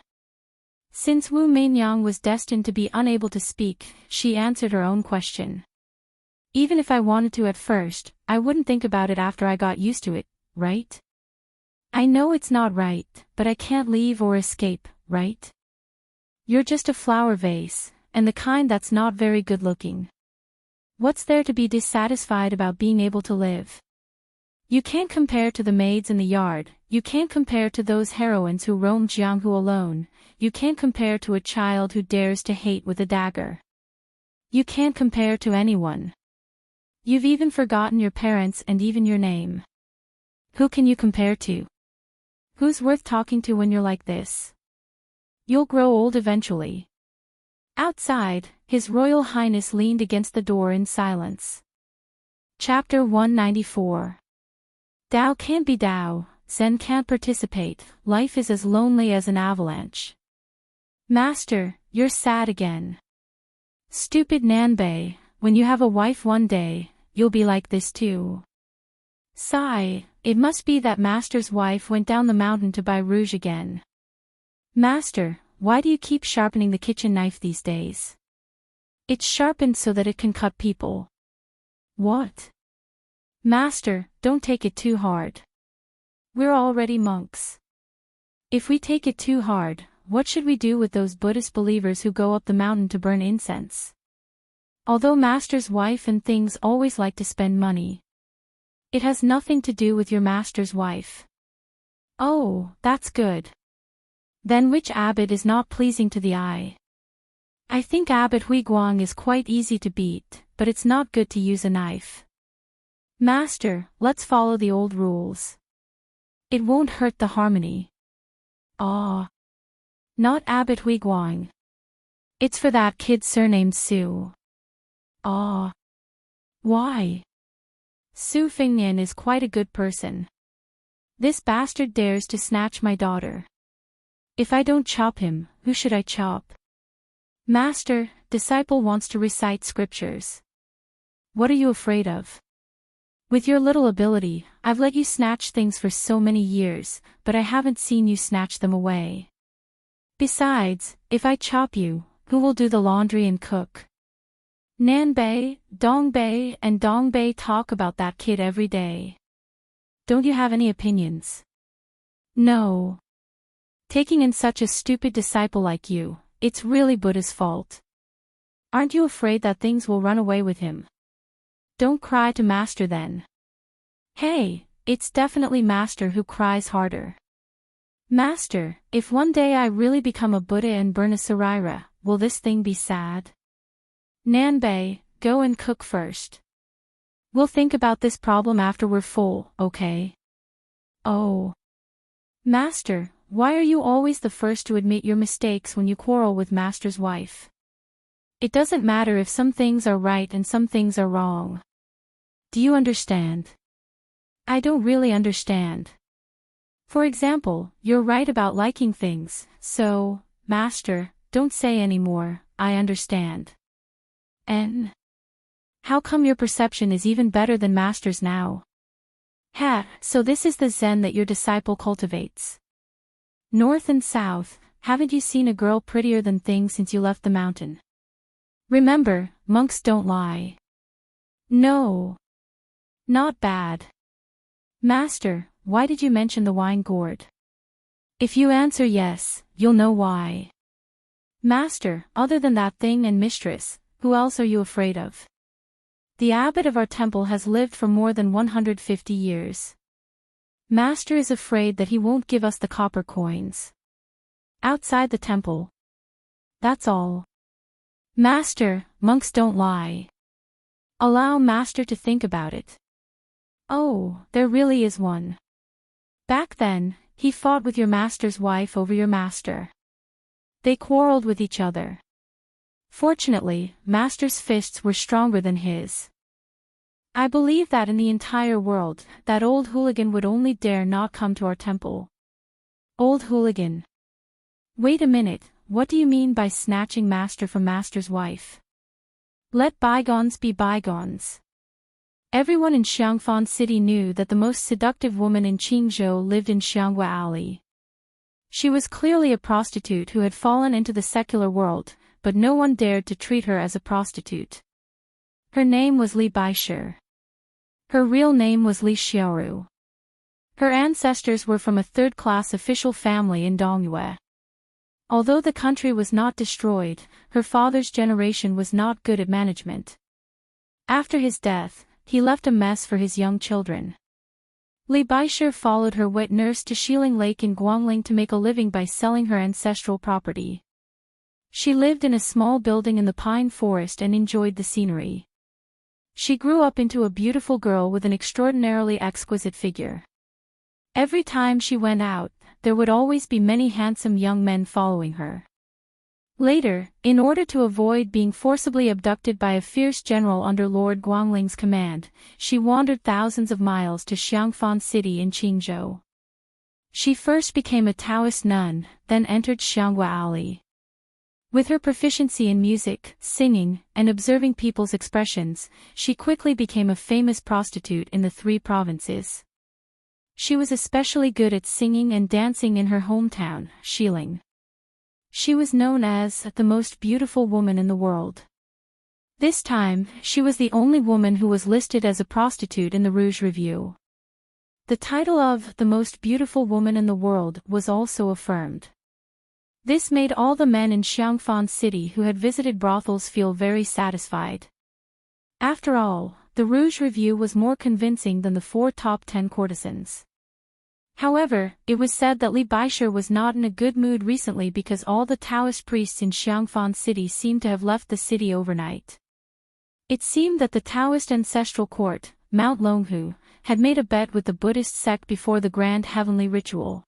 Since Wu Meinyang was destined to be unable to speak, she answered her own question. "Even if I wanted to at first, I wouldn't think about it after I got used to it, right? I know it's not right, but I can't leave or escape, right? You're just a flower vase, and the kind that's not very good looking. What's there to be dissatisfied about being able to live? You can't compare to the maids in the yard, you can't compare to those heroines who roam Jianghu alone, you can't compare to a child who dares to hate with a dagger. You can't compare to anyone. You've even forgotten your parents and even your name. Who can you compare to? Who's worth talking to when you're like this? You'll grow old eventually. Outside, His Royal Highness leaned against the door in silence. Chapter 194. Tao can't be Tao, Zen can't participate, life is as lonely as an avalanche. Master, you're sad again. Stupid Nanbei, when you have a wife one day, you'll be like this too. Sigh, it must be that Master's wife went down the mountain to buy rouge again. Master, why do you keep sharpening the kitchen knife these days? It's sharpened so that it can cut people. What? Master, don't take it too hard. We're already monks. If we take it too hard, what should we do with those Buddhist believers who go up the mountain to burn incense? Although Master's wife and things always like to spend money. It has nothing to do with your Master's wife. Oh, that's good. Then which abbot is not pleasing to the eye? I think Abbot Huiguang is quite easy to beat, but it's not good to use a knife. Master, let's follow the old rules. It won't hurt the harmony. Ah. Not Abbot Huiguang. It's for that kid surnamed Su. Ah. Why? Su Fingnian is quite a good person. This bastard dares to snatch my daughter. If I don't chop him, who should I chop? Master, disciple wants to recite scriptures. What are you afraid of? With your little ability, I've let you snatch things for so many years, but I haven't seen you snatch them away. Besides, if I chop you, who will do the laundry and cook? Nanbei, Dongbei and Dongbei talk about that kid every day. Don't you have any opinions? No. Taking in such a stupid disciple like you, it's really Buddha's fault. Aren't you afraid that things will run away with him? Don't cry to Master then. Hey, it's definitely Master who cries harder. Master, if one day I really become a Buddha and burn a saraira, will this thing be sad? Nanbei, go and cook first. We'll think about this problem after we're full, okay? Oh. Master, why are you always the first to admit your mistakes when you quarrel with Master's wife? It doesn't matter if some things are right and some things are wrong. Do you understand? I don't really understand. For example, you're right about liking things, so, Master, don't say any more, I understand. And how come your perception is even better than Master's now? Ha, so this is the Zen that your disciple cultivates. North and south, haven't you seen a girl prettier than things since you left the mountain? Remember, monks don't lie. No. Not bad. Master, why did you mention the wine gourd? If you answer yes, you'll know why. Master, other than that thing and mistress, who else are you afraid of? The abbot of our temple has lived for more than 150 years. Master is afraid that he won't give us the copper coins. Outside the temple. That's all. Master, monks don't lie. Allow Master to think about it. Oh, there really is one. Back then, he fought with your Master's wife over your Master. They quarreled with each other. Fortunately, Master's fists were stronger than his. I believe that in the entire world, that old hooligan would only dare not come to our temple. Old hooligan. Wait a minute, what do you mean by snatching Master from Master's wife? Let bygones be bygones. Everyone in Xiangfan City knew that the most seductive woman in Qingzhou lived in Xianghua Alley. She was clearly a prostitute who had fallen into the secular world, but no one dared to treat her as a prostitute. Her name was Li Baishe. Her real name was Li Xiaoru. Her ancestors were from a third-class official family in Dongyue. Although the country was not destroyed, her father's generation was not good at management. After his death, he left a mess for his young children. Li Baisher followed her wet nurse to Shiling Lake in Guangling to make a living by selling her ancestral property. She lived in a small building in the pine forest and enjoyed the scenery. She grew up into a beautiful girl with an extraordinarily exquisite figure. Every time she went out, there would always be many handsome young men following her. Later, in order to avoid being forcibly abducted by a fierce general under Lord Guangling's command, she wandered thousands of miles to Xiangfan City in Qingzhou. She first became a Taoist nun, then entered Xianghua Alley. With her proficiency in music, singing, and observing people's expressions, she quickly became a famous prostitute in the 3 provinces. She was especially good at singing and dancing in her hometown, Shiling. She was known as the most beautiful woman in the world. This time, she was the only woman who was listed as a prostitute in the Rouge Review. The title of the most beautiful woman in the world was also affirmed. This made all the men in Xiangfan City who had visited brothels feel very satisfied. After all, the Rouge Review was more convincing than the 4 top 10 courtesans. However, it was said that Li Baisher was not in a good mood recently because all the Taoist priests in Xiangfan City seemed to have left the city overnight. It seemed that the Taoist ancestral court, Mount Longhu, had made a bet with the Buddhist sect before the grand heavenly ritual.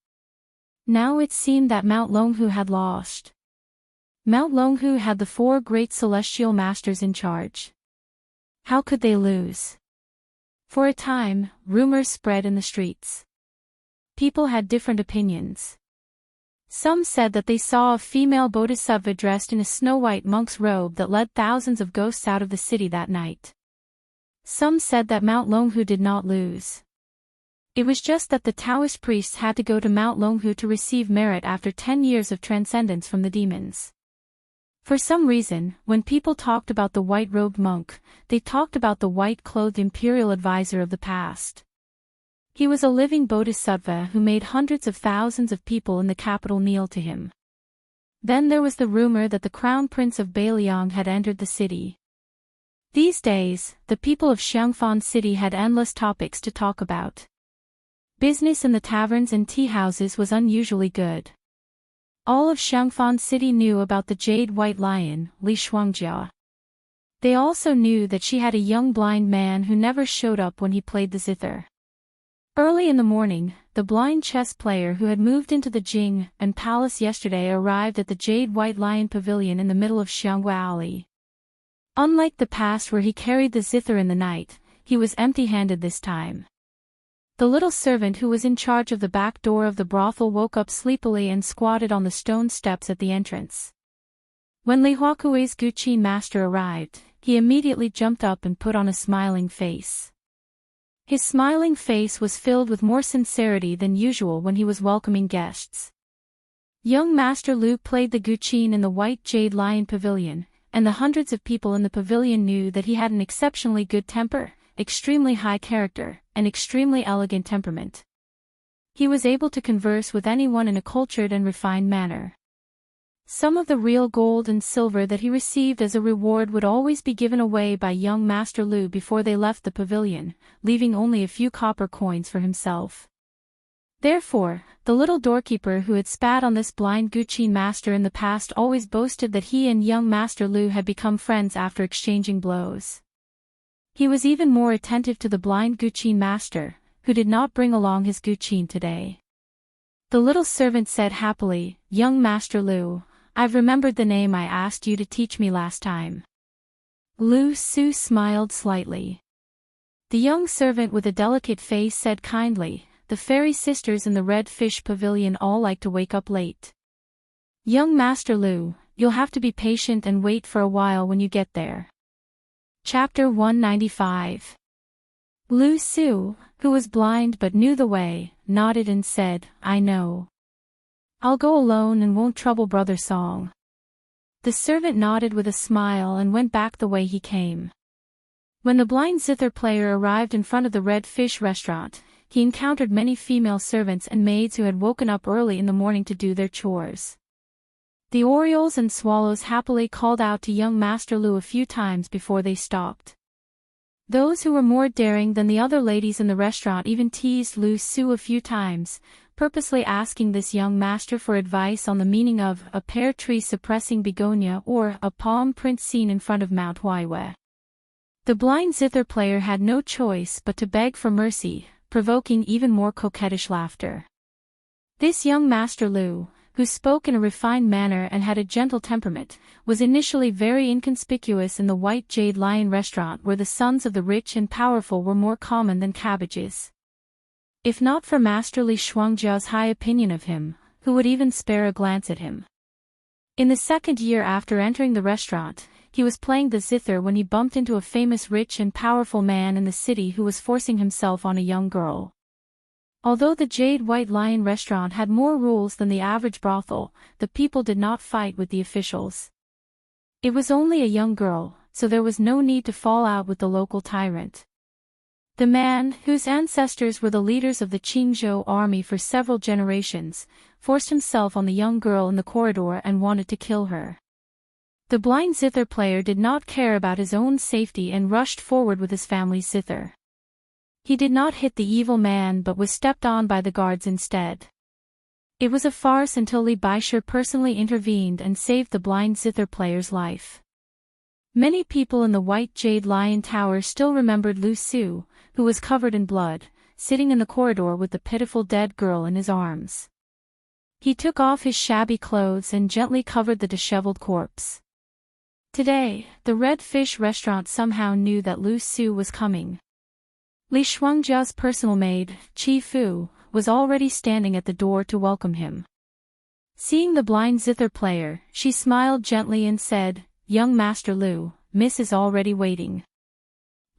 Now it seemed that Mount Longhu had lost. Mount Longhu had the 4 great celestial masters in charge. How could they lose? For a time, rumors spread in the streets. People had different opinions. Some said that they saw a female bodhisattva dressed in a snow-white monk's robe that led thousands of ghosts out of the city that night. Some said that Mount Longhu did not lose. It was just that the Taoist priests had to go to Mount Longhu to receive merit after 10 years of transcendence from the demons. For some reason, when people talked about the white-robed monk, they talked about the white-clothed imperial advisor of the past. He was a living bodhisattva who made hundreds of thousands of people in the capital kneel to him. Then there was the rumor that the crown prince of Beiliang had entered the city. These days, the people of Xiangfan City had endless topics to talk about. Business in the taverns and tea houses was unusually good. All of Xiangfan City knew about the Jade White Lion, Li Shuangjia. They also knew that she had a young blind man who never showed up when he played the zither. Early in the morning, the blind chess player who had moved into the Jing and Palace yesterday arrived at the Jade White Lion Pavilion in the middle of Xianghua Alley. Unlike the past where he carried the zither in the night, he was empty-handed this time. The little servant who was in charge of the back door of the brothel woke up sleepily and squatted on the stone steps at the entrance. When Li Huakui's Guqin master arrived, he immediately jumped up and put on a smiling face. His smiling face was filled with more sincerity than usual when he was welcoming guests. Young Master Lu played the Guqin in the White Jade Lion Pavilion, and the hundreds of people in the pavilion knew that he had an exceptionally good temper, extremely high character, and extremely elegant temperament. He was able to converse with anyone in a cultured and refined manner. Some of the real gold and silver that he received as a reward would always be given away by young Master Lu before they left the pavilion, leaving only a few copper coins for himself. Therefore, the little doorkeeper who had spat on this blind Guqin master in the past always boasted that he and young Master Lu had become friends after exchanging blows. He was even more attentive to the blind Guqin master, who did not bring along his Guqin today. The little servant said happily, "Young Master Lu, I've remembered the name I asked you to teach me last time." Lu Su smiled slightly. The young servant with a delicate face said kindly, "The fairy sisters in the Red Fish Pavilion all like to wake up late. Young Master Lu, you'll have to be patient and wait for a while when you get there." Chapter 195. Lu Su, who was blind but knew the way, nodded and said, "I know. I'll go alone and won't trouble Brother Song." The servant nodded with a smile and went back the way he came. When the blind zither player arrived in front of the Red Fish restaurant, he encountered many female servants and maids who had woken up early in the morning to do their chores. The orioles and swallows happily called out to young Master Lu a few times before they stopped. Those who were more daring than the other ladies in the restaurant even teased Lu Su a few times, purposely asking this young master for advice on the meaning of a pear tree suppressing begonia or a palm print seen in front of Mount Huaiwei. The blind zither player had no choice but to beg for mercy, provoking even more coquettish laughter. This young Master Lu, who spoke in a refined manner and had a gentle temperament, was initially very inconspicuous in the White Jade Lion restaurant where the sons of the rich and powerful were more common than cabbages. If not for Master Li Shuangjiao's high opinion of him, who would even spare a glance at him. In the second year after entering the restaurant, he was playing the zither when he bumped into a famous rich and powerful man in the city who was forcing himself on a young girl. Although the Jade White Lion restaurant had more rules than the average brothel, the people did not fight with the officials. It was only a young girl, so there was no need to fall out with the local tyrant. The man, whose ancestors were the leaders of the Qingzhou army for several generations, forced himself on the young girl in the corridor and wanted to kill her. The blind zither player did not care about his own safety and rushed forward with his family's zither. He did not hit the evil man but was stepped on by the guards instead. It was a farce until Li Baishe personally intervened and saved the blind zither player's life. Many people in the White Jade Lion Tower still remembered Lu Su, who was covered in blood, sitting in the corridor with the pitiful dead girl in his arms. He took off his shabby clothes and gently covered the disheveled corpse. Today, the Red Fish restaurant somehow knew that Lu Su was coming. Li Shuangjiao's personal maid, Qi Fu, was already standing at the door to welcome him. Seeing the blind zither player, she smiled gently and said, "Young Master Lu, Miss is already waiting."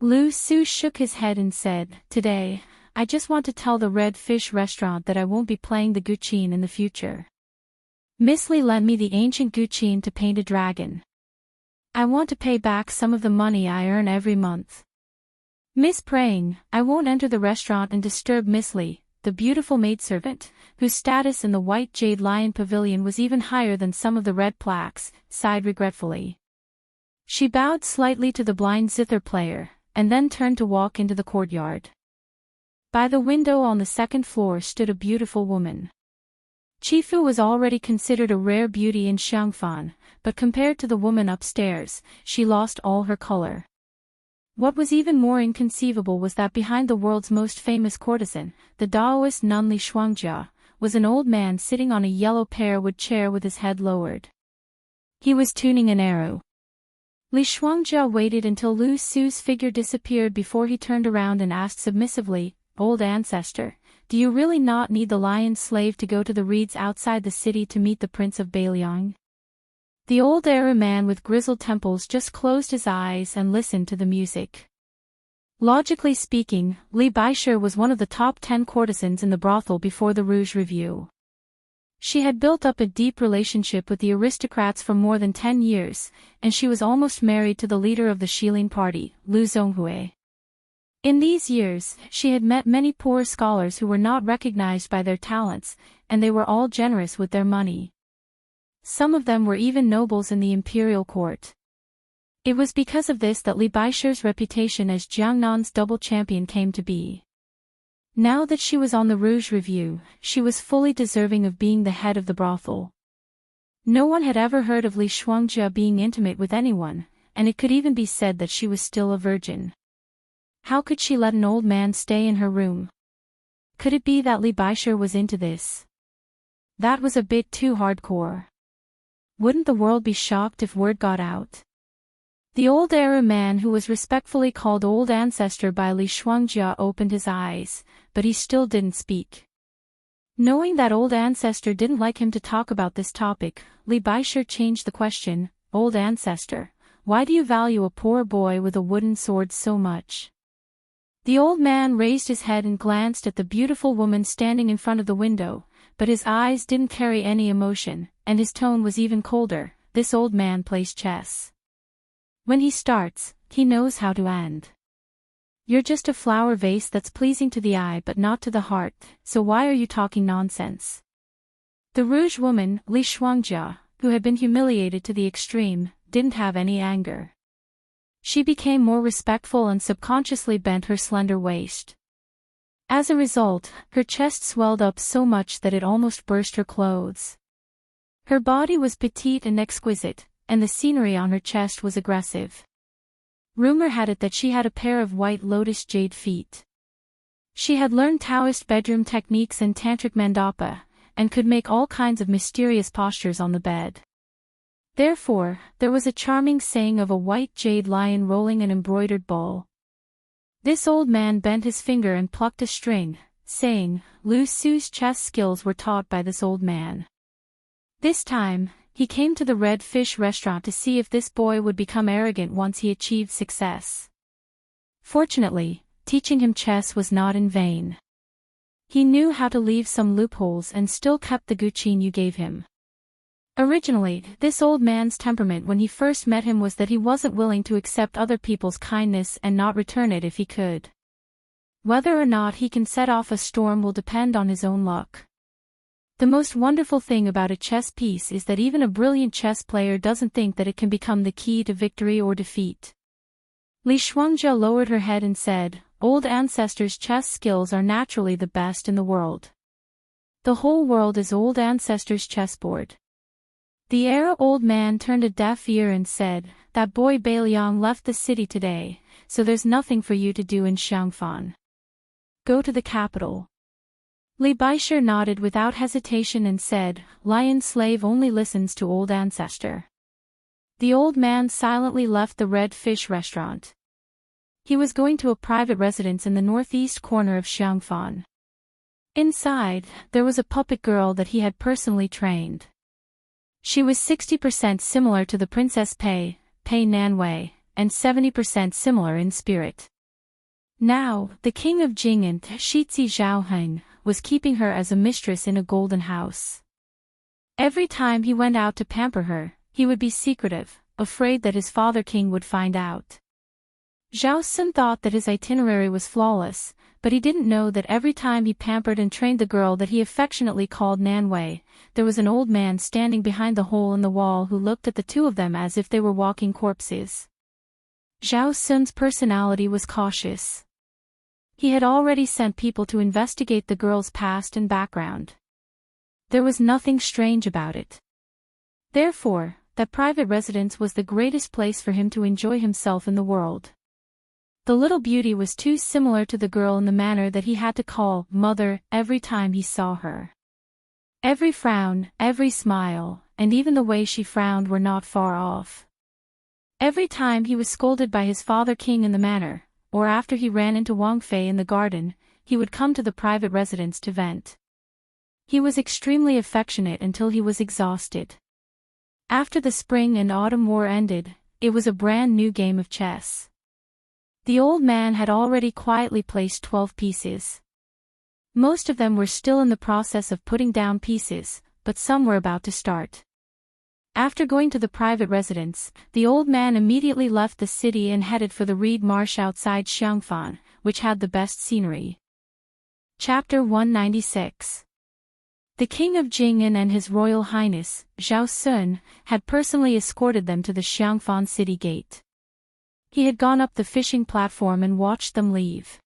Lu Su shook his head and said, "Today, I just want to tell the Red Fish restaurant that I won't be playing the guqin in the future. Miss Li lent me the ancient guqin to paint a dragon. I want to pay back some of the money I earn every month. Miss praying, I won't enter the restaurant and disturb Miss Li, the beautiful maidservant, whose status in the White Jade Lion Pavilion was even higher than some of the red plaques," sighed regretfully. She bowed slightly to the blind zither player, and then turned to walk into the courtyard. By the window on the second floor stood a beautiful woman. Qifu was already considered a rare beauty in Xiangfan, but compared to the woman upstairs, she lost all her color. What was even more inconceivable was that behind the world's most famous courtesan, the Taoist nun Li Shuangjia, was an old man sitting on a yellow pearwood chair with his head lowered. He was tuning an arrow. Li Shuangjia waited until Lu Su's figure disappeared before he turned around and asked submissively, "Old ancestor, do you really not need the lion slave to go to the reeds outside the city to meet the Prince of Beiliang?" The old era man with grizzled temples just closed his eyes and listened to the music. Logically speaking, Li Baishe was one of the top 10 courtesans in the brothel before the Rouge Review. She had built up a deep relationship with the aristocrats for more than 10 years, and she was almost married to the leader of the Shilin party, Lu Zhonghui. In these years, she had met many poor scholars who were not recognized by their talents, and they were all generous with their money. Some of them were even nobles in the imperial court. It was because of this that Li Baishe's reputation as Jiangnan's double champion came to be. Now that she was on the Rouge Review, she was fully deserving of being the head of the brothel. No one had ever heard of Li Shuangjia being intimate with anyone, and it could even be said that she was still a virgin. How could she let an old man stay in her room? Could it be that Li Baishe was into this? That was a bit too hardcore. Wouldn't the world be shocked if word got out? The old era man who was respectfully called Old Ancestor by Li Shuangjia opened his eyes, but he still didn't speak. Knowing that Old Ancestor didn't like him to talk about this topic, Li Baishe changed the question, "Old Ancestor, why do you value a poor boy with a wooden sword so much?" The old man raised his head and glanced at the beautiful woman standing in front of the window, but his eyes didn't carry any emotion, and his tone was even colder. This old man plays chess. When he starts, he knows how to end. You're just a flower vase that's pleasing to the eye but not to the heart, so why are you talking nonsense? The rouge woman, Li Shuangjia, who had been humiliated to the extreme, didn't have any anger. She became more respectful and subconsciously bent her slender waist. As a result, her chest swelled up so much that it almost burst her clothes. Her body was petite and exquisite, and the scenery on her chest was aggressive. Rumor had it that she had a pair of white lotus jade feet. She had learned Taoist bedroom techniques and tantric mandapa, and could make all kinds of mysterious postures on the bed. Therefore, there was a charming saying of a white jade lion rolling an embroidered ball. This old man bent his finger and plucked a string, saying, Lu Su's chess skills were taught by this old man. This time, he came to the Red Fish restaurant to see if this boy would become arrogant once he achieved success. Fortunately, teaching him chess was not in vain. He knew how to leave some loopholes and still kept the guqin you gave him. Originally, this old man's temperament when he first met him was that he wasn't willing to accept other people's kindness and not return it if he could. Whether or not he can set off a storm will depend on his own luck. The most wonderful thing about a chess piece is that even a brilliant chess player doesn't think that it can become the key to victory or defeat. Li Shuangjia lowered her head and said, Old ancestors' chess skills are naturally the best in the world. The whole world is old ancestors' chessboard. The old man turned a deaf ear and said, That boy Bailiang left the city today, so there's nothing for you to do in Xiangfan. Go to the capital. Li Baisher nodded without hesitation and said, Lion slave only listens to old ancestor. The old man silently left the Red Fish restaurant. He was going to a private residence in the northeast corner of Xiangfan. Inside, there was a puppet girl that he had personally trained. She was 60% similar to the Princess Pei Nanwei, and 70% similar in spirit. Now, the king of Jing'an, Shizi Zhaoheng, was keeping her as a mistress in a golden house. Every time he went out to pamper her, he would be secretive, afraid that his father king would find out. Zhao Sun thought that his itinerary was flawless, but he didn't know that every time he pampered and trained the girl that he affectionately called Nanwei, there was an old man standing behind the hole in the wall who looked at the two of them as if they were walking corpses. Zhao Sun's personality was cautious. He had already sent people to investigate the girl's past and background. There was nothing strange about it. Therefore, that private residence was the greatest place for him to enjoy himself in the world. The little beauty was too similar to the girl in the manner that he had to call mother every time he saw her. Every frown, every smile, and even the way she frowned were not far off. Every time he was scolded by his father king in the manor, or after he ran into Wang Fei in the garden, he would come to the private residence to vent. He was extremely affectionate until he was exhausted. After the spring and autumn war ended, it was a brand new game of chess. The old man had already quietly placed 12 pieces. Most of them were still in the process of putting down pieces, but some were about to start. After going to the private residence, the old man immediately left the city and headed for the reed marsh outside Xiangfan, which had the best scenery. Chapter 196. The king of Jing'an and his royal highness, Zhao Sun, had personally escorted them to the Xiangfan city gate. He had gone up the fishing platform and watched them leave.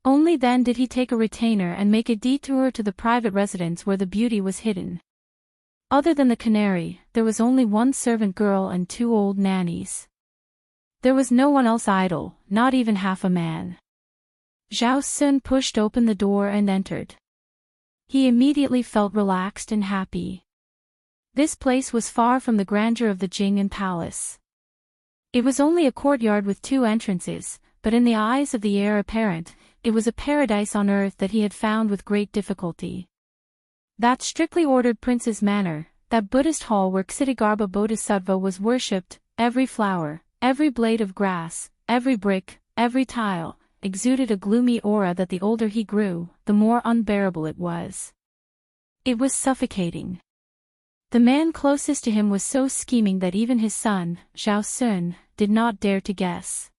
Only then did he take a retainer and make a detour to the private residence where the beauty was hidden. Other than the canary, there was only one servant girl and 2 old nannies. There was no one else idle, not even half a man. Zhao Sun pushed open the door and entered. He immediately felt relaxed and happy. This place was far from the grandeur of the Jing'an palace. It was only a courtyard with 2 entrances, but in the eyes of the heir apparent, it was a paradise on earth that he had found with great difficulty. That strictly ordered prince's manor, that Buddhist hall where Ksitigarbha Bodhisattva was worshipped, every flower, every blade of grass, every brick, every tile, exuded a gloomy aura that the older he grew, the more unbearable it was. It was suffocating. The man closest to him was so scheming that even his son, Zhao Sun, did not dare to guess.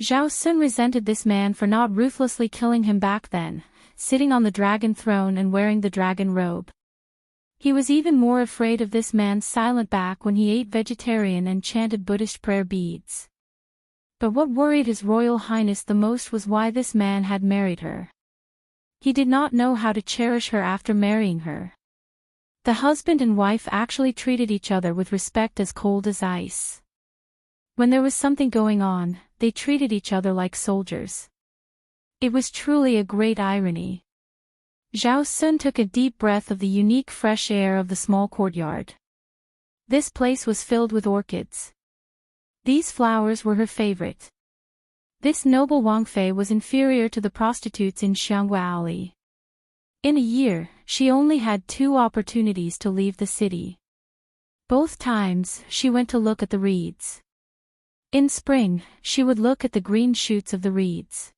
Zhao Sun resented this man for not ruthlessly killing him back then, sitting on the dragon throne and wearing the dragon robe. He was even more afraid of this man's silent back when he ate vegetarian and chanted Buddhist prayer beads. But what worried His Royal Highness the most was why this man had married her. He did not know how to cherish her after marrying her. The husband and wife actually treated each other with respect as cold as ice. When there was something going on, they treated each other like soldiers. It was truly a great irony. Zhao Sun took a deep breath of the unique fresh air of the small courtyard. This place was filled with orchids. These flowers were her favorite. This noble Wang Fei was inferior to the prostitutes in Xianghua Alley. In a year, she only had 2 opportunities to leave the city. Both times, she went to look at the reeds. In spring, she would look at the green shoots of the reeds.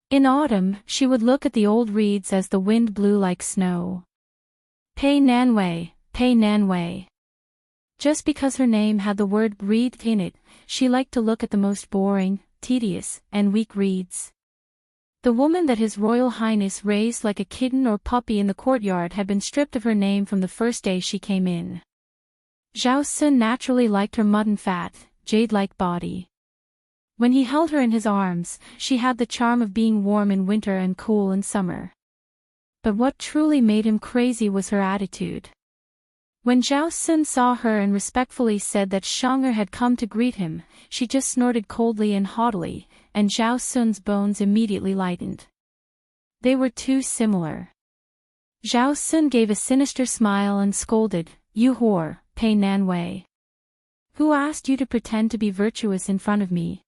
In autumn, she would look at the old reeds as the wind blew like snow. Pei Nanwei, Pei Nanwei. Just because her name had the word breathed in it, she liked to look at the most boring, tedious, and weak reeds. The woman that His Royal Highness raised like a kitten or puppy in the courtyard had been stripped of her name from the first day she came in. Zhao Sun naturally liked her mutton fat, jade-like body. When he held her in his arms, she had the charm of being warm in winter and cool in summer. But what truly made him crazy was her attitude. When Zhao Sun saw her and respectfully said that Shang'er had come to greet him, she just snorted coldly and haughtily, and Zhao Sun's bones immediately lightened. They were too similar. Zhao Sun gave a sinister smile and scolded, "You whore, Pei Nanwei. Who asked you to pretend to be virtuous in front of me?"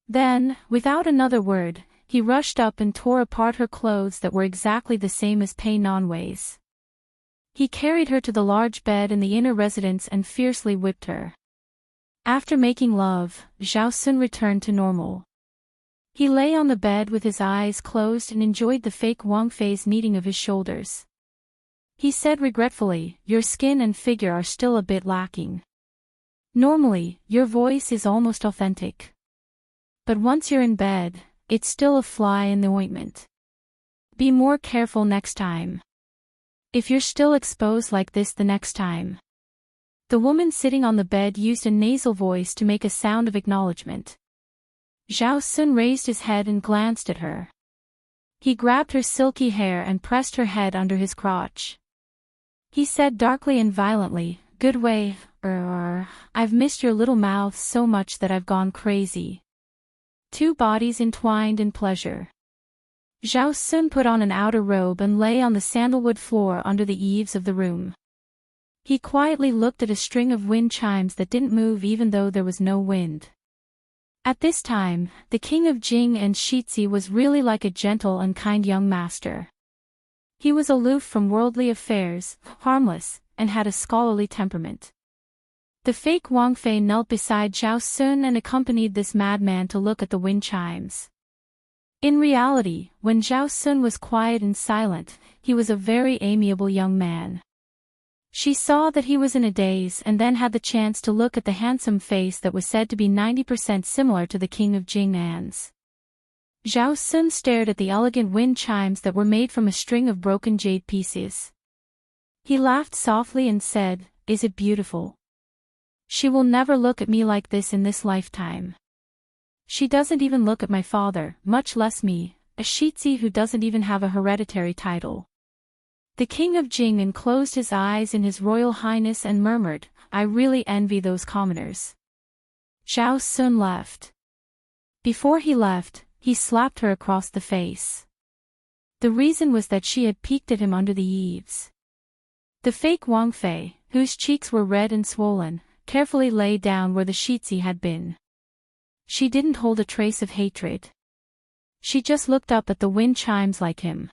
Then, without another word, he rushed up and tore apart her clothes that were exactly the same as Pei Nanwei's. He carried her to the large bed in the inner residence and fiercely whipped her. After making love, Zhao Sun returned to normal. He lay on the bed with his eyes closed and enjoyed the fake Wang Fei's kneading of his shoulders. He said regretfully, "Your skin and figure are still a bit lacking. Normally, your voice is almost authentic. But once you're in bed, it's still a fly in the ointment. Be more careful next time. If you're still exposed like this the next time." The woman sitting on the bed used a nasal voice to make a sound of acknowledgement. Zhao Sun raised his head and glanced at her. He grabbed her silky hair and pressed her head under his crotch. He said darkly and violently, "Good way, I've missed your little mouth so much that I've gone crazy." 2 bodies entwined in pleasure. Zhao Sun put on an outer robe and lay on the sandalwood floor under the eaves of the room. He quietly looked at a string of wind chimes that didn't move even though there was no wind. At this time, the king of Jing and Shitzi was really like a gentle and kind young master. He was aloof from worldly affairs, harmless, and had a scholarly temperament. The fake Wang Fei knelt beside Zhao Sun and accompanied this madman to look at the wind chimes. In reality, when Zhao Sun was quiet and silent, he was a very amiable young man. She saw that he was in a daze and then had the chance to look at the handsome face that was said to be 90% similar to the king of Jing'an's. Zhao Sun stared at the elegant wind chimes that were made from a string of broken jade pieces. He laughed softly and said, "Is it beautiful? She will never look at me like this in this lifetime. She doesn't even look at my father, much less me, a Shitzi who doesn't even have a hereditary title." The king of Jing closed his eyes in His Royal Highness and murmured, "I really envy those commoners." Zhao Sun left. Before he left, he slapped her across the face. The reason was that she had peeked at him under the eaves. The fake Wang Fei, whose cheeks were red and swollen, carefully lay down where the Shitzi had been. She didn't hold a trace of hatred. She just looked up at the wind chimes like him.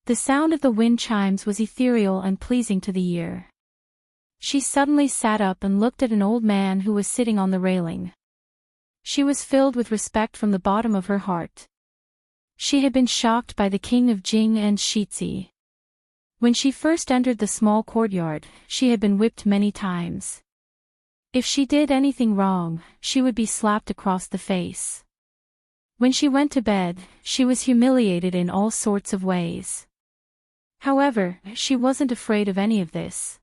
The sound of the wind chimes was ethereal and pleasing to the ear. She suddenly sat up and looked at an old man who was sitting on the railing. She was filled with respect from the bottom of her heart. She had been shocked by the king of Jing and Shitzi. When she first entered the small courtyard, she had been whipped many times. If she did anything wrong, she would be slapped across the face. When she went to bed, she was humiliated in all sorts of ways. However, she wasn't afraid of any of this.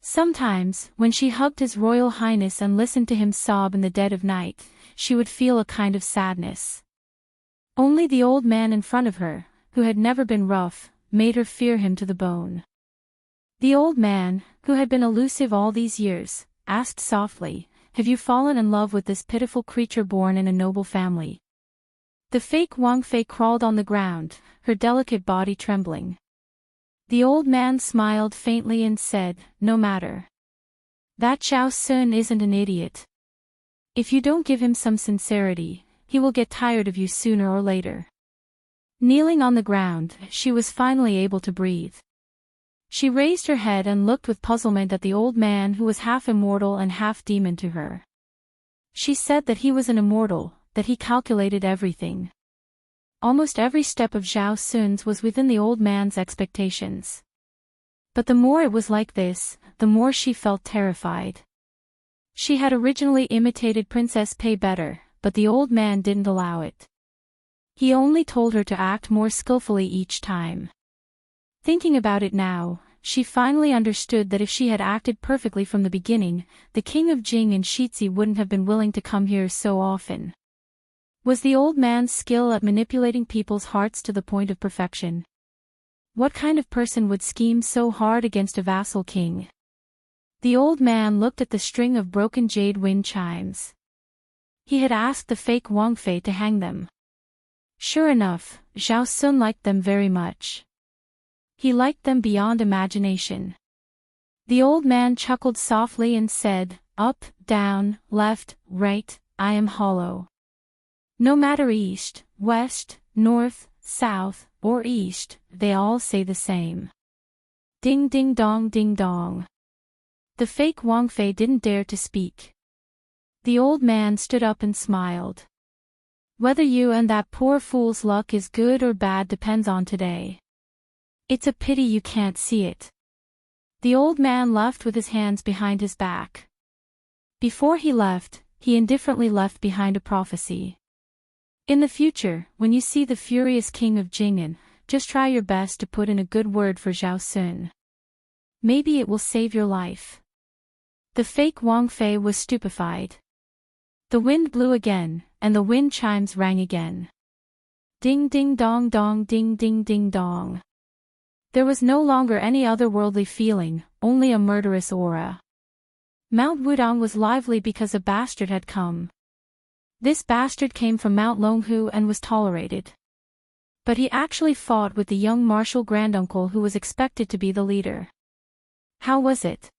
Sometimes, when she hugged His Royal Highness and listened to him sob in the dead of night, she would feel a kind of sadness. Only the old man in front of her, who had never been rough, made her fear him to the bone. The old man, who had been elusive all these years, asked softly, "Have you fallen in love with this pitiful creature born in a noble family?" The fake Wang Fei crawled on the ground, her delicate body trembling. The old man smiled faintly and said, "No matter. That Zhao Sun isn't an idiot. If you don't give him some sincerity, he will get tired of you sooner or later." Kneeling on the ground, she was finally able to breathe. She raised her head and looked with puzzlement at the old man who was half immortal and half demon to her. She said that he was an immortal, that he calculated everything. Almost every step of Zhao Sun's was within the old man's expectations. But the more it was like this, the more she felt terrified. She had originally imitated Princess Pei better, but the old man didn't allow it. He only told her to act more skillfully each time. Thinking about it now, she finally understood that if she had acted perfectly from the beginning, the king of Jing and Shizi wouldn't have been willing to come here so often. Was the old man's skill at manipulating people's hearts to the point of perfection? What kind of person would scheme so hard against a vassal king? The old man looked at the string of broken jade wind chimes. He had asked the fake Wang Fei to hang them. Sure enough, Zhao Sun liked them very much. He liked them beyond imagination. The old man chuckled softly and said, "Up, down, left, right, I am hollow. No matter east, west, north, south, or east, they all say the same. Ding ding dong ding dong." The fake Wang Fei didn't dare to speak. The old man stood up and smiled. "Whether you and that poor fool's luck is good or bad depends on today. It's a pity you can't see it." The old man left with his hands behind his back. Before he left, he indifferently left behind a prophecy. In the future, when you see the furious king of Jing'an, just try your best to put in a good word for Zhao Sun. Maybe it will save your life. The fake Wang Fei was stupefied. The wind blew again, and the wind chimes rang again. Ding ding dong dong ding ding ding dong. There was no longer any otherworldly feeling, only a murderous aura. Mount Wudong was lively because a bastard had come. This bastard came from Mount Longhu and was tolerated. But he actually fought with the young martial granduncle who was expected to be the leader. How was it?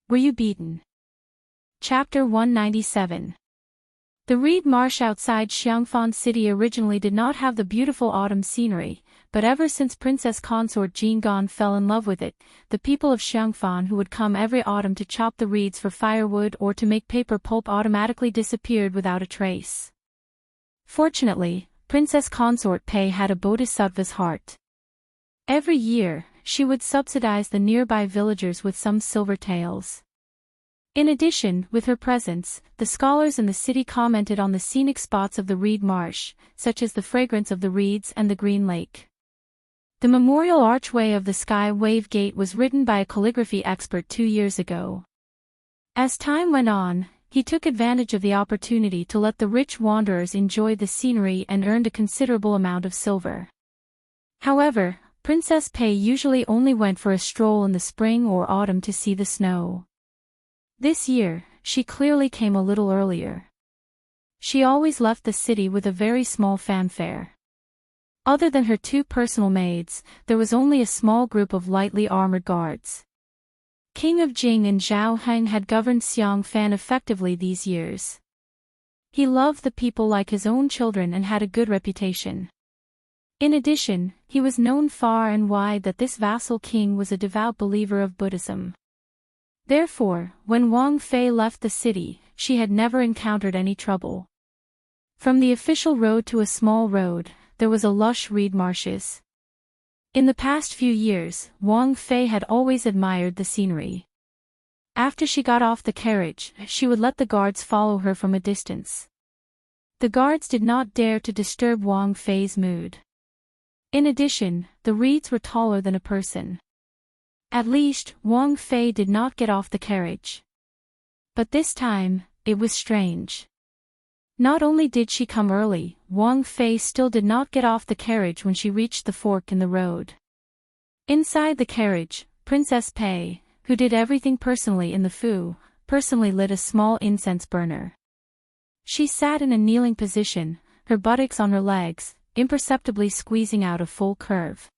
Were you beaten? Chapter 197. The reed marsh outside Xiangfan City originally did not have the beautiful autumn scenery, but ever since Princess Consort Jingan fell in love with it, the people of Xiangfan who would come every autumn to chop the reeds for firewood or to make paper pulp automatically disappeared without a trace. Fortunately, Princess Consort Pei had a bodhisattva's heart. Every year, she would subsidize the nearby villagers with some silver taels. In addition, with her presence, the scholars in the city commented on the scenic spots of the reed marsh, such as the fragrance of the reeds and the green lake. The memorial archway of the Sky Wave Gate was written by a calligraphy expert 2 years ago. As time went on, he took advantage of the opportunity to let the rich wanderers enjoy the scenery and earned a considerable amount of silver. However, Princess Pei usually only went for a stroll in the spring or autumn to see the snow. This year, she clearly came a little earlier. She always left the city with a very small fanfare. Other than her 2 personal maids, there was only a small group of lightly armored guards. King of Jing and Zhao Heng had governed Xiangfan effectively these years. He loved the people like his own children and had a good reputation. In addition, he was known far and wide that this vassal king was a devout believer of Buddhism. Therefore, when Wang Fei left the city, she had never encountered any trouble. From the official road to a small road, there was a lush reed marshes. In the past few years, Wang Fei had always admired the scenery. After she got off the carriage, she would let the guards follow her from a distance. The guards did not dare to disturb Wang Fei's mood. In addition, the reeds were taller than a person. At least, Wang Fei did not get off the carriage. But this time, it was strange. Not only did she come early, Wang Fei still did not get off the carriage when she reached the fork in the road. Inside the carriage, Princess Pei, who did everything personally in the Fu, personally lit a small incense burner. She sat in a kneeling position, her buttocks on her legs, imperceptibly squeezing out a full curve.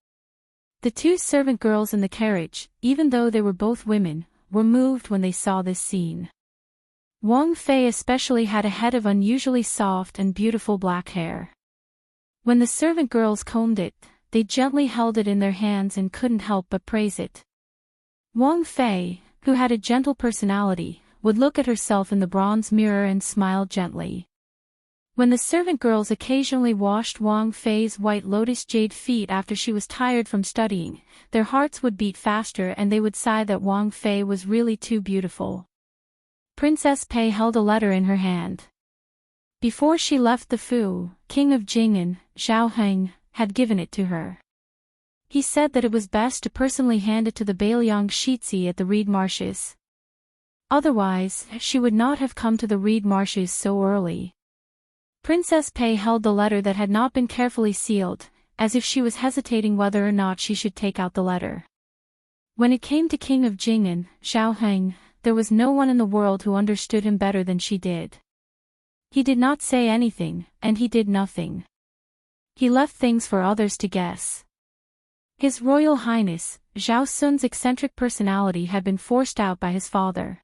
The two servant girls in the carriage, even though they were both women, were moved when they saw this scene. Wang Fei especially had a head of unusually soft and beautiful black hair. When the servant girls combed it, they gently held it in their hands and couldn't help but praise it. Wang Fei, who had a gentle personality, would look at herself in the bronze mirror and smile gently. When the servant girls occasionally washed Wang Fei's white lotus jade feet after she was tired from studying, their hearts would beat faster and they would sigh that Wang Fei was really too beautiful. Princess Pei held a letter in her hand. Before she left the Fu, King of Jing'an, Zhao Heng, had given it to her. He said that it was best to personally hand it to the Bailiang Shitzi at the reed marshes. Otherwise, she would not have come to the reed marshes so early. Princess Pei held the letter that had not been carefully sealed, as if she was hesitating whether or not she should take out the letter. When it came to King of Jing'an, Zhao Heng, there was no one in the world who understood him better than she did. He did not say anything, and he did nothing. He left things for others to guess. His Royal Highness, Zhao Sun's eccentric personality had been forced out by his father.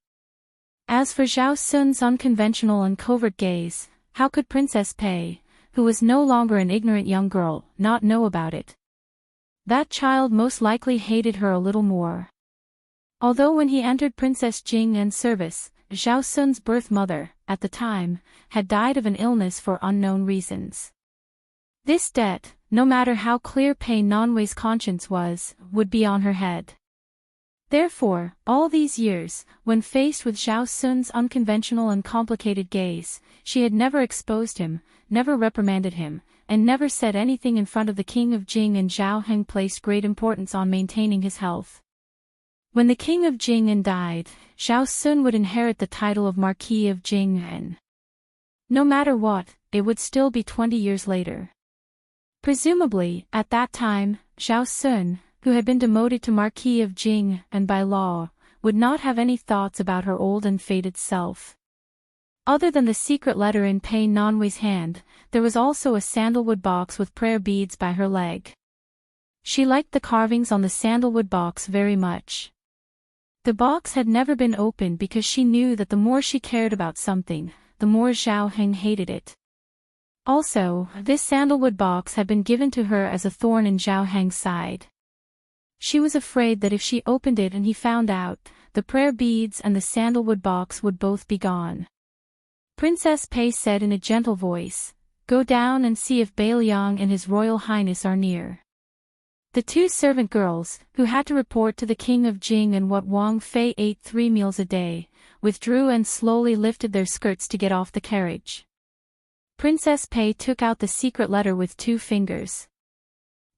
As for Zhao Sun's unconventional and covert gaze, how could Princess Pei, who was no longer an ignorant young girl, not know about it? That child most likely hated her a little more. Although when he entered Princess Jing'an's service, Zhao Sun's birth mother, at the time, had died of an illness for unknown reasons. This debt, no matter how clear Pei Nanwei's conscience was, would be on her head. Therefore, all these years, when faced with Zhao Sun's unconventional and complicated gaze, she had never exposed him, never reprimanded him, and never said anything in front of the King of Jing, and Zhao Heng placed great importance on maintaining his health. When the King of Jing'an died, Zhao Sun would inherit the title of Marquis of Jing'an. No matter what, it would still be 20 years later. Presumably, at that time, Zhao Sun, who had been demoted to Marquis of Jing and by law, would not have any thoughts about her old and faded self. Other than the secret letter in Pei Nanwei's hand, there was also a sandalwood box with prayer beads by her leg. She liked the carvings on the sandalwood box very much. The box had never been opened because she knew that the more she cared about something, the more Zhao Heng hated it. Also, this sandalwood box had been given to her as a thorn in Zhao Heng's side. She was afraid that if she opened it and he found out, the prayer beads and the sandalwood box would both be gone. Princess Pei said in a gentle voice, "Go down and see if Bailiang and His Royal Highness are near." The two servant girls, who had to report to the King of Jing and what Wang Fei ate 3 meals a day, withdrew and slowly lifted their skirts to get off the carriage. Princess Pei took out the secret letter with 2 fingers.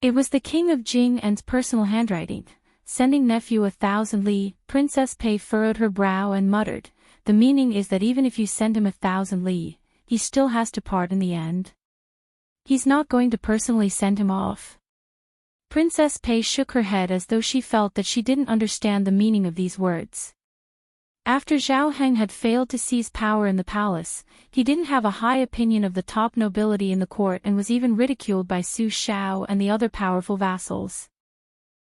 It was the King of Jing'an's personal handwriting, sending nephew 1,000 li. Princess Pei furrowed her brow and muttered, "The meaning is that even if you send him 1,000 li, he still has to part in the end. He's not going to personally send him off." Princess Pei shook her head as though she felt that she didn't understand the meaning of these words. After Zhao Heng had failed to seize power in the palace, he didn't have a high opinion of the top nobility in the court and was even ridiculed by Su Shao and the other powerful vassals.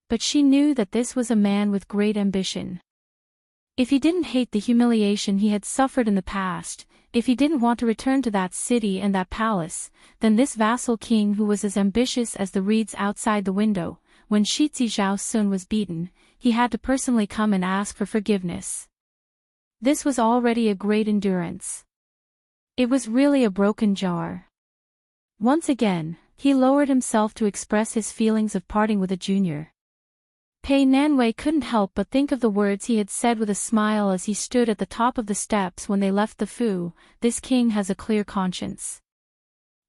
But she knew that this was a man with great ambition. If he didn't hate the humiliation he had suffered in the past, if he didn't want to return to that city and that palace, then this vassal king who was as ambitious as the reeds outside the window, when Shitzi Zhao Sun was beaten, he had to personally come and ask for forgiveness. This was already a great endurance. It was really a broken jar. Once again, he lowered himself to express his feelings of parting with a junior. Pei Nanwei couldn't help but think of the words he had said with a smile as he stood at the top of the steps when they left the Fu, "This king has a clear conscience."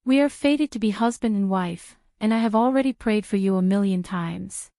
We are fated to be husband and wife, and I have already prayed for you 1,000,000 times.